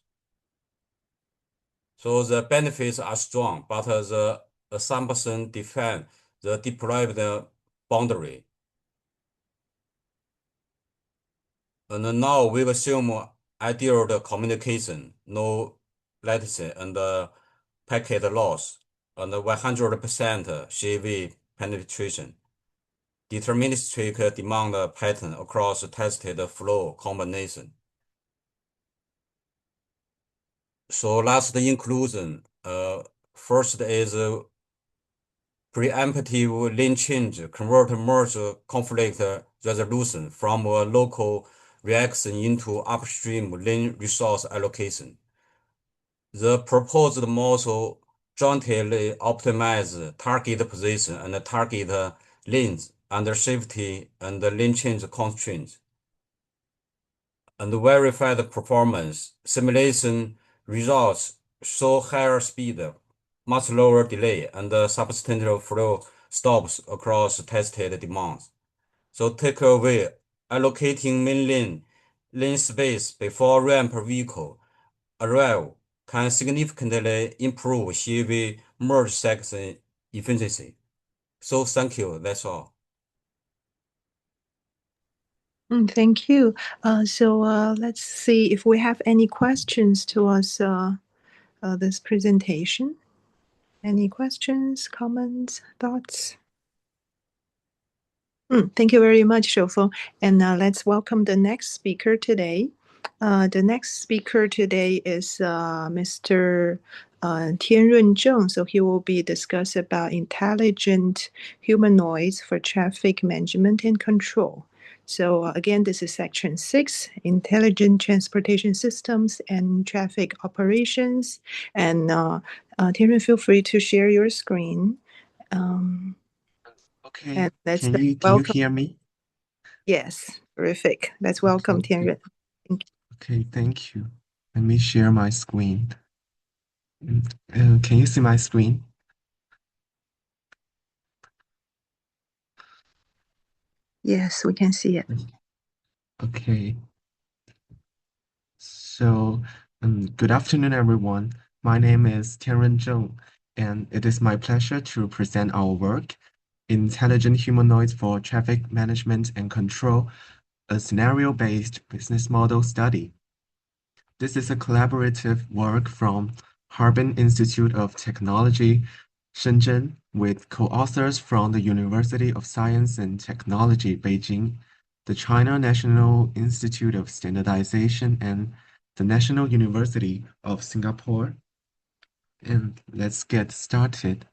So the benefits are strong, but the assumption define the deprived boundary. And now we assume ideal communication, no latency and packet loss, and 100% CV penetration. Deterministic demand pattern across tested flow combination. So last inclusion, first is preemptive lane change, convert merge conflict resolution from a local reaction into upstream lane resource allocation. The proposed model jointly optimize target position and target lanes under safety and lane change constraints. And verify the performance. Simulation results show higher speed, much lower delay, and substantial flow stops across tested demands. So take away allocating main lane space before ramp vehicle arrive can significantly improve CV merge section efficiency. So thank you. That's all. Thank you. So let's see if we have any questions to us this presentation. Any questions, comments, thoughts? Thank you very much, Shoufeng. And let's welcome the next speaker today. The next speaker today is Mr. Tianrun Zheng. So he will be discussing about intelligent humanoids for traffic management and control. So again, this is section 6, intelligent transportation systems and traffic operations. And Tianrun, feel free to share your screen. Okay, And let's can you welcome. hear me? Yes, terrific. Let's welcome Tianrun. Okay, thank you. Let me share my screen. Can you see my screen? Yes, we can see it. Okay. So, good afternoon, everyone. My name is Tianrun Zheng, and it is my pleasure to present our work, Intelligent Humanoids for Traffic Management and Control, a scenario-based business model study. This is a collaborative work from Harbin Institute of Technology, Shenzhen, with co-authors from the University of Science and Technology, Beijing, the China National Institute of Standardization, and the National University of Singapore. And let's get started.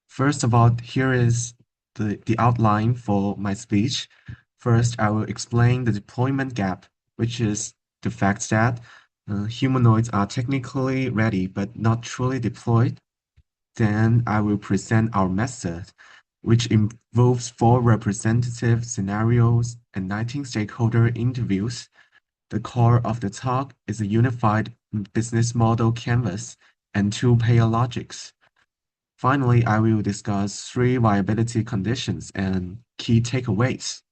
First of all, here is the outline for my speech. First, I will explain the deployment gap, which is the fact that humanoids are technically ready but not truly deployed. Then I will present our method, which involves 4 representative scenarios and 19 stakeholder interviews. The core of the talk is a unified business model canvas and 2 pair logics. Finally, I will discuss 3 viability conditions and key takeaways.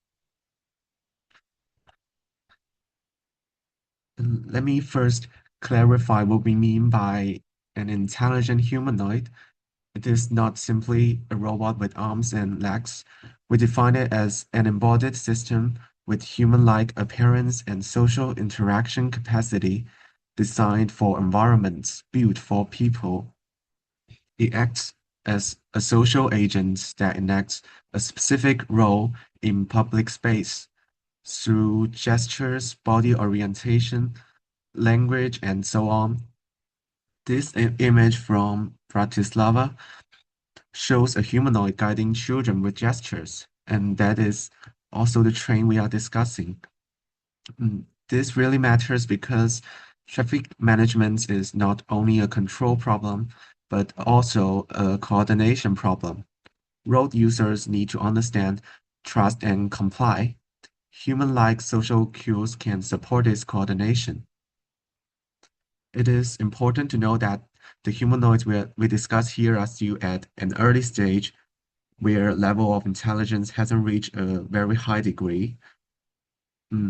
Let me first clarify what we mean by an intelligent humanoid. It is not simply a robot with arms and legs. We define it as an embodied system with human-like appearance and social interaction capacity, designed for environments built for people. It acts as a social agent that enacts a specific role in public space through gestures, body orientation, language, and so on. This image from Bratislava shows a humanoid guiding children with gestures, and that is also the train we are discussing. This really matters because traffic management is not only a control problem, but also a coordination problem. Road users need to understand, trust, and comply. Human-like social cues can support this coordination. It is important to know that the humanoids we discuss here are still at an early stage where level of intelligence hasn't reached a very high degree.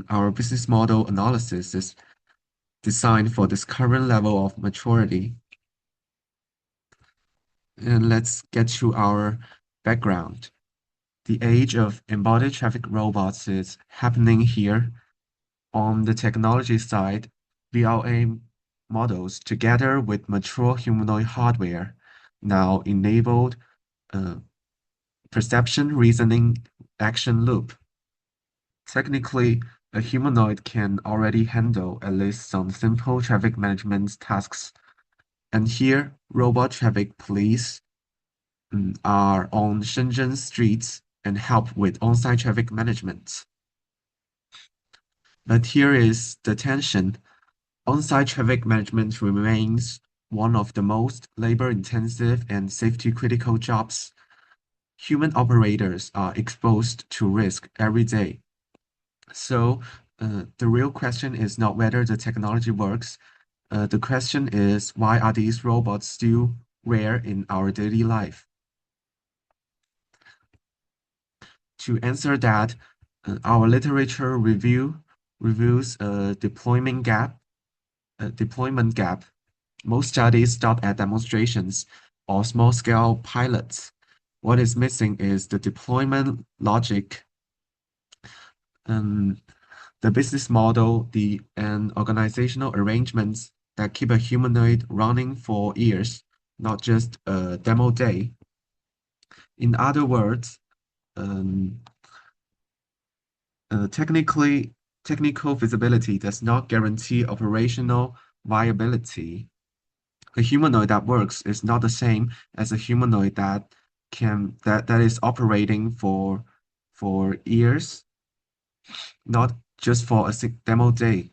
Our business model analysis is designed for this current level of maturity. And let's get to our background. The age of embodied traffic robots is happening here. On the technology side, VLA models, together with mature humanoid hardware, now enabled perception, reasoning, action loop. Technically, a humanoid can already handle at least some simple traffic management tasks. And here, robot traffic police are on Shenzhen streets and help with on-site traffic management. But here is the tension. On-site traffic management remains one of the most labor-intensive and safety-critical jobs. Human operators are exposed to risk every day. So the real question is not whether the technology works. The question is, why are these robots still rare in our daily life? To answer that, our literature reveals a deployment gap. Most studies stop at demonstrations or small-scale pilots. What is missing is the deployment logic, the business model, and organizational arrangements that keep a humanoid running for years, not just a demo day. In other words, technical feasibility does not guarantee operational viability. A humanoid that works is not the same as a humanoid that is operating for years, not just for a demo day.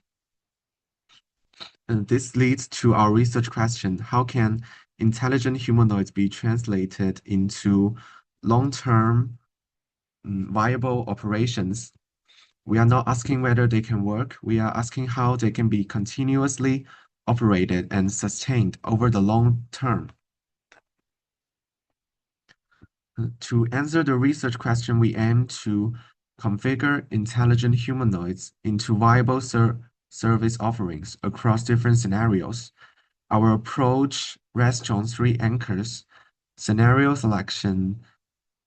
And this leads to our research question: how can intelligent humanoids be translated into long-term viable operations? We are not asking whether they can work, we are asking how they can be continuously operated and sustained over the long term. To answer the research question, we aim to configure intelligent humanoids into viable service offerings across different scenarios. Our approach rests on three anchors: scenario selection,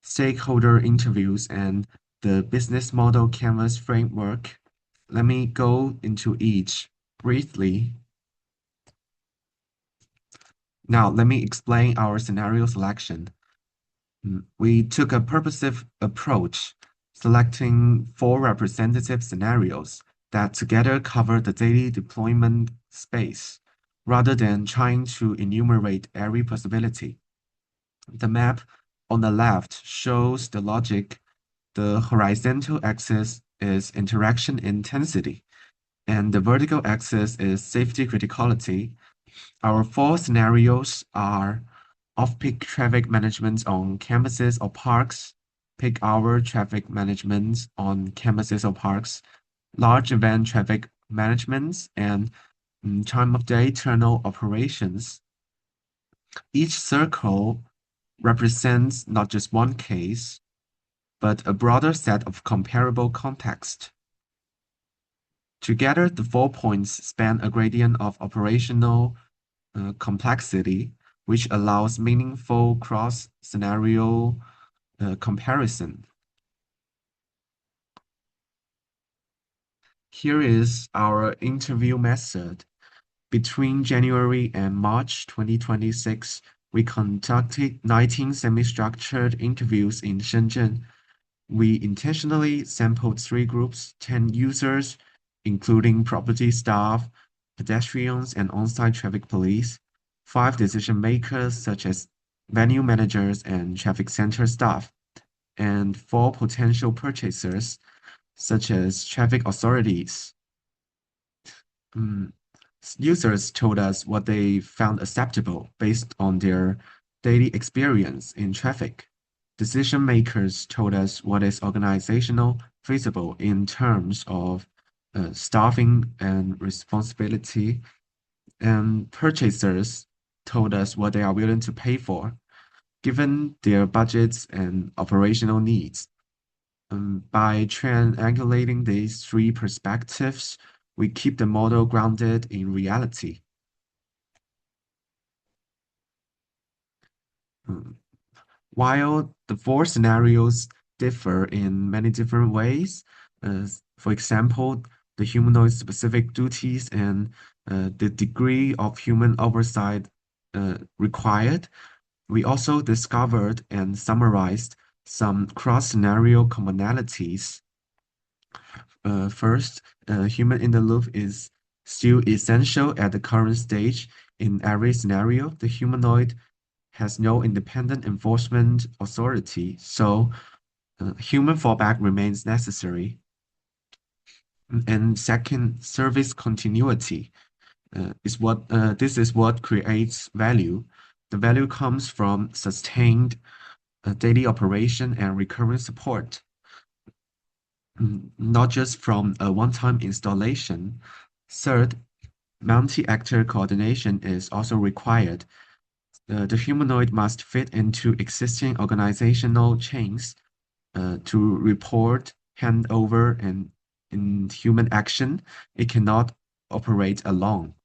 stakeholder interviews, and the business model canvas framework. Let me go into each briefly. Now, let me explain our scenario selection. We took a purposive approach, selecting 4 representative scenarios that together cover the daily deployment space, rather than trying to enumerate every possibility. The map on the left shows the logic. The horizontal axis is interaction intensity, and the vertical axis is safety criticality. Our 4 scenarios are off-peak traffic management on campuses or parks, peak hour traffic management on campuses or parks, large event traffic management, and time of day tunnel operations. Each circle represents not just one case, but a broader set of comparable context. Together, the 4 points span a gradient of operational complexity, which allows meaningful cross-scenario comparison. Here is our interview method. Between January and March 2026, we conducted 19 semi-structured interviews in Shenzhen. We intentionally sampled 3 groups, 10 users, including property staff, pedestrians, and on-site traffic police, 5 decision makers such as venue managers and traffic center staff, and 4 potential purchasers such as traffic authorities. Users told us what they found acceptable based on their daily experience in traffic. Decision makers told us what is organizational feasible in terms of staffing and responsibility, and purchasers told us what they are willing to pay for, given their budgets and operational needs. By triangulating these three perspectives, we keep the model grounded in reality. While the four scenarios differ in many different ways, for example, the humanoid specific duties and the degree of human oversight required, we also discovered and summarized some cross-scenario commonalities. First, human in the loop is still essential at the current stage. In every scenario, the humanoid has no independent enforcement authority, so human fallback remains necessary. And second, service continuity this is what creates value. The value comes from sustained daily operation and recurring support, not just from a one-time installation. Third, multi-actor coordination is also required. The humanoid must fit into existing organizational chains to report, hand over, and in human action. It cannot operate alone.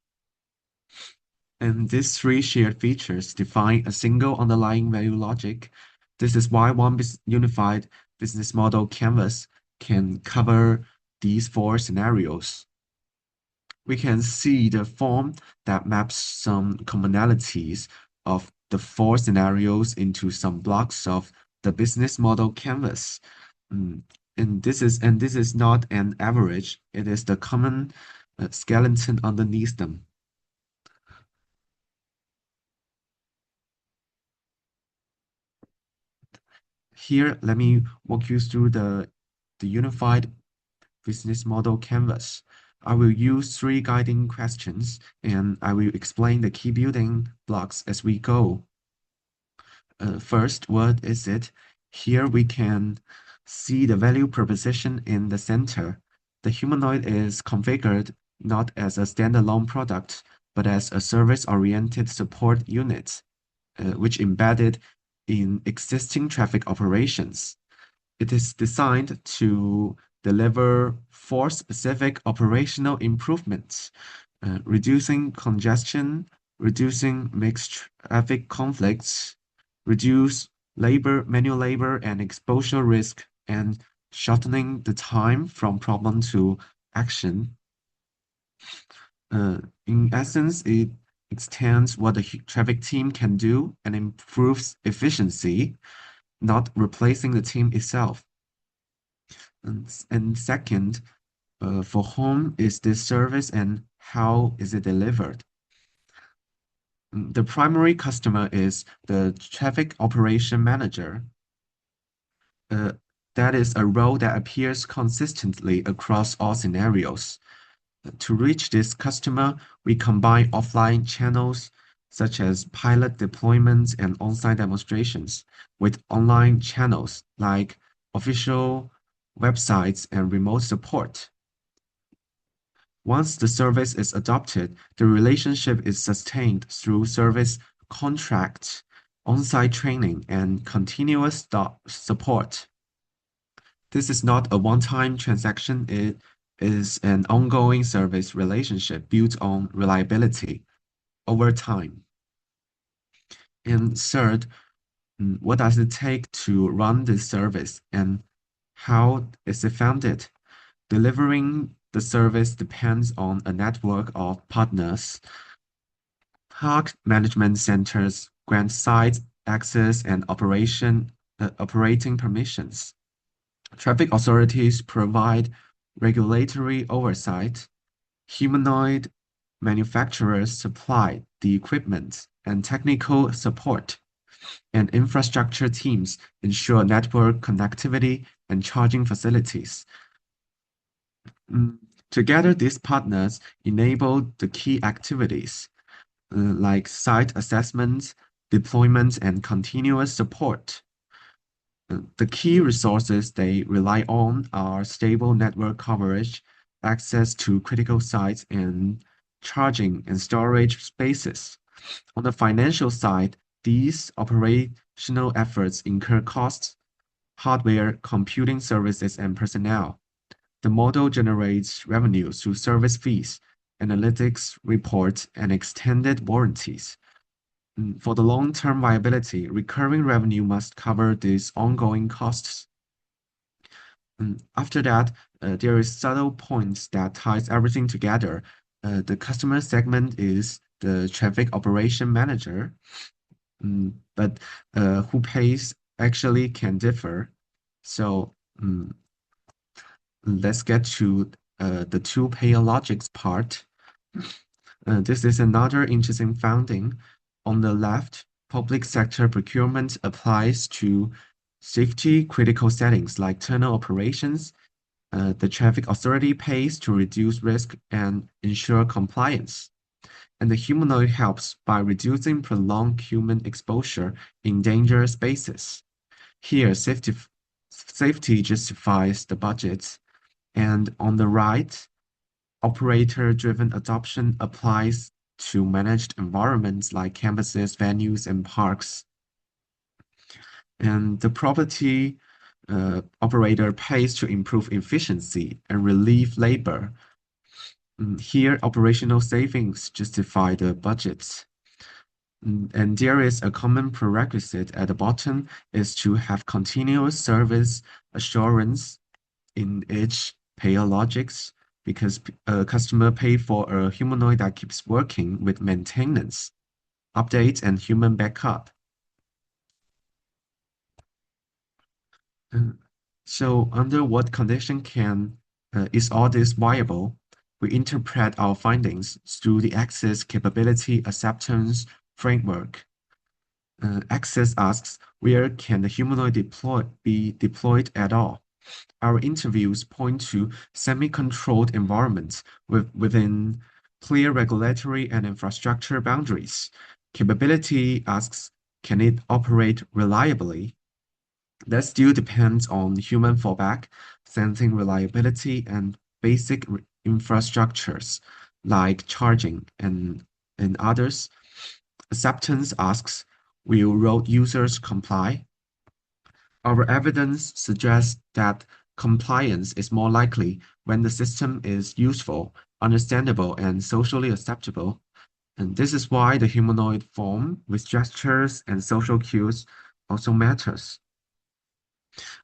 And these three shared features define a single underlying value logic. This is why one unified business model canvas can cover these four scenarios. We can see the form that maps some commonalities of the four scenarios into some blocks of the business model canvas. And this is not an average, it is the common skeleton underneath them. Here, let me walk you through the unified business model canvas. I will use three guiding questions, and I will explain the key building blocks as we go. First, what is it? Here we can see the value proposition in the center. The humanoid is configured not as a standalone product, but as a service-oriented support unit, which embedded in existing traffic operations. It is designed to deliver four specific operational improvements, reducing congestion, reducing mixed traffic conflicts, reduce manual labor and exposure risk, and shortening the time from problem to action. In essence, it extends what the traffic team can do and improves efficiency, not replacing the team itself. And second, for whom is this service and how is it delivered? The primary customer is the traffic operation manager. That is a role that appears consistently across all scenarios. To reach this customer, we combine offline channels such as pilot deployments and on-site demonstrations with online channels like official websites and remote support. Once the service is adopted, the relationship is sustained through service contracts, on-site training, and continuous support. This is not a one-time transaction. It is an ongoing service relationship built on reliability over time. And third, what does it take to run this service and how is it funded? Delivering the service depends on a network of partners. Park management centers grant site access and operating permissions. Traffic authorities provide regulatory oversight. Humanoid manufacturers supply the equipment and technical support, and infrastructure teams ensure network connectivity and charging facilities. Together, these partners enable the key activities like site assessments, deployment, and continuous support. The key resources they rely on are stable network coverage, access to critical sites, and charging and storage spaces. On the financial side, these operational efforts incur costs, hardware, computing services, and personnel. The model generates revenue through service fees, analytics reports, and extended warranties. For the long-term viability, recurring revenue must cover these ongoing costs. After that, there is subtle points that ties everything together. The customer segment is the traffic operation manager, but who pays actually can differ. So let's get to the two payer logics part. This is another interesting finding. On the left, public sector procurement applies to safety critical settings like tunnel operations. The traffic authority pays to reduce risk and ensure compliance. And the humanoid helps by reducing prolonged human exposure in dangerous spaces. Here, safety justifies the budget. And on the right, operator-driven adoption applies to managed environments like campuses, venues, and parks. And the property operator pays to improve efficiency and relieve labor. Here, operational savings justify the budgets. And there is a common prerequisite at the bottom is to have continuous service assurance in each payer logics, because a customer pay for a humanoid that keeps working with maintenance, updates, and human backup. So under what condition is all this viable? We interpret our findings through the access capability acceptance framework. Access asks, where can the humanoid be deployed at all? Our interviews point to semi-controlled environments within clear regulatory and infrastructure boundaries. Capability asks, can it operate reliably? That still depends on human fallback, sensing reliability, and basic infrastructures like charging and others. Acceptance asks, will road users comply? Our evidence suggests that compliance is more likely when the system is useful, understandable, and socially acceptable. And this is why the humanoid form with gestures and social cues also matters.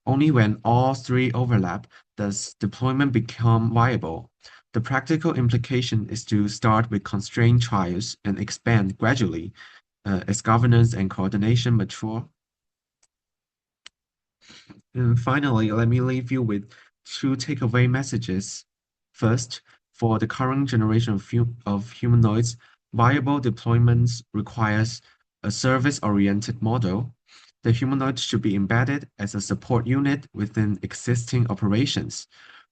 Only when all three overlap does deployment become viable. The practical implication is to start with constrained trials and expand gradually as governance and coordination mature. And finally, let me leave you with two takeaway messages. First, for the current generation of humanoids, viable deployments requires a service-oriented model. The humanoid should be embedded as a support unit within existing operations.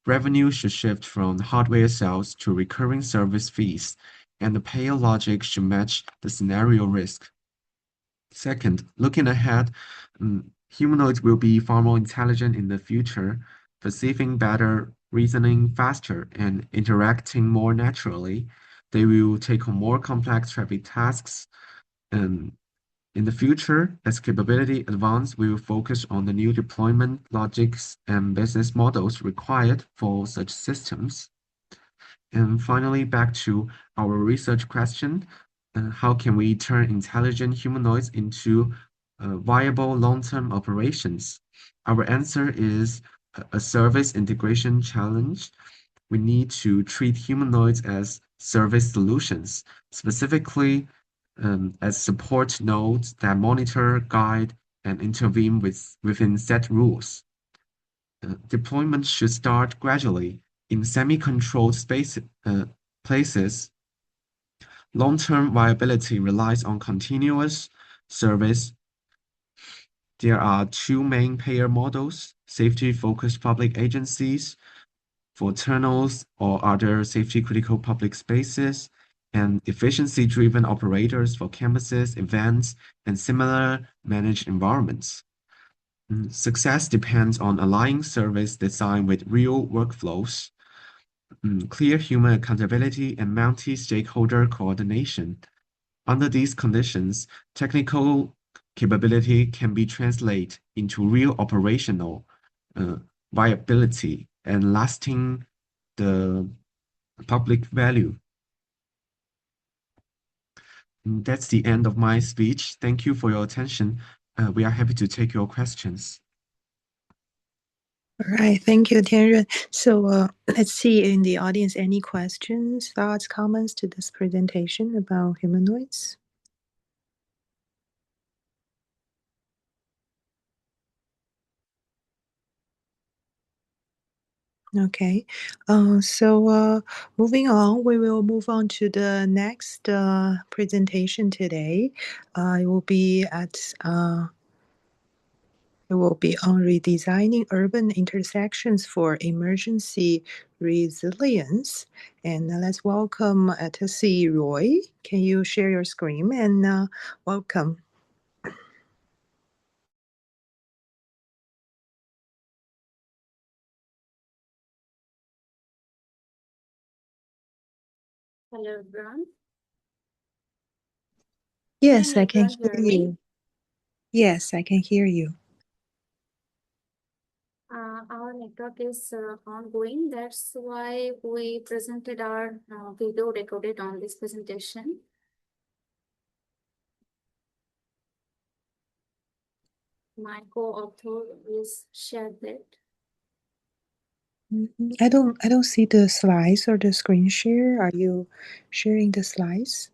Revenue should shift from hardware sales to recurring service fees, and the payer logic should match the scenario risk. Second, looking ahead, humanoids will be far more intelligent in the future, perceiving better, reasoning faster, and interacting more naturally. They will take on more complex traffic tasks. In the future, as capability advances, we will focus on the new deployment logics and business models required for such systems. And finally, back to our research question, how can we turn intelligent humanoids into viable long-term operations? Our answer is a service integration challenge. We need to treat humanoids as service solutions, specifically as support nodes that monitor, guide, and intervene within set rules. Deployment should start gradually in semi-controlled places. Long-term viability relies on continuous service. There are two main payer models: safety-focused public agencies for tunnels or other safety-critical public spaces, and efficiency-driven operators for campuses, events, and similar managed environments. Success depends on aligning service design with real workflows, clear human accountability, and multi-stakeholder coordination. Under these conditions, technical capability can be translated into real operational viability and lasting the public value. That's the end of my speech. Thank you for your attention. We are happy to take your questions. All right, thank you, Tianren. So let's see in the audience any questions, thoughts, comments to this presentation about humanoids. Okay, so moving on, we will move on to the next presentation today. It will be on redesigning urban intersections for emergency resilience. And let's welcome Tessie Roy. Can you share your screen and welcome? Hello, everyone. Yes, Can I can everyone hear hear me? you. Yes, I can hear you. Our network is ongoing. That's why we presented our video recorded on this presentation. My co-author is shared that. I don't see the slides or the screen share. Are you sharing the slides?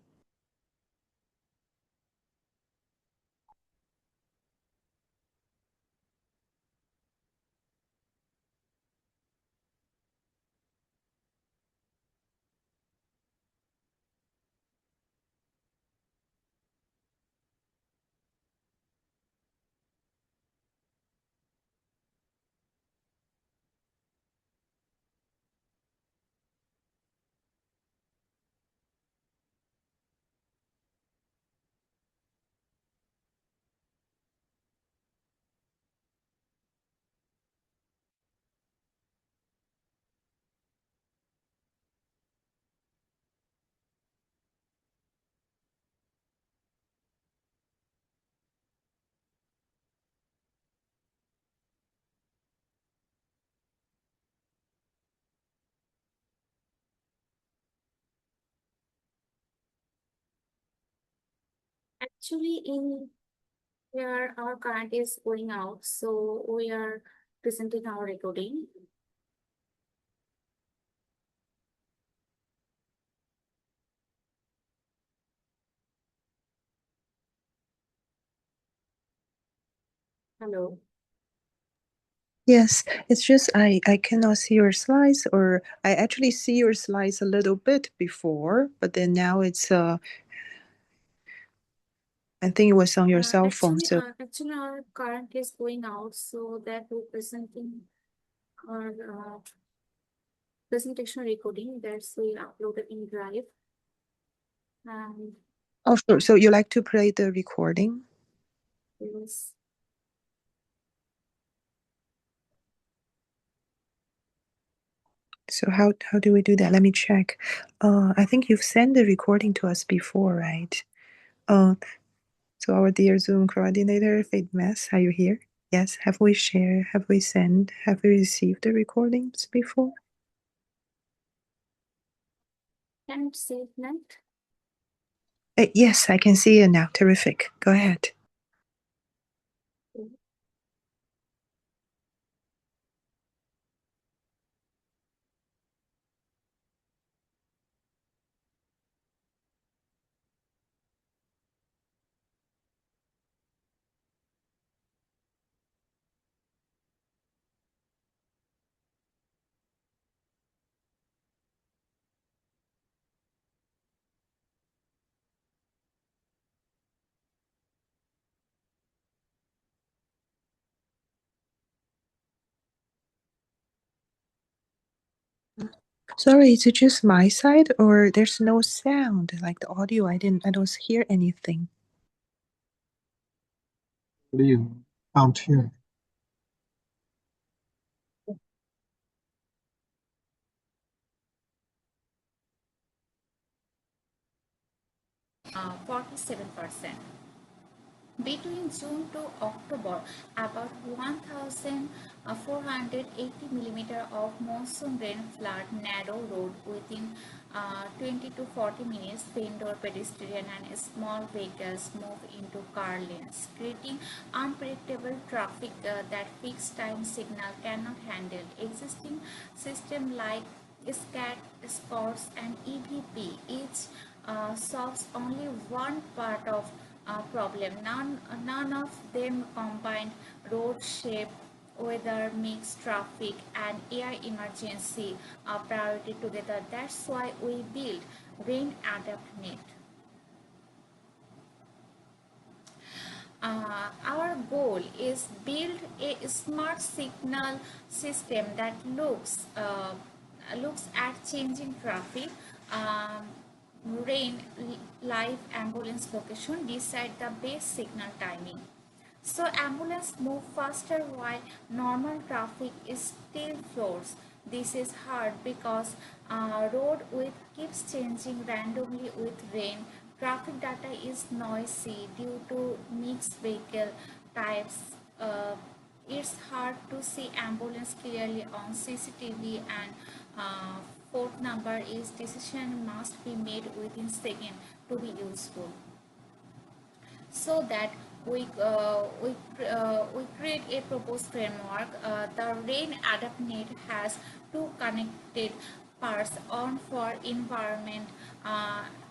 Actually, in here, our current is going out, so we are presenting our recording. Hello. Yes, it's just I cannot see your slides, or I actually see your slides a little bit before, but then now it's I think it was on your cell phone. So Actually, our current is going out, so that we're presenting our presentation recording that's we uploaded in Drive. And oh, sure. So you like to play the recording? yes. So how do we do that? Let me check. I think you've sent the recording to us before, right? So our dear Zoom coordinator, Fate Mess, are you here? Yes. Have we shared? Have we sent? Have we received the recordings before? Can see it now? Yes, I can see it now. Terrific. Go ahead. Sorry, is it just my side or there's no sound? Like the audio, I don't hear anything. You out here. 47%. Between June to October, about 1,480 millimeter of monsoon rain flood narrow road within 20 to 40 minutes. Vendor, pedestrian and small vehicles move into car lanes, creating unpredictable traffic that fixed time signal cannot handle. Existing systems like SCAT, SCORS and EVP each solves only one part of problem. None of them combined road shape, weather mix, traffic and air emergency priority together. That's why we build Rain Adapt Net. Our goal is build a smart signal system that looks at changing traffic, rain, live ambulance location, decide the best signal timing. So ambulance move faster while normal traffic is still floors. This is hard because road width keeps changing randomly with rain. Traffic data is noisy due to mixed vehicle types. It's hard to see ambulance clearly on CCTV, and fourth number is decision must be made within second to be useful. So that we create a proposed framework. The Rain Adapt Net has two connected parts, on for environment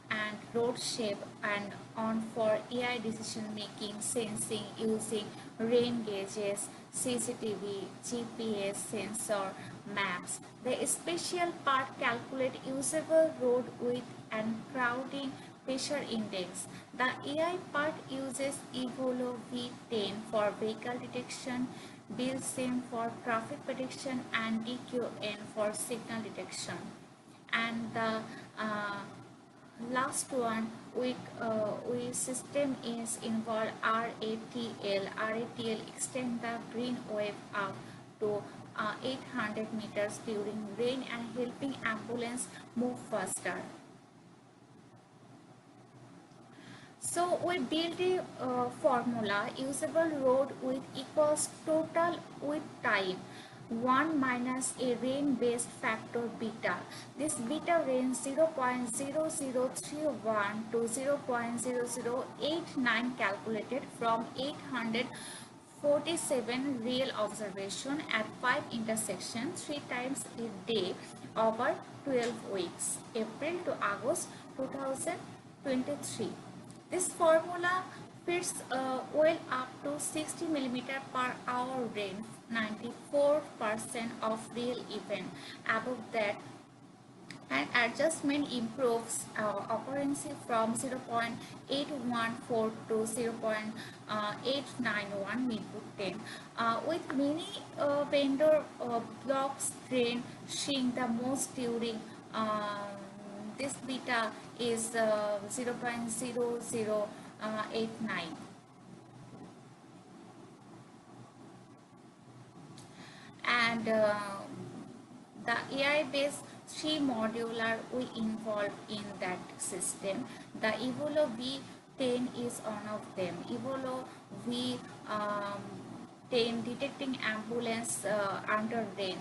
and road shape, and on for AI decision making, sensing using rain gauges, CCTV, GPS, sensor, maps. The special part calculate usable road width and crowding pressure index. The AI part uses Evolo V10 for vehicle detection, BILSIM for traffic prediction, and DQN for signal detection. And the last one, we system is involved RATL. RATL extend the green wave up to 800 meters during rain and helping ambulance move faster. So we build a formula. Usable road width equals total width time 1 minus a rain based factor beta. This beta range 0.0031 to 0.0089 calculated from 847 real observation at 5 intersections 3 times a day over 12 weeks, April to August 2023. This formula fits well up to 60 mm per hour rain, 94% of real event. Above that, an adjustment improves occurrence from 0.814 to 0.891 minute 10. With many vendor blocks train shrink the most during this beta is 0.0089. And the AI-based 3 modular we involved in that system. The Evolo V10 is one of them. Evolo V10 detecting ambulance under rain.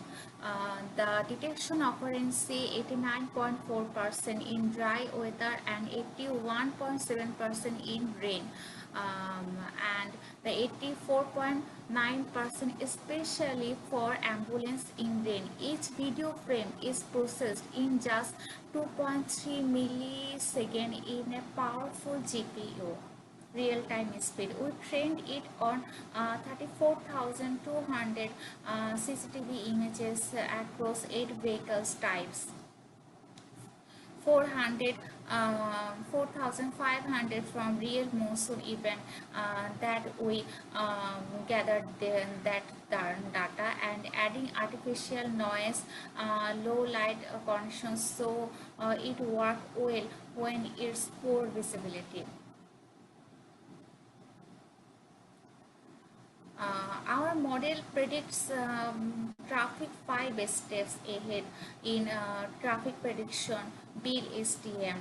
The detection occurrence 89.4% in dry weather and 81.7% in rain. And the 84.9% especially for ambulance in rain. Each video frame is processed in just 2.3 milliseconds in a powerful GPU. Real-time speed. We trained it on 34,200 CCTV images across 8 vehicles types. 400 4,500 from real monsoon event that we gathered that data, and adding artificial noise, low light conditions, so it worked well when it's poor visibility. Our model predicts traffic 5 steps ahead in traffic prediction bill STM.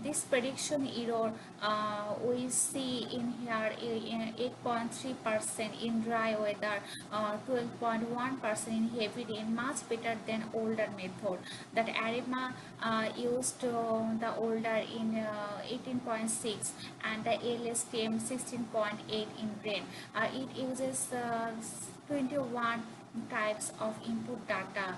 This prediction error we see in here 8.3% in dry weather, 12.1% in heavy rain, much better than older method that Arima used the older in 18.6 and the LSTM 16.8 in rain. It uses 21 types of input data.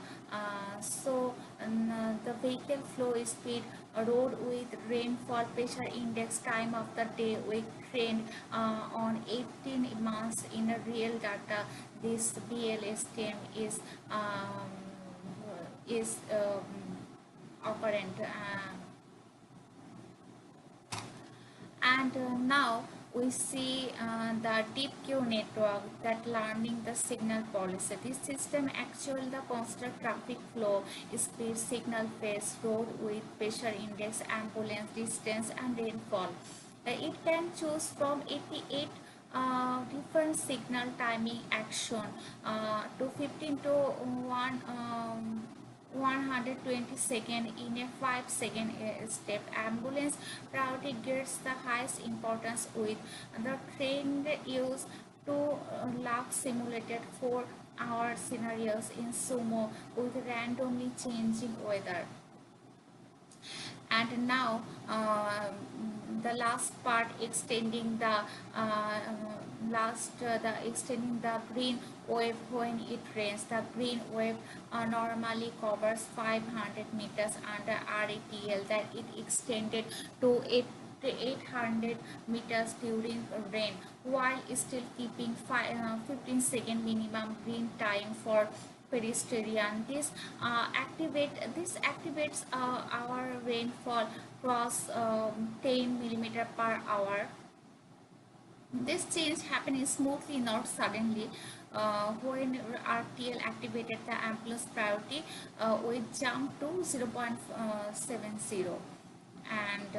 The vehicle flow speed, road width, rainfall, pressure index, time of the day we trained on 18 months in a real data. This BLSTM is operant. And now we see the deep queue network that learning the signal policy. This system actually the constant traffic flow, speed, signal phase, road width, pressure index, ambulance distance, and rainfall. It can choose from 88 different signal timing action to 15 to 120 second in a 5-second step. Ambulance priority gets the highest importance with the trained use to log simulated 4-hour scenarios in sumo with randomly changing weather. And now the last part, extending the extending the green wave when it rains. The green wave normally covers 500 meters under RETL, that it extended to 800 meters during rain, while still keeping 15-second minimum green time for pedestrian. This activates our rainfall cross 10 millimeter per hour. This change happened smoothly, not suddenly. When RTL activated the ambulance priority, we jumped to 0.70. And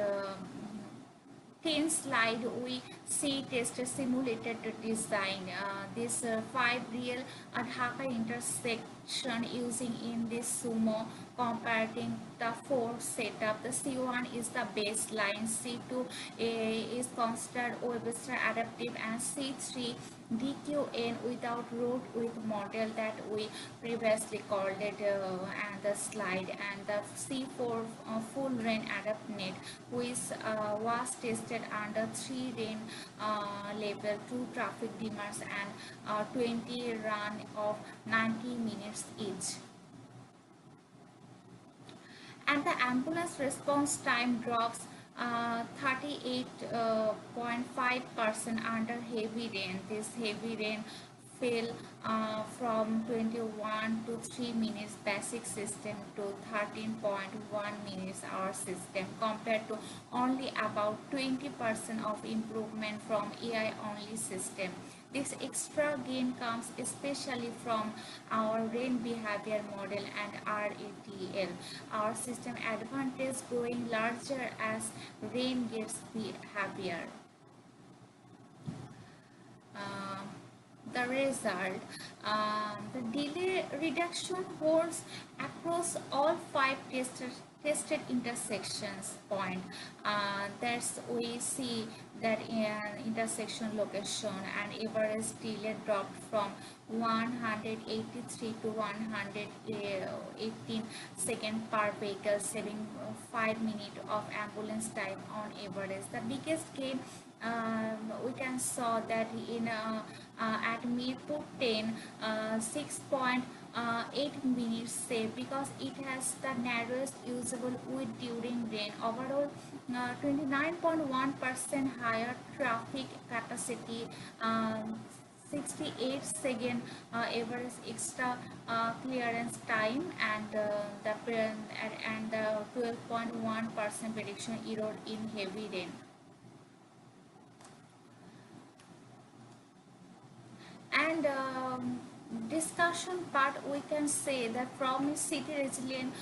thin slide we see tested simulated design. This 5 real Dhaka intersection using in this sumo, comparing the 4 setup. The C1 is the baseline, C2 is considered Webster adaptive, and C3 DQN without road with model that we previously called it and the slide, and the C4 full rain adapt net, which was tested under 3 rain level, 2 traffic dimmers, and 20 run of 90 minutes each. And the ambulance response time drops 38.5% under heavy rain. This heavy rain fell from 21 to 3 minutes basic system to 13.1 minutes our system, compared to only about 20% of improvement from AI only system. This extra gain comes especially from our rain behavior model and RATL. Our system advantage growing larger as rain gets heavier. The result, the delay reduction holds across all 5 tested intersections point. That's we see that in intersection location, and average delay dropped from 183 to 118 seconds per vehicle, saving 5 minutes of ambulance time on average. The biggest gain we can saw that in at Mirpur 10, 6.8 minutes saved, because it has the narrowest usable width during rain. Overall, 29.1% higher traffic capacity, 68-second average extra clearance time, and the 12.1% prediction error in heavy rain. And discussion part, we can say that from a city resilient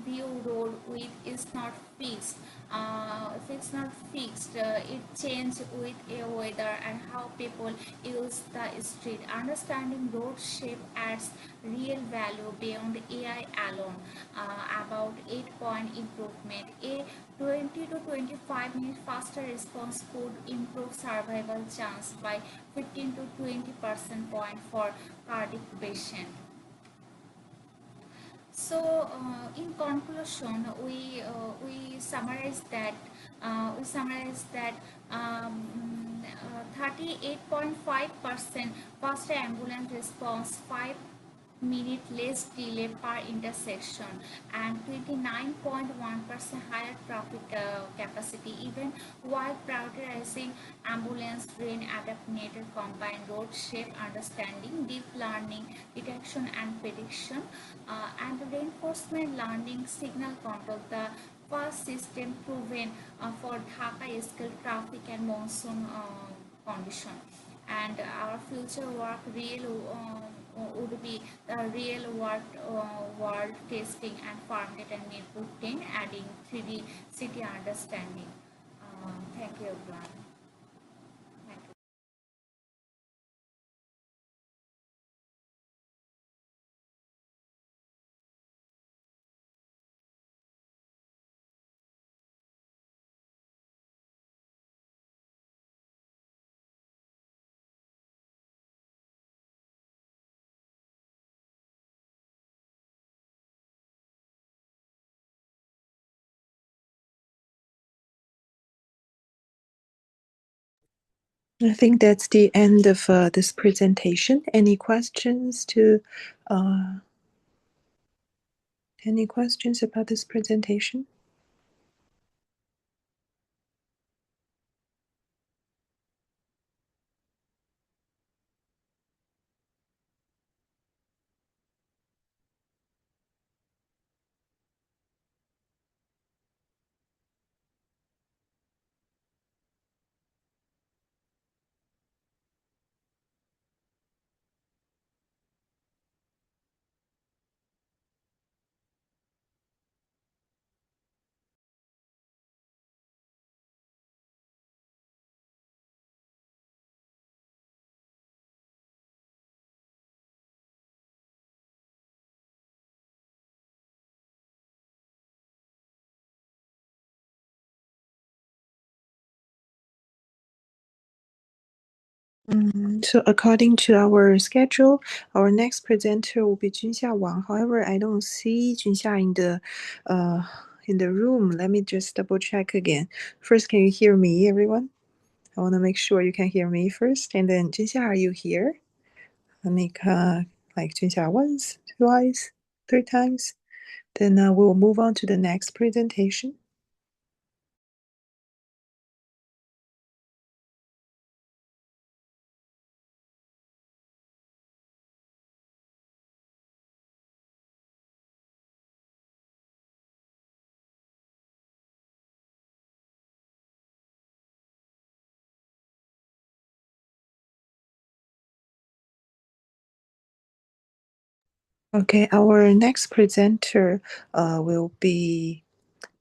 view, road width is not fixed. If it's not fixed, it changes with a weather and how people use the street. Understanding road shape adds real value beyond AI alone. About 8-point improvement. A 20 to 25 minute faster response could improve survival chance by 15 to 20% point for cardiac patient. So, in conclusion, we summarize that 38.5% faster ambulance response, 5-minute less delay per intersection, and 29.1% higher traffic capacity, even while prioritizing ambulance rain adapted combined road shape understanding, deep learning detection and prediction, and reinforcement learning signal control. The first system proven for Dhaka scale traffic and monsoon condition. And our future work would be the real world testing and farm data network 10, adding 3D city understanding. Thank you, everyone. Thank you. I think that's the end of this presentation. Any questions about this presentation? So according to our schedule, our next presenter will be Junxia Wang. However, I don't see Junxia in the room. Let me just double check again. First, can you hear me, everyone? I want to make sure you can hear me first. And then, Junxia, are you here? Let me like Junxia once, twice, 3 times. Then we'll move on to the next presentation. Okay, our next presenter will be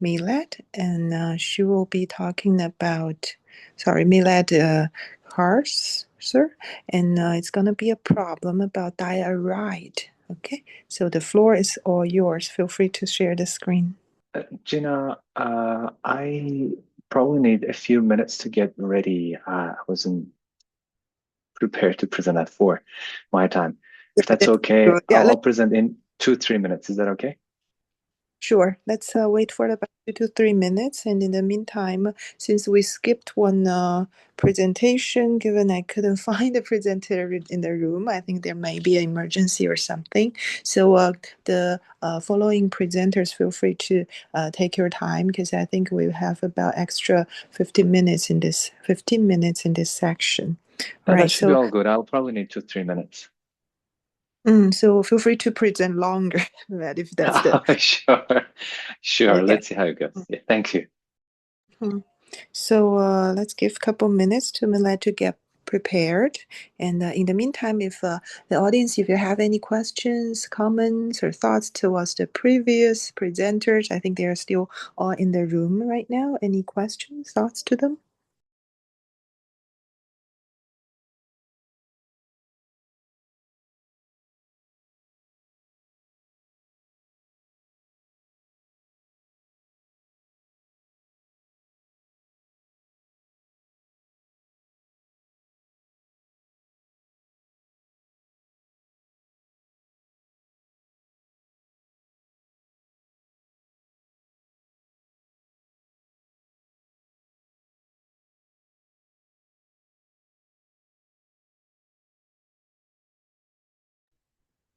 Milad, and she will be talking about, Milad cars, sir, and it's going to be a problem about diarrhea. Okay, so the floor is all yours. Feel free to share the screen. Gina, I probably need a few minutes to get ready. I wasn't prepared to present at 4 my time. If that's okay, Yeah, I'll present in 2-3 minutes. Is that okay? Sure. Let's wait for about 2 to 3 minutes. And in the meantime, since we skipped one presentation, given I couldn't find the presenter in the room, I think there may be an emergency or something. So the following presenters, feel free to take your time, because I think we have about extra 15 minutes in this section. Right. That should be all good. I'll probably need 2-3 minutes. So feel free to present longer, Milad, if that's the Sure. Okay. Let's see how it goes. Yeah, thank you. So let's give a couple minutes to Milad to get prepared. And in the meantime, if the audience, if you have any questions, comments, or thoughts towards the previous presenters, I think they are still all in the room right now. Any questions, thoughts to them?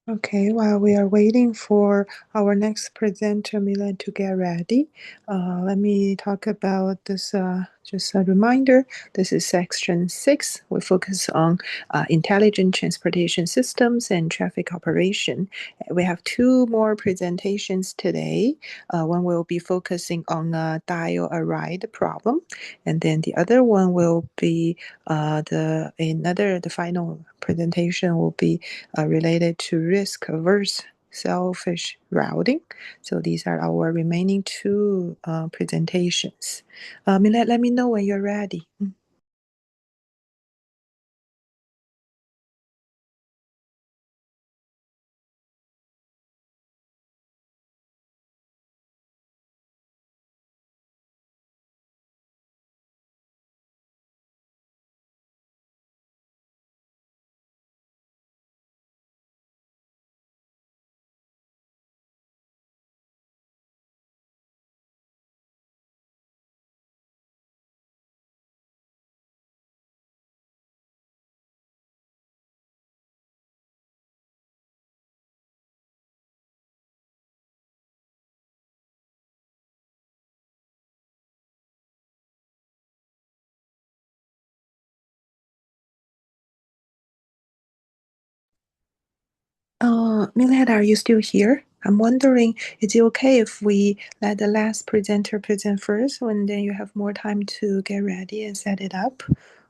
Okay, while we are waiting for our next presenter, Milan, to get ready, let me talk about this. Just a reminder, this is section 6. We focus on intelligent transportation systems and traffic operation. We have 2 more presentations today. One will be focusing on dial-a-ride problem, and then the other one will be the final presentation will be related to risk-averse selfish routing. So these are our remaining 2 presentations. Milad, let me know when you're ready. Milad, are you still here? I'm wondering, is it okay if we let the last presenter present first, and then you have more time to get ready and set it up?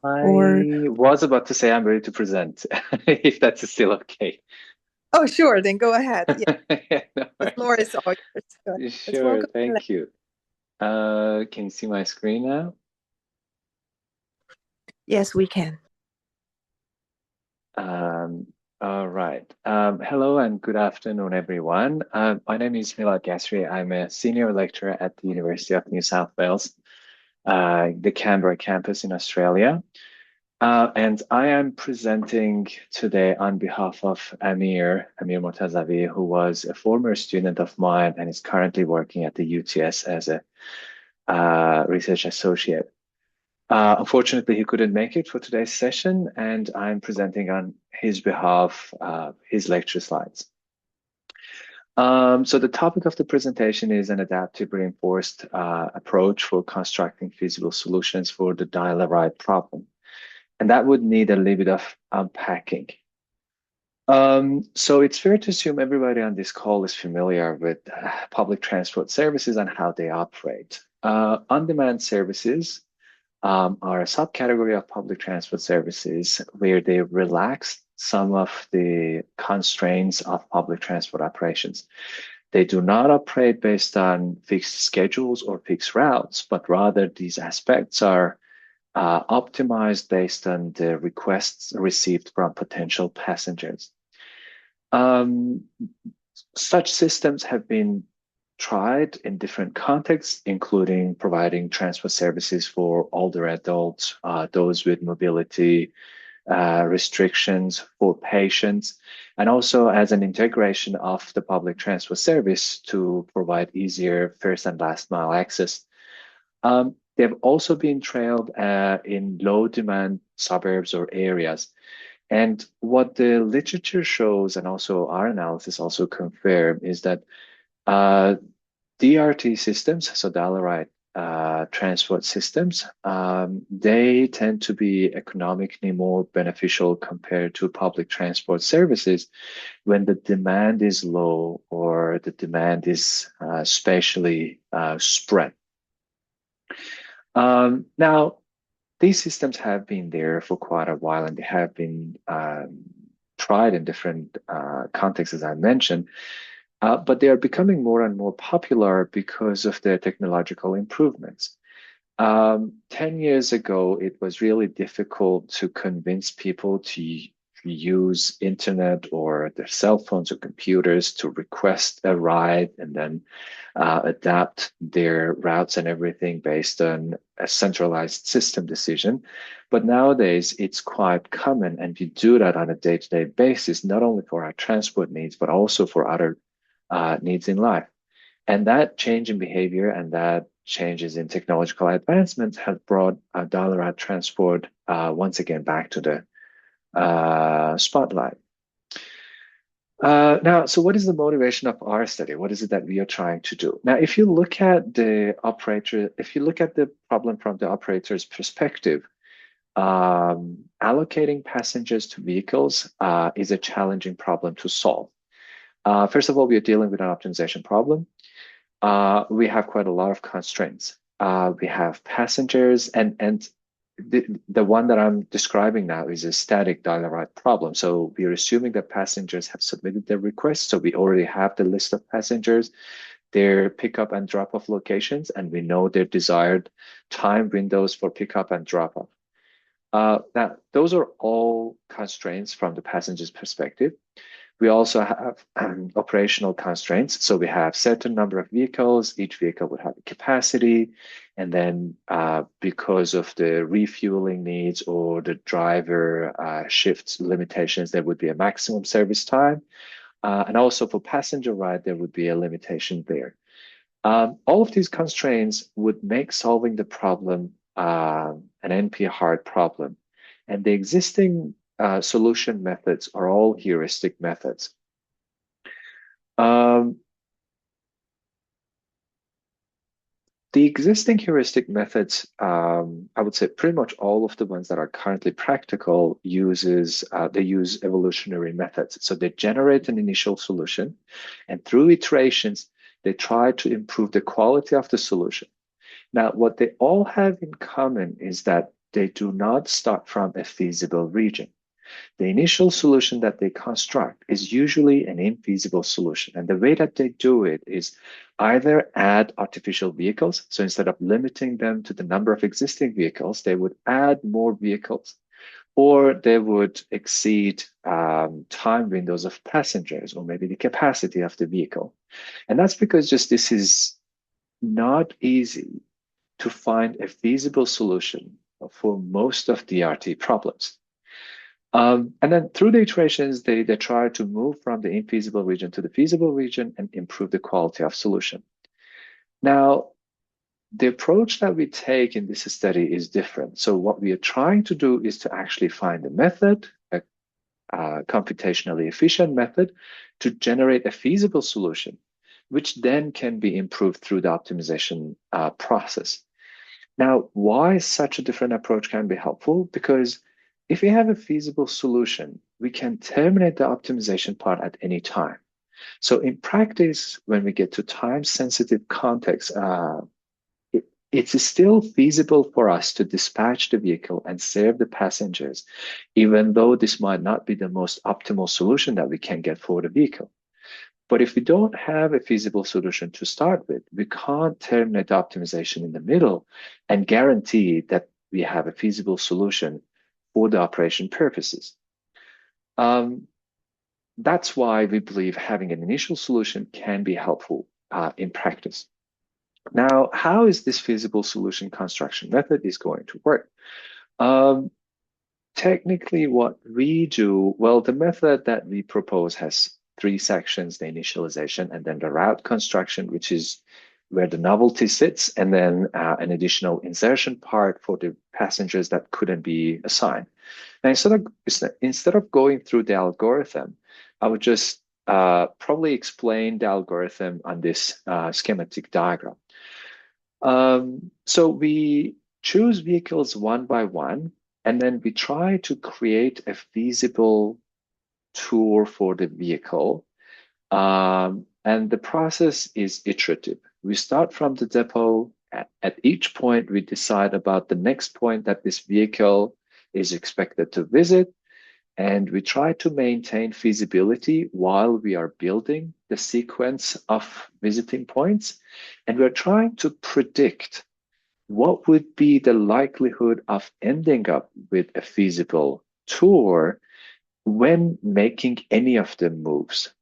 Or I was about to say I'm ready to present, if that's still okay. oh, sure, then go ahead. Yeah, Yeah, no the floor is all yours. Go ahead. Let's Sure, welcome Milad. thank you. Can you see my screen now? Yes, we can. All right. Hello and good afternoon, everyone. My name is Milad Gasri. I'm a senior lecturer at the University of New South Wales, the Canberra campus in Australia. And I am presenting today on behalf of Amir Mortazavi, who was a former student of mine and is currently working at the UTS as a research associate. Unfortunately, he couldn't make it for today's session, and I'm presenting on his behalf his lecture slides. So the topic of the presentation is an adaptive reinforced approach for constructing feasible solutions for the dial-a-ride problem. And that would need a little bit of unpacking. So it's fair to assume everybody on this call is familiar with public transport services and how they operate. On-demand services are a subcategory of public transport services where they relax some of the constraints of public transport operations. They do not operate based on fixed schedules or fixed routes, but rather these aspects are optimized based on the requests received from potential passengers. Such systems have been tried in different contexts, including providing transport services for older adults, those with mobility restrictions, for patients, and also as an integration of the public transport service to provide easier first and last mile access. They've also been trailed in low demand suburbs or areas. And what the literature shows, and also our analysis also confirm, is that DRT systems, so dial-a-ride transport systems, they tend to be economically more beneficial compared to public transport services when the demand is low or the demand is spatially spread. Now, these systems have been there for quite a while, and they have been tried in different contexts, as I mentioned. But they are becoming more and more popular because of their technological improvements. 10 years ago, it was really difficult to convince people to use internet or their cell phones or computers to request a ride and then adapt their routes and everything based on a centralized system decision. But nowadays, it's quite common, and we do that on a day-to-day basis, not only for our transport needs, but also for other needs in life. And that change in behavior and that changes in technological advancements have brought dial-a-ride transport once again back to the spotlight. Now, so what is the motivation of our study? What is it that we are trying to do? Now, if you look at the problem from the operator's perspective, allocating passengers to vehicles is a challenging problem to solve. First of all, we are dealing with an optimization problem. We have quite a lot of constraints. We have passengers, and the one that I'm describing now is a static dial-a-ride problem. So we are assuming that passengers have submitted their requests. So we already have the list of passengers, their pickup and drop-off locations, and we know their desired time windows for pickup and drop-off. Now, those are all constraints from the passenger's perspective. We also have operational constraints. So we have certain number of vehicles. Each vehicle would have a capacity. And then because of the refueling needs or the driver shifts limitations, there would be a maximum service time. And also for passenger ride, there would be a limitation there. All of these constraints would make solving the problem an NP hard problem. And the existing solution methods are all heuristic methods. The existing heuristic methods, I would say pretty much all of the ones that are currently practical they use evolutionary methods. So they generate an initial solution, and through iterations, they try to improve the quality of the solution. Now, what they all have in common is that they do not start from a feasible region. The initial solution that they construct is usually an infeasible solution. And the way that they do it is either add artificial vehicles. So instead of limiting them to the number of existing vehicles, they would add more vehicles, or they would exceed time windows of passengers, or maybe the capacity of the vehicle. And that's because this is not easy to find a feasible solution for most of DRT problems. And then through the iterations, they try to move from the infeasible region to the feasible region and improve the quality of solution. Now, the approach that we take in this study is different. So what we are trying to do is to actually find a method, a computationally efficient method, to generate a feasible solution, which then can be improved through the optimization process. Now, why such a different approach can be helpful? Because if we have a feasible solution, we can terminate the optimization part at any time. So in practice, when we get to time-sensitive contexts, it's still feasible for us to dispatch the vehicle and serve the passengers, even though this might not be the most optimal solution that we can get for the vehicle. But if we don't have a feasible solution to start with, we can't terminate the optimization in the middle and guarantee that we have a feasible solution for the operation purposes. That's why we believe having an initial solution can be helpful in practice. Now, how is this feasible solution construction method is going to work? Technically, what we do, well, the method that we propose has 3 sections: the initialization, and then the route construction, which is where the novelty sits, and then an additional insertion part for the passengers that couldn't be assigned. Now, instead of going through the algorithm, I would just probably explain the algorithm on this schematic diagram. So we choose vehicles one by one, and then we try to create a feasible tour for the vehicle. And the process is iterative. We start from the depot. At each point, we decide about the next point that this vehicle is expected to visit. And we try to maintain feasibility while we are building the sequence of visiting points. And we're trying to predict what would be the likelihood of ending up with a feasible tour when making any of the moves.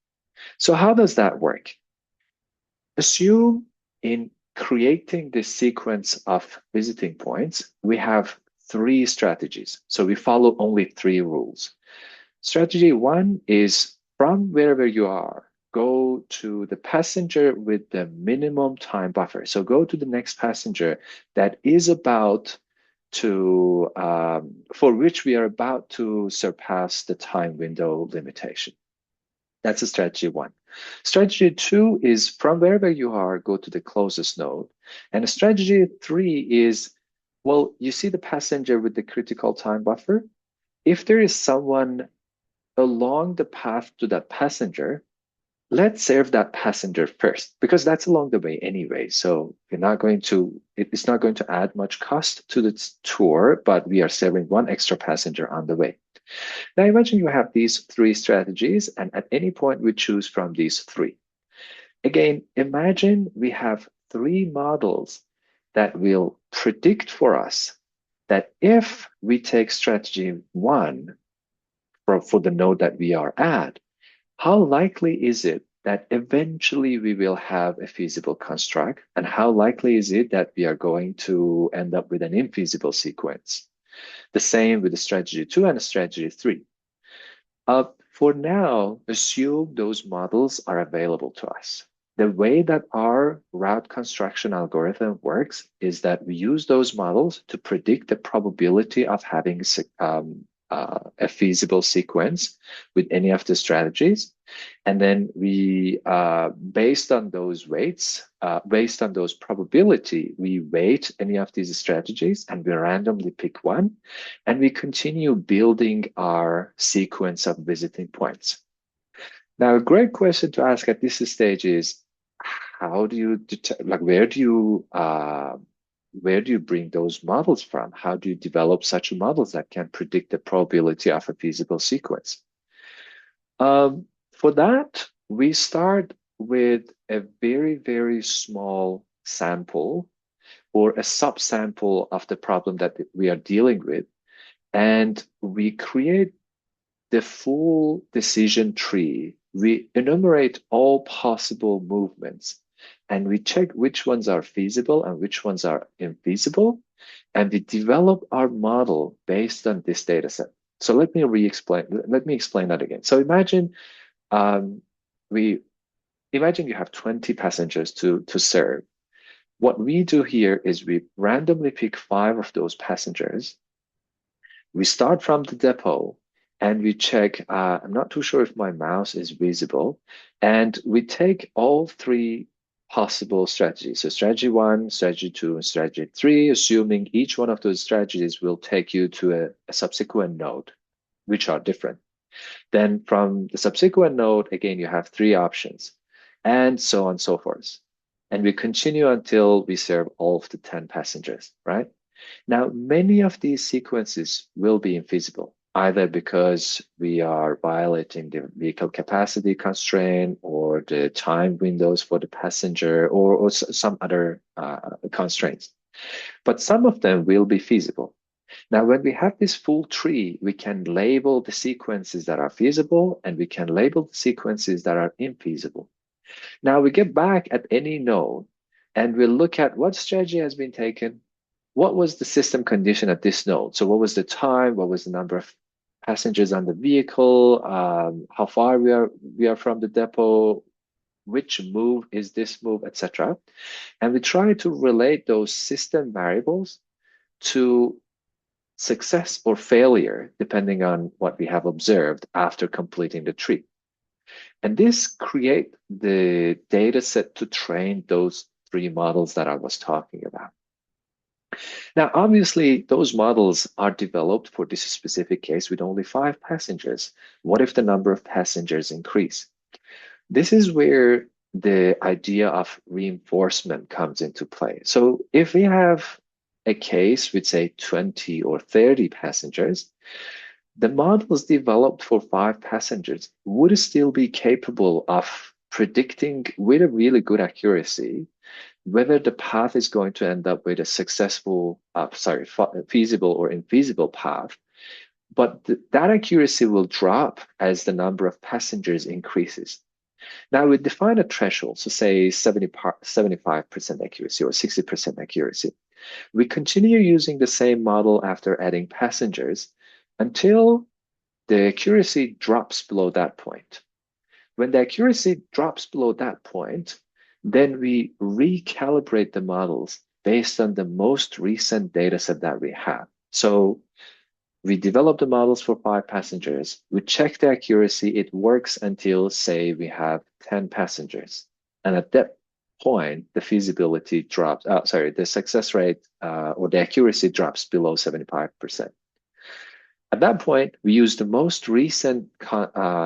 So how does that work? Assume in creating this sequence of visiting points, we have 3 strategies. So we follow only 3 rules. Strategy 1 is from wherever you are, go to the passenger with the minimum time buffer. So go to the next passenger that is about to, for which we are about to surpass the time window limitation. That's a strategy 1. Strategy 2 is from wherever you are, go to the closest node. And strategy 3 is, well, you see the passenger with the critical time buffer. If there is someone along the path to that passenger, let's serve that passenger first, because that's along the way anyway. So it's not going to add much cost to the tour, but we are serving one extra passenger on the way. Now imagine you have these 3 strategies, and at any point we choose from these 3. Again, imagine we have 3 models that will predict for us that if we take strategy 1 for the node that we are at, how likely is it that eventually we will have a feasible construct, and how likely is it that we are going to end up with an infeasible sequence? The same with the strategy 2 and strategy 3. For now, assume those models are available to us. The way that our route construction algorithm works is that we use those models to predict the probability of having a feasible sequence with any of the strategies. And then we, based on those weights, based on those probability, we weight any of these strategies and we randomly pick one. And we continue building our sequence of visiting points. Now, a great question to ask at this stage is, how do you, where do you bring those models from? How do you develop such models that can predict the probability of a feasible sequence? For that, we start with a very, very small sample or a subsample of the problem that we are dealing with. And we create the full decision tree. We enumerate all possible movements, and we check which ones are feasible and which ones are infeasible. And we develop our model based on this data set. So let me explain that again. So imagine imagine you have 20 passengers to serve. What we do here is we randomly pick 5 of those passengers. We start from the depot and we check, I'm not too sure if my mouse is visible, and we take all 3 possible strategies. So strategy 1, strategy 2, and strategy 3, assuming each one of those strategies will take you to a subsequent node, which are different. Then from the subsequent node, again, you have 3 options, and so on and so forth. And we continue until we serve all of the 10 passengers, right? Now, many of these sequences will be infeasible, either because we are violating the vehicle capacity constraint or the time windows for the passenger or some other constraints. But some of them will be feasible. Now, when we have this full tree, we can label the sequences that are feasible and we can label the sequences that are infeasible. Now we get back at any node and we'll look at what strategy has been taken. What was the system condition at this node? So what was the time? What was the number of passengers on the vehicle? How far we are from the depot? Which move is this move, etc. And we try to relate those system variables to success or failure, depending on what we have observed after completing the tree. And this creates the data set to train those three models that I was talking about. Now, obviously, those models are developed for this specific case with only 5 passengers. What if the number of passengers increase? This is where the idea of reinforcement comes into play. So if we have a case with, say, 20 or 30 passengers, the models developed for 5 passengers would still be capable of predicting with a really good accuracy whether the path is going to end up with a successful, feasible or infeasible path. But that accuracy will drop as the number of passengers increases. Now we define a threshold, so say 75% accuracy or 60% accuracy. We continue using the same model after adding passengers until the accuracy drops below that point. When the accuracy drops below that point, then we recalibrate the models based on the most recent data set that we have. So we develop the models for 5 passengers. We check the accuracy. It works until, say, we have 10 passengers. And at that point, the feasibility drops, the success rate or the accuracy drops below 75%. At that point, we use the most recent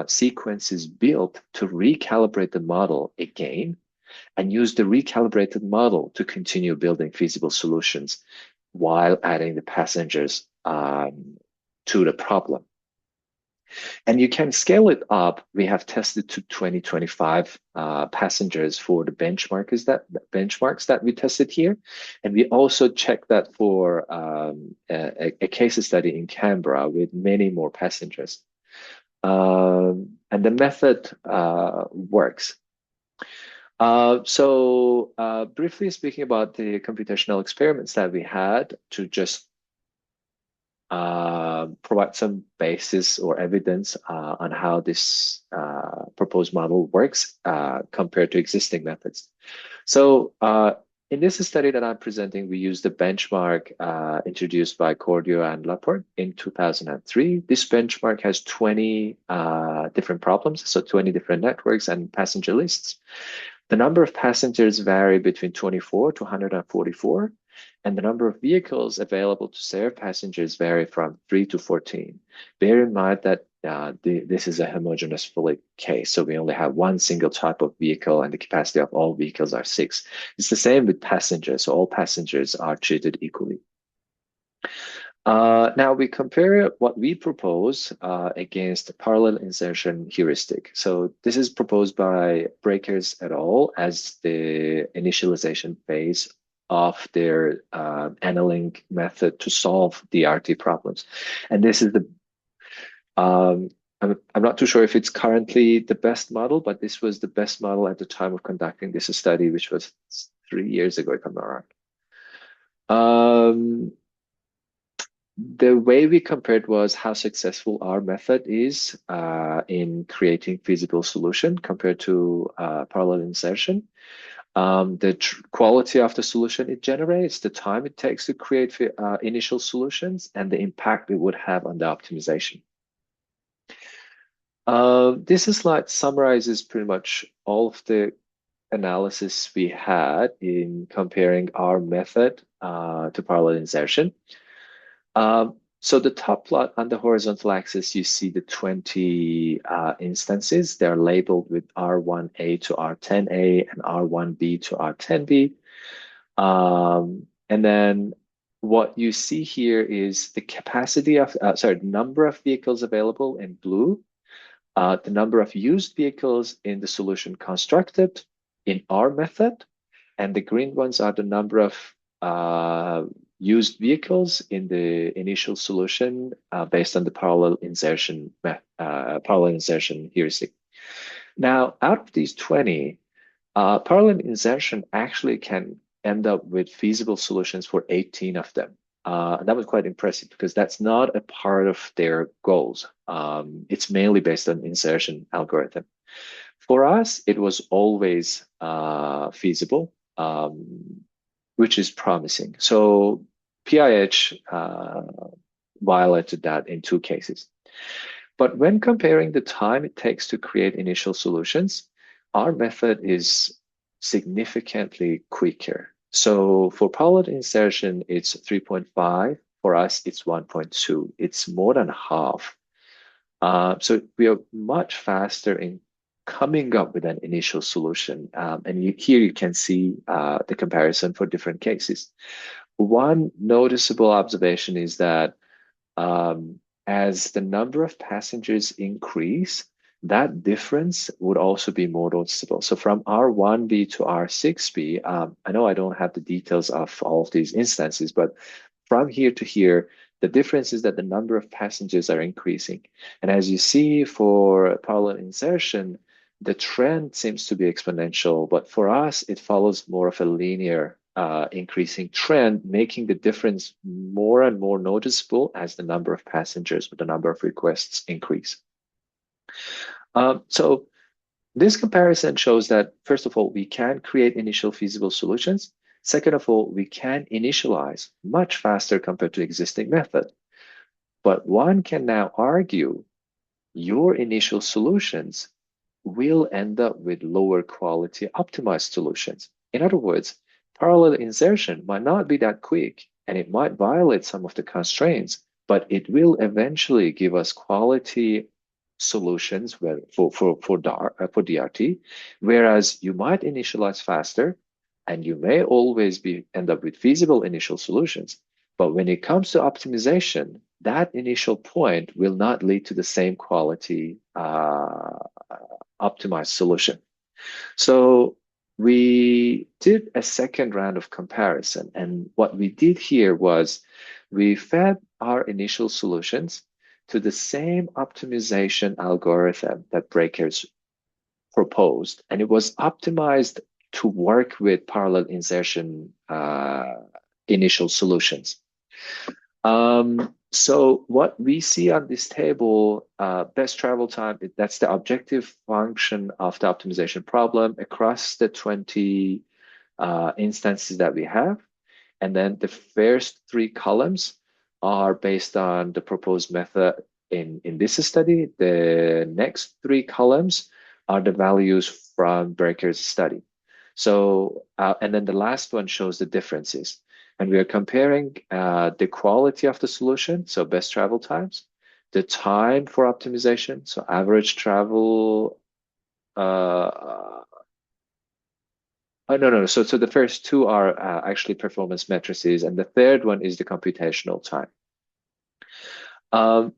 sequences built to recalibrate the model again, and use the recalibrated model to continue building feasible solutions while adding the passengers to the problem. And you can scale it up. We have tested to 2025 passengers for the benchmarks that we tested here. And we also checked that for a case study in Canberra with many more passengers. And the method works. So briefly speaking about the computational experiments that we had to just provide some basis or evidence on how this proposed model works compared to existing methods. So in this study that I'm presenting, we used the benchmark introduced by Cordio and Laporte in 2003. This benchmark has 20 different problems, so 20 different networks and passenger lists. The number of passengers vary between 24 to 144, and the number of vehicles available to serve passengers vary from 3 to 14. Bear in mind that this is a homogeneous fluid case, so we only have one single type of vehicle, and the capacity of all vehicles are 6. It's the same with passengers, so all passengers are treated equally. Now we compare what we propose against the parallel insertion heuristic. So this is proposed by Breakers et al. As the initialization phase of their annealing method to solve the RT problems. And this is the, I'm not too sure if it's currently the best model, but this was the best model at the time of conducting this study, which was 3 years ago, if I'm not wrong. The way we compared was how successful our method is in creating feasible solution compared to parallel insertion. The quality of the solution it generates, the time it takes to create initial solutions, and the impact it would have on the optimization. This slide summarizes pretty much all of the analysis we had in comparing our method to parallel insertion. So the top plot on the horizontal axis, you see the 20 instances. They're labeled with R1A to R10A and R1B to R10B. And then what you see here is the capacity of, number of vehicles available in blue, the number of used vehicles in the solution constructed in our method, and the green ones are the number of used vehicles in the initial solution based on the parallel insertion heuristic. Now, out of these 20, parallel insertion actually can end up with feasible solutions for 18 of them. And that was quite impressive because that's not a part of their goals. It's mainly based on insertion algorithm. For us, it was always feasible, which is promising. So PIH violated that in 2 cases. But when comparing the time it takes to create initial solutions, our method is significantly quicker. So for parallel insertion, it's 3.5. For us, it's 1.2. It's more than half. So we are much faster in coming up with an initial solution. And here you can see the comparison for different cases. One noticeable observation is that as the number of passengers increase, that difference would also be more noticeable. So from R1B to R6B, I know I don't have the details of all of these instances, but from here to here, the difference is that the number of passengers are increasing. And as you see for parallel insertion, the trend seems to be exponential, but for us, it follows more of a linear increasing trend, making the difference more and more noticeable as the number of passengers or the number of requests increase. So this comparison shows that, first of all, we can create initial feasible solutions. Second of all, we can initialize much faster compared to existing method. But one can now argue your initial solutions will end up with lower quality optimized solutions. In other words, parallel insertion might not be that quick and it might violate some of the constraints, but it will eventually give us quality solutions for DRT, whereas you might initialize faster and you may always end up with feasible initial solutions. But when it comes to optimization, that initial point will not lead to the same quality optimized solution. So we did a second round of comparison. And what we did here was we fed our initial solutions to the same optimization algorithm that breakers proposed. And it was optimized to work with parallel insertion initial solutions. So what we see on this table, best travel time, that's the objective function of the optimization problem across the 20 instances that we have. And then the first 3 columns are based on the proposed method in this study. The next 3 columns are the values from Breaker's study. So, and then the last one shows the differences. And we are comparing the quality of the solution, so best travel times, the time for optimization, so average travel. So the first 2 are actually performance matrices, and the third one is the computational time.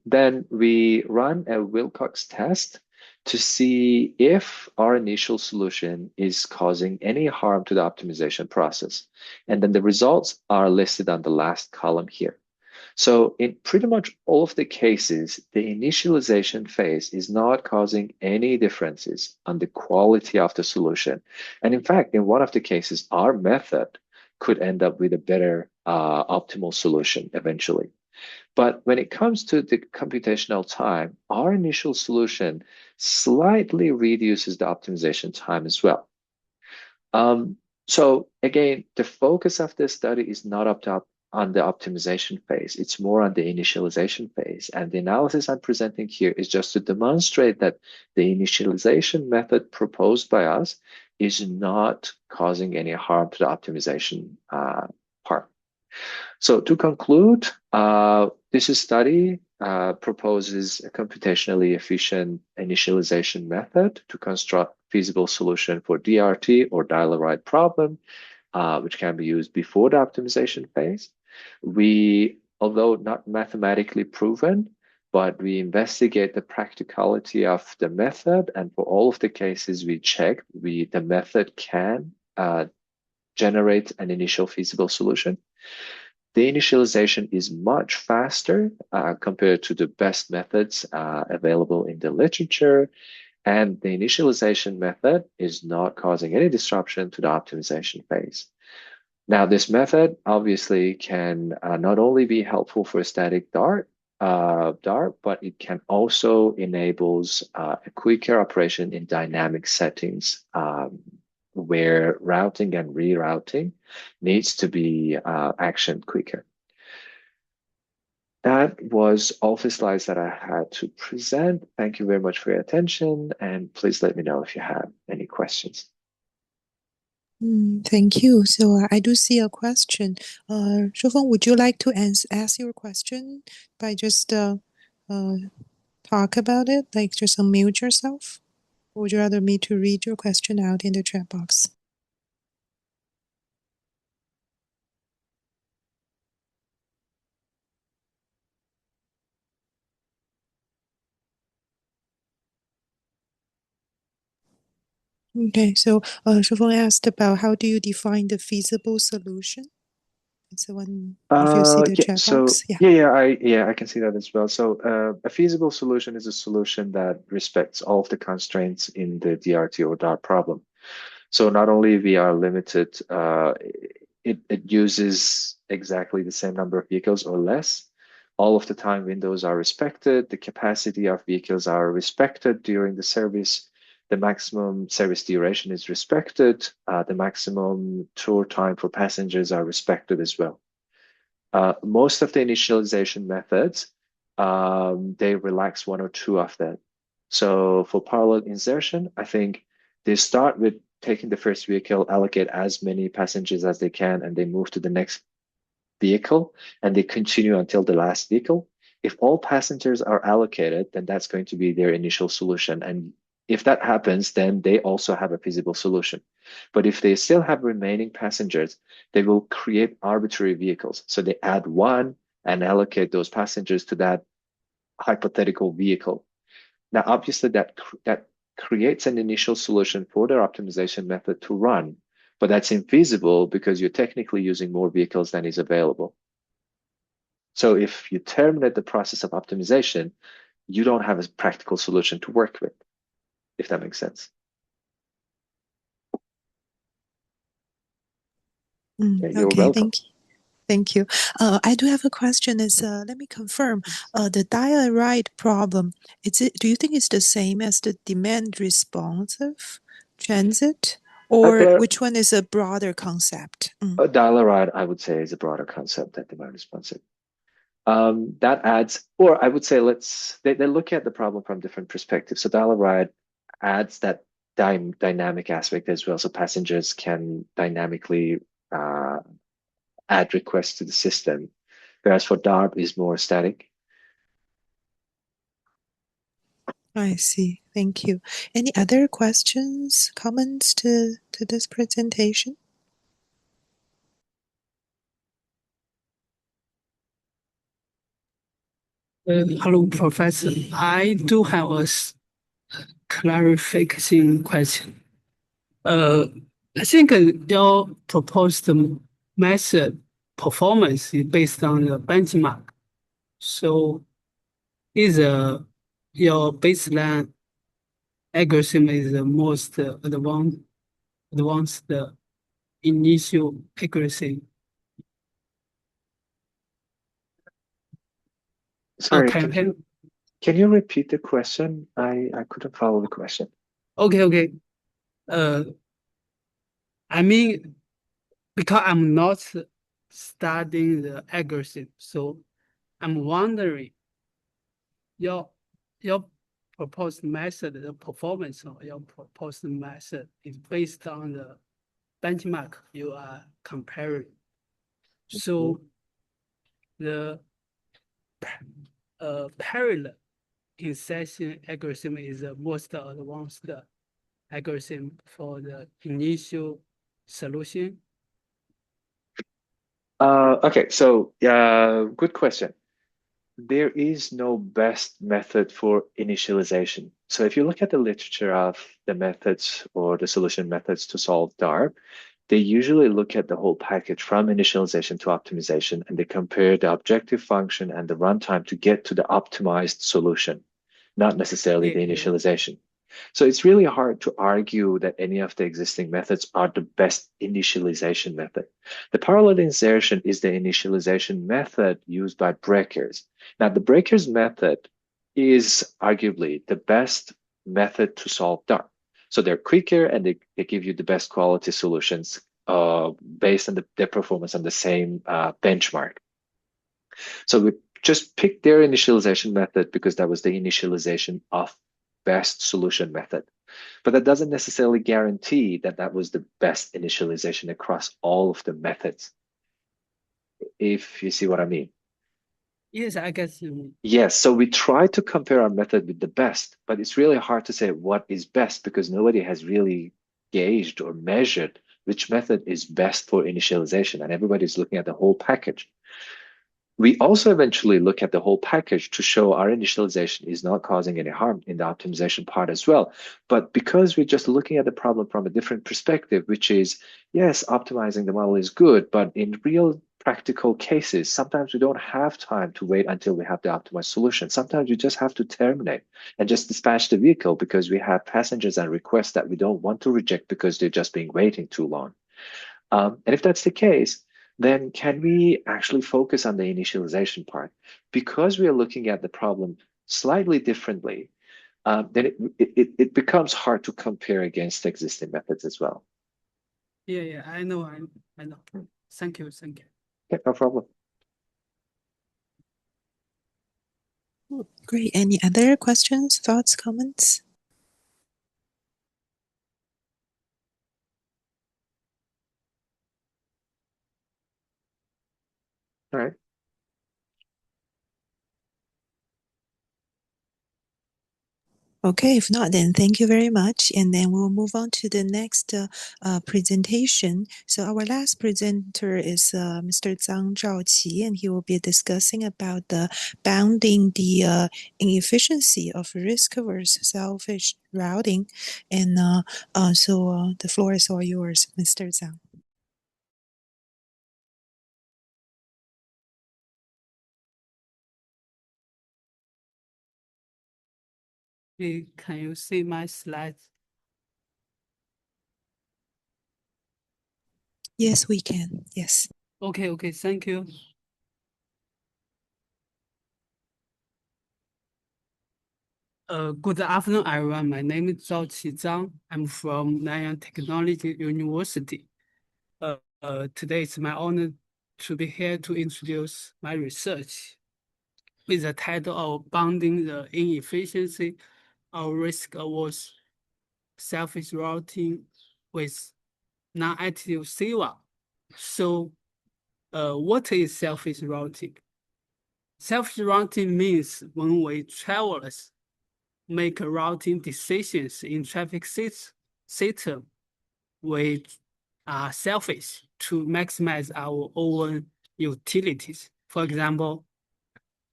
Then we run a Wilcox test to see if our initial solution is causing any harm to the optimization process. And then the results are listed on the last column here. So in pretty much all of the cases, the initialization phase is not causing any differences on the quality of the solution. And in fact, in one of the cases, our method could end up with a better optimal solution eventually. But when it comes to the computational time, our initial solution slightly reduces the optimization time as well. So again, the focus of this study is not on the optimization phase. It's more on the initialization phase. And the analysis I'm presenting here is just to demonstrate that the initialization method proposed by us is not causing any harm to the optimization part. So to conclude, this study proposes a computationally efficient initialization method to construct feasible solution for DRT or dial-a-ride problem, which can be used before the optimization phase. We, although not mathematically proven, but we investigate the practicality of the method, and for all of the cases we checked, the method can generate an initial feasible solution. The initialization is much faster compared to the best methods available in the literature, and the initialization method is not causing any disruption to the optimization phase. Now, this method obviously can not only be helpful for static Dart, but it can also enables a quicker operation in dynamic settings where routing and rerouting needs to be actioned quicker. That was all the slides that I had to present. Thank you very much for your attention, and please let me know if you have any questions. Thank you. So I do see a question. Shufeng, would you like to ask your question by just talk about it, like just unmute yourself? Or would you rather me to read your question out in the chat box? Okay, so Shufeng asked about how do you define the feasible solution? It's the one if you see the chat box. I can see that as well. So a feasible solution is a solution that respects all of the constraints in the DRT or DAR problem. So not only we are limited, it uses exactly the same number of vehicles or less. All of the time windows are respected. The capacity of vehicles are respected during the service. The maximum service duration is respected. The maximum tour time for passengers are respected as well. Most of the initialization methods, they relax one or two of that. So for parallel insertion, I think they start with taking the first vehicle, allocate as many passengers as they can, and they move to the next vehicle, and they continue until the last vehicle. If all passengers are allocated, then that's going to be their initial solution. And if that happens, then they also have a feasible solution. But if they still have remaining passengers, they will create arbitrary vehicles. So they add one and allocate those passengers to that hypothetical vehicle. Now, obviously, that creates an initial solution for their optimization method to run, but that's infeasible because you're technically using more vehicles than is available. So if you terminate the process of optimization, you don't have a practical solution to work with, if that makes sense. You're Okay, welcome. Thank you. I do have a question. Let me confirm. The dial-ride problem, do you think it's the same as the demand responsive transit? Or which one is a broader concept? Dial-a-ride, I would say, is a broader concept than demand responsive. That adds, or I would say, they look at the problem from different perspectives. So dial-a-ride adds that dynamic aspect as well. So passengers can dynamically add requests to the system, whereas for DARP is more static. I see. Thank you. Any other questions, comments to this presentation? Hello, Professor. I do have a clarification question. I think your proposed method performance is based on the benchmark. So is your baseline algorithm is the most advanced initial accuracy? Sorry, can you repeat the question? I couldn't follow the question. Okay. I mean, because I'm not studying the algorithm, so I'm wondering your proposed method, the performance of your proposed method is based on the benchmark you are comparing. So the parallel insertion algorithm is the most advanced algorithm for the initial solution. Okay, so good question. There is no best method for initialization. So if you look at the literature of the methods or the solution methods to solve DARP, they usually look at the whole package from initialization to optimization, and they compare the objective function and the runtime to get to the optimized solution, not necessarily the initialization. So it's really hard to argue that any of the existing methods are the best initialization method. The parallel insertion is the initialization method used by breakers. Now, the breakers method is arguably the best method to solve DARP. So they're quicker and they give you the best quality solutions based on their performance on the same benchmark. So we just picked their initialization method because that was the initialization of best solution method. But that doesn't necessarily guarantee that that was the best initialization across all of the methods, if you see what I mean. Yes, I guess. Yes, so we try to compare our method with the best, but it's really hard to say what is best because nobody has really gauged or measured which method is best for initialization, and everybody's looking at the whole package. We also eventually look at the whole package to show our initialization is not causing any harm in the optimization part as well. But because we're just looking at the problem from a different perspective, which is, yes, optimizing the model is good, but in real practical cases, sometimes we don't have time to wait until we have the optimized solution. Sometimes we just have to terminate and just dispatch the vehicle because we have passengers and requests that we don't want to reject because they're just been waiting too long. And if that's the case, then can we actually focus on the initialization part? Because we are looking at the problem slightly differently, then it becomes hard to compare against existing methods as well. Yeah, I know. I know. Thank you. Yeah, no problem. Great. Any other questions, thoughts, comments? All right. Okay, if not, then thank you very much. And then we'll move on to the next presentation. So our last presenter is Mr. Zhang Zhaoqi, and he will be discussing about the bounding the inefficiency of risk-averse selfish routing. And so the floor is all yours, Mr. Zhang. Hey, can you see my slides? Yes, we can. Yes. Okay, thank you. Good afternoon, everyone. My name is Zhaoqi Zhang. I'm from Nanyang Technology University. Today it's my honor to be here to introduce my research with the title of Bounding the Inefficiency of Risk-Averse Selfish Routing with Non-Additive Silva. So, what is selfish routing? Selfish routing means when we travelers make routing decisions in traffic system, we are selfish to maximize our own utilities. For example,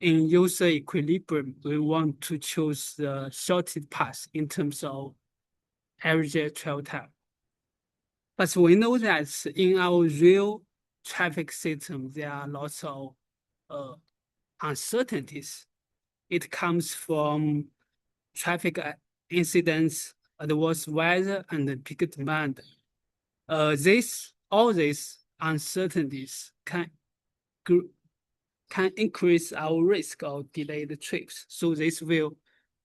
in user equilibrium, we want to choose the shortest path in terms of average travel time. But we know that in our real traffic system, there are lots of uncertainties. It comes from traffic incidents, adverse weather, and peak demand. All these uncertainties can increase our risk of delayed trips. So this will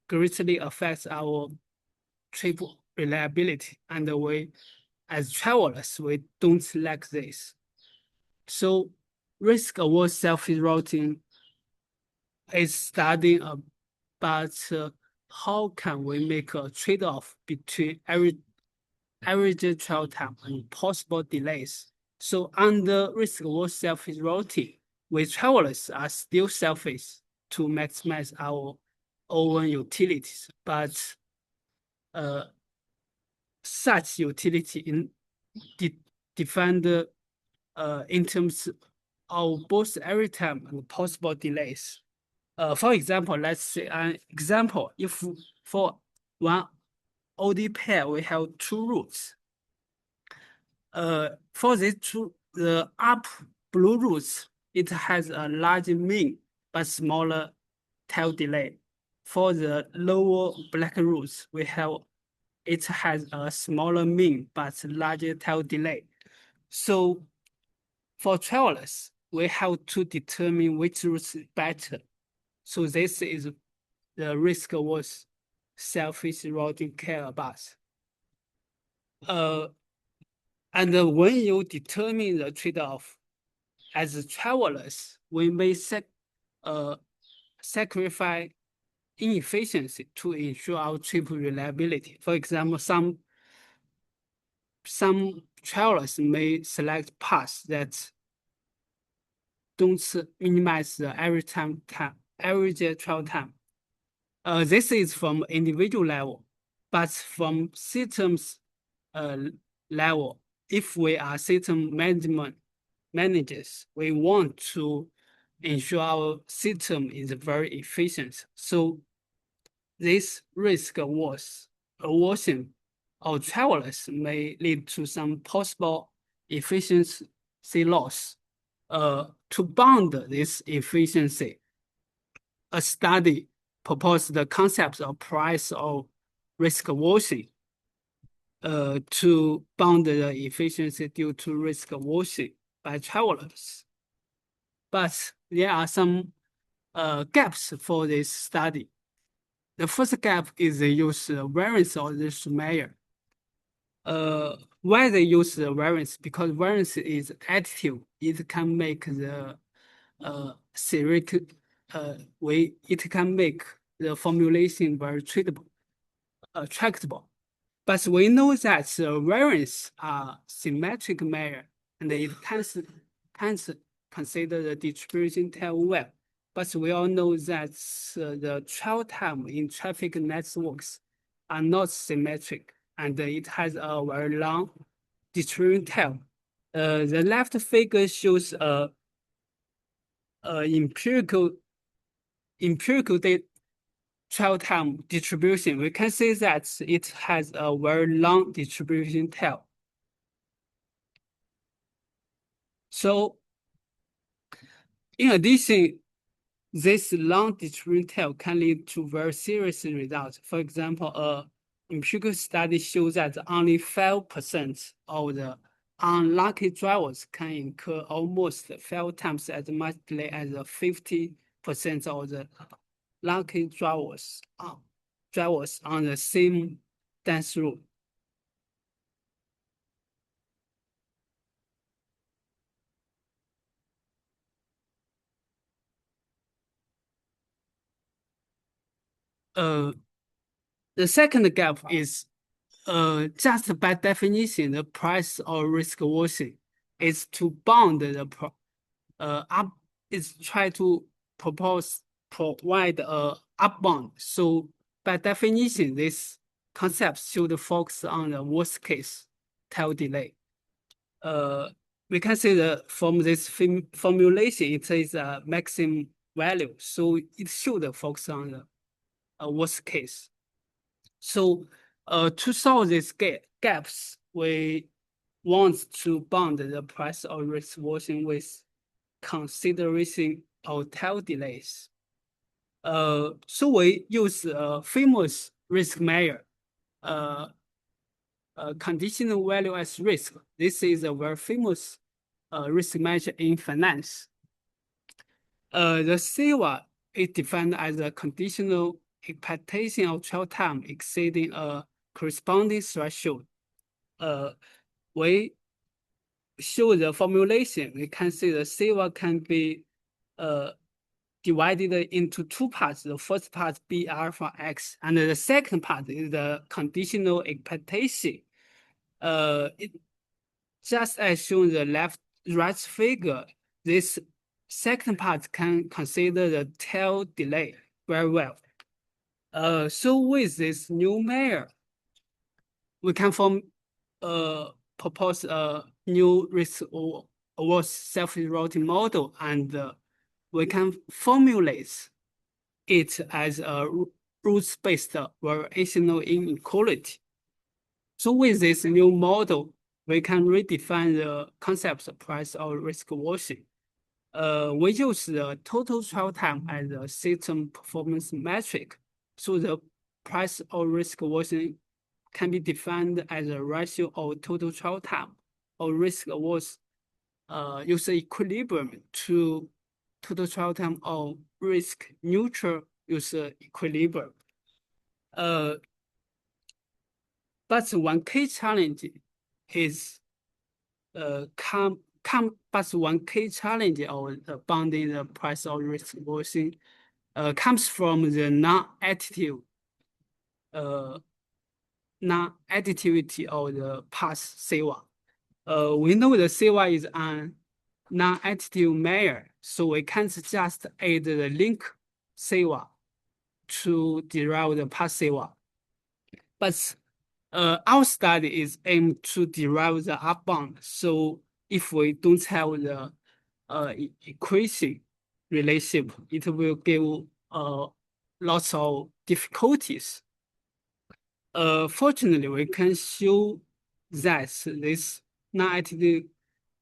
greatly affect our trip reliability. And we, as travelers, we don't like this. So risk-averse selfish routing is studying about how can we make a trade-off between average travel time and possible delays. So under risk-averse selfish routing, we travelers are still selfish to maximize our own utilities, but such utility defined in terms of both every time and possible delays. For example, let's say an example, if for one OD pair, we have two routes. For these two, the up blue routes, it has a large mean but smaller tail delay. For the lower black routes, it has a smaller mean but larger tail delay. So for travelers, we have to determine which route is better. So this is the risk-averse selfish routing care about. And when you determine the trade-off, as travelers, we may sacrifice inefficiency to ensure our trip reliability. For example, some travelers may select paths that don't minimize the average travel time. This is from individual level, but from systems level, if we are system managers, we want to ensure our system is very efficient. So this risk aversion of travelers may lead to some possible efficiency loss. To bound this efficiency, a study proposed the concepts of price or risk aversion to bound the efficiency due to risk aversion by travelers. But there are some gaps for this study. The first gap is the use variance of this measure. Why they use the variance? Because variance is additive. It can make the it can make the formulation very tractable. But we know that the variance are symmetric measure, and it can consider the distribution tail well. But we all know that the travel time in traffic networks are not symmetric, and it has a very long distribution tail. The left figure shows empirical travel time distribution. We can see that it has a very long distribution tail. So, in addition, this long distribution tail can lead to very serious results. For example, a empirical study shows that only 5% of the unlucky drivers can incur almost 5 times as much delay as 50% of the lucky drivers on the same dense route. The second gap is just by definition, the price or risk aversion is to bound the try to provide a upbound. So by definition, this concept should focus on the worst case tail delay. We can see that from this formulation, it is a maximum value. So it should focus on the worst case. So to solve these gaps, we want to bound the price or risk aversion with consideration of tail delays. So we use a famous risk measure, conditional value as risk. This is a very famous risk measure in finance. The Silva is defined as a conditional expectation of travel time exceeding a corresponding threshold. We show the formulation. We can see the Silva can be divided into 2 parts. The first part B alpha X, and the second part is the conditional expectation. Just as shown in the right figure, this second part can consider the tail delay very well. So with this new measure, we can propose a new risk or self-routing model, and we can formulate it as a rules-based variational inequality. So with this new model, we can redefine the concepts of price or risk aversion. We use the total travel time as a system performance metric. So the price or risk aversion can be defined as a ratio of total travel time or risk aversion user equilibrium to total travel time or risk neutral user equilibrium. But one key challenge is one key challenge of bounding the price or risk aversion comes from the non-additivity of the path Silva. We know the Silva is an non-additive measure, so we can't just add the link Silva to derive the path Silva. But our study is aimed to derive the upbound. So if we don't have the equation relationship, it will give lots of difficulties. Fortunately, we can show that this non-additive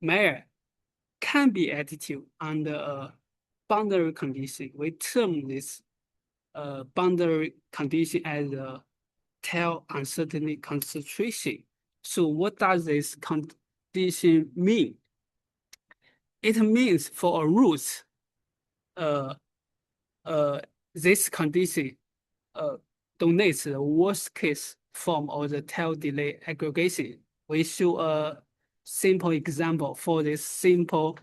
measure can be additive under a boundary condition. We term this boundary condition as a tail uncertainty concentration. So what does this condition mean? It means for a route, this condition donates the worst case form of the tail delay aggregation. We show a simple example. For this simple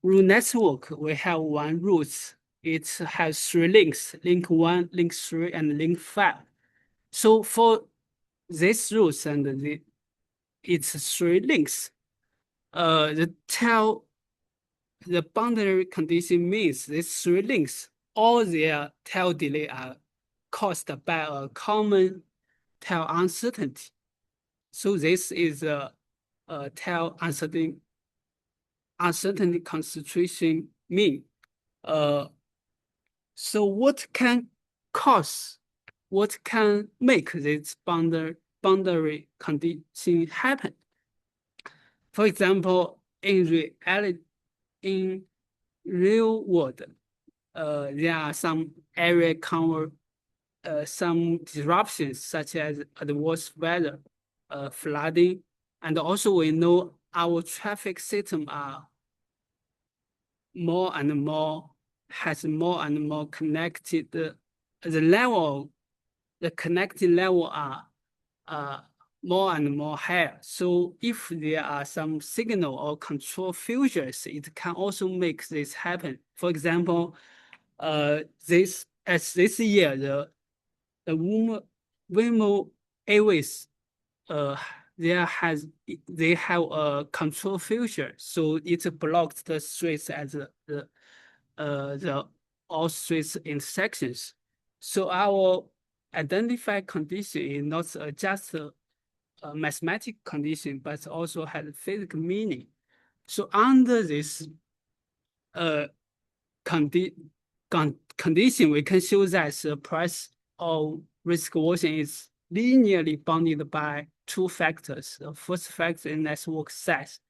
route network, we have one route. It has 3 links, link 1, link 3, and link 5. So for this route and its 3 links, the boundary condition means these 3 links, all their tail delay are caused by a common tail uncertainty. So this is a tail uncertainty concentration mean. So what can make this boundary condition happen? For example, in real world, there are some area cover some disruptions such as adverse weather, flooding, and also we know our traffic system are more and more connected. The connected level are more and more higher. So if there are some signal or control failures, it can also make this happen. For example, this year, the Waymo Airways, they have a control failure, so it blocked the streets at the all streets intersections. So our identified condition is not just a mathematical condition, but also has physical meaning. So under this condition, we can show that the price of risk version is linearly bounded by 2 factors. The first factor is network size,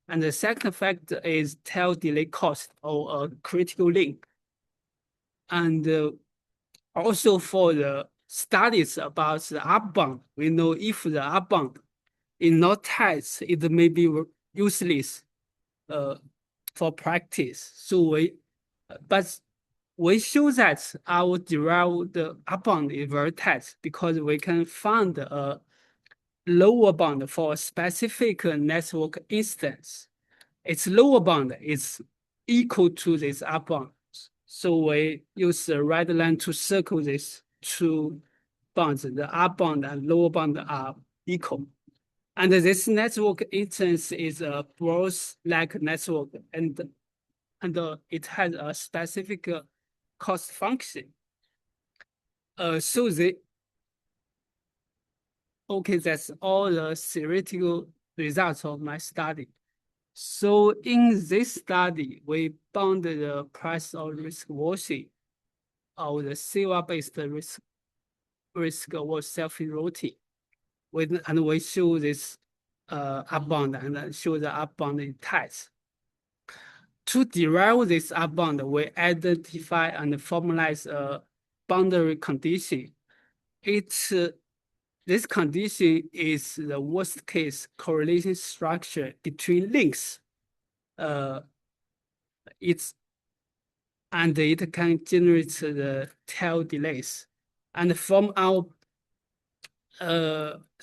and the second factor is tail delay cost or a critical link. And also for the studies about the upbound, we know if the upbound is not tight, it may be useless for practice. So but we show that our derived upbound is very tight because we can find a lower bound for a specific network instance. Its lower bound is equal to this upbound. So we use the red line to circle these 2 bounds. The upbound and lower bound are equal. And this network instance is a Bros-like network, and it has a specific cost function. Okay, that's all the theoretical results of my study. So in this study, we bounded the price of risk washing of the Silva-based risk was self-eroding. And we show this upbound and show the upbound in tight. To derive this upbound, we identify and formalize a boundary condition. This condition is the worst case correlation structure between links. And it can generate the tail delays. And from our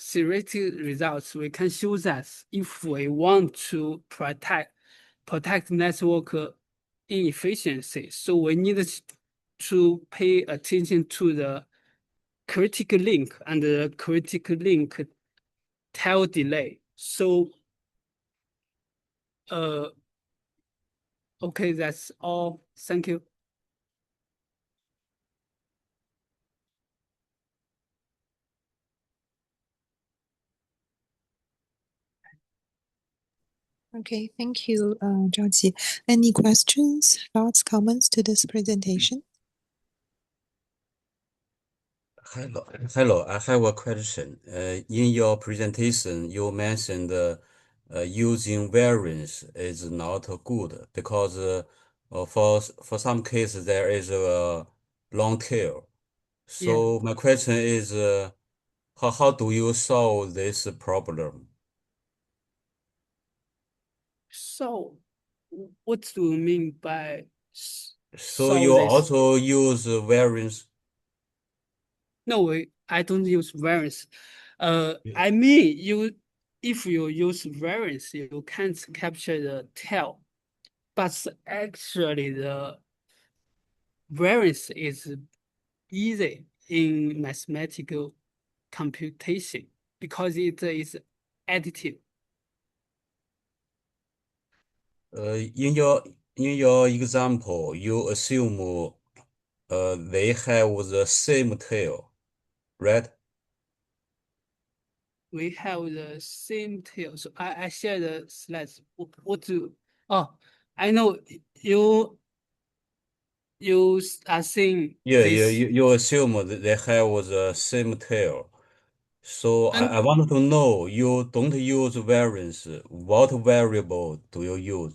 theoretical results, we can show that if we want to protect network inefficiency, so we need to pay attention to the critical link and the critical link tail delay. So, okay, that's all. Thank you. Okay, thank you, Zhangqi. Any questions, thoughts, comments to this presentation? Hello, I have a question. In your presentation, you mentioned using variance is not good because for some cases there is a long tail. So my question is, how do you solve this problem? So, what do you mean by So you also use variance? No, I don't use variance. I mean, if you use variance, you can't capture the tail, but actually the variance is easy in mathematical computation because it is additive. In your example, you assume they have the same tail, right? We have the same tail. So I share the slides. I know you are saying this. You assume that they have the same tail. So I wanted to know, you don't use variance. What variable do you use?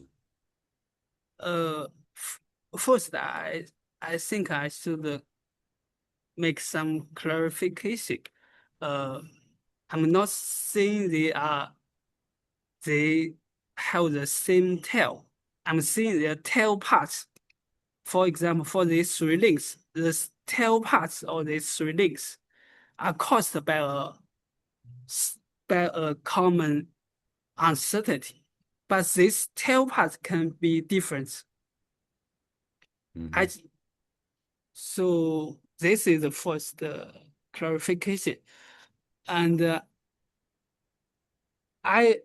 First, I think I should make some clarification. I'm not saying they have the same tail. I'm saying their tail parts. For example, for these three links, the tail parts of these three links are caused by a common uncertainty. But these tail parts can be different. So this is the first clarification. And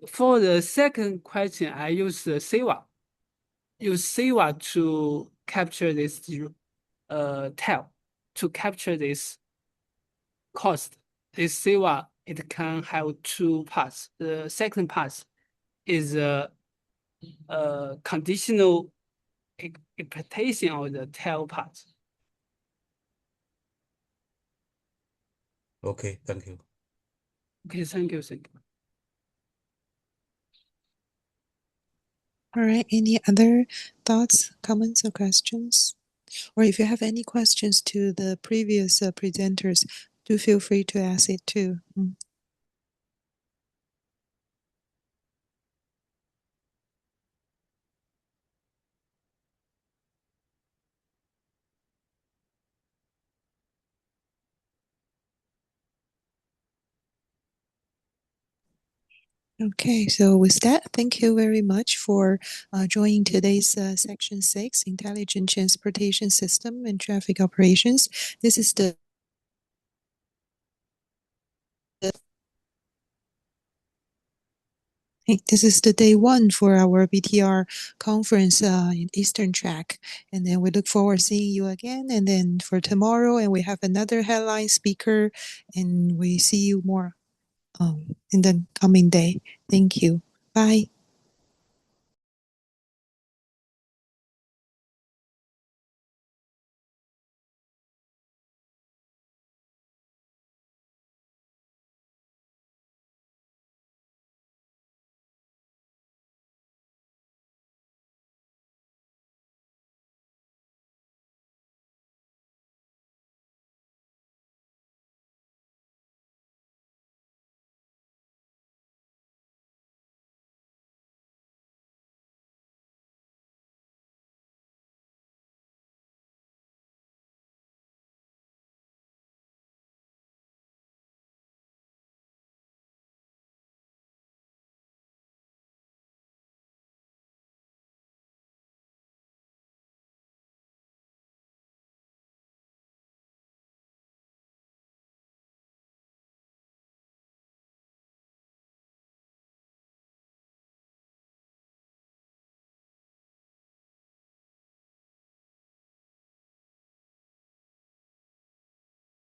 for the second question, I use the Silva. Use Silva to capture this tail, to capture this cost. This Silva, it can have two parts. The second part is a conditional interpretation of the tail part. Okay, thank you. Okay, thank you. All right, any other thoughts, comments, or questions? Or if you have any questions to the previous presenters, do feel free to ask it too. Okay, so with that, thank you very much for joining today's Section 6, Intelligent Transportation System and Traffic Operations. This is the day one for our BTR conference in Eastern Track. And then we look forward to seeing you again. And then for tomorrow, and we have another headline speaker, and we see you more in the coming day. Thank you. Bye.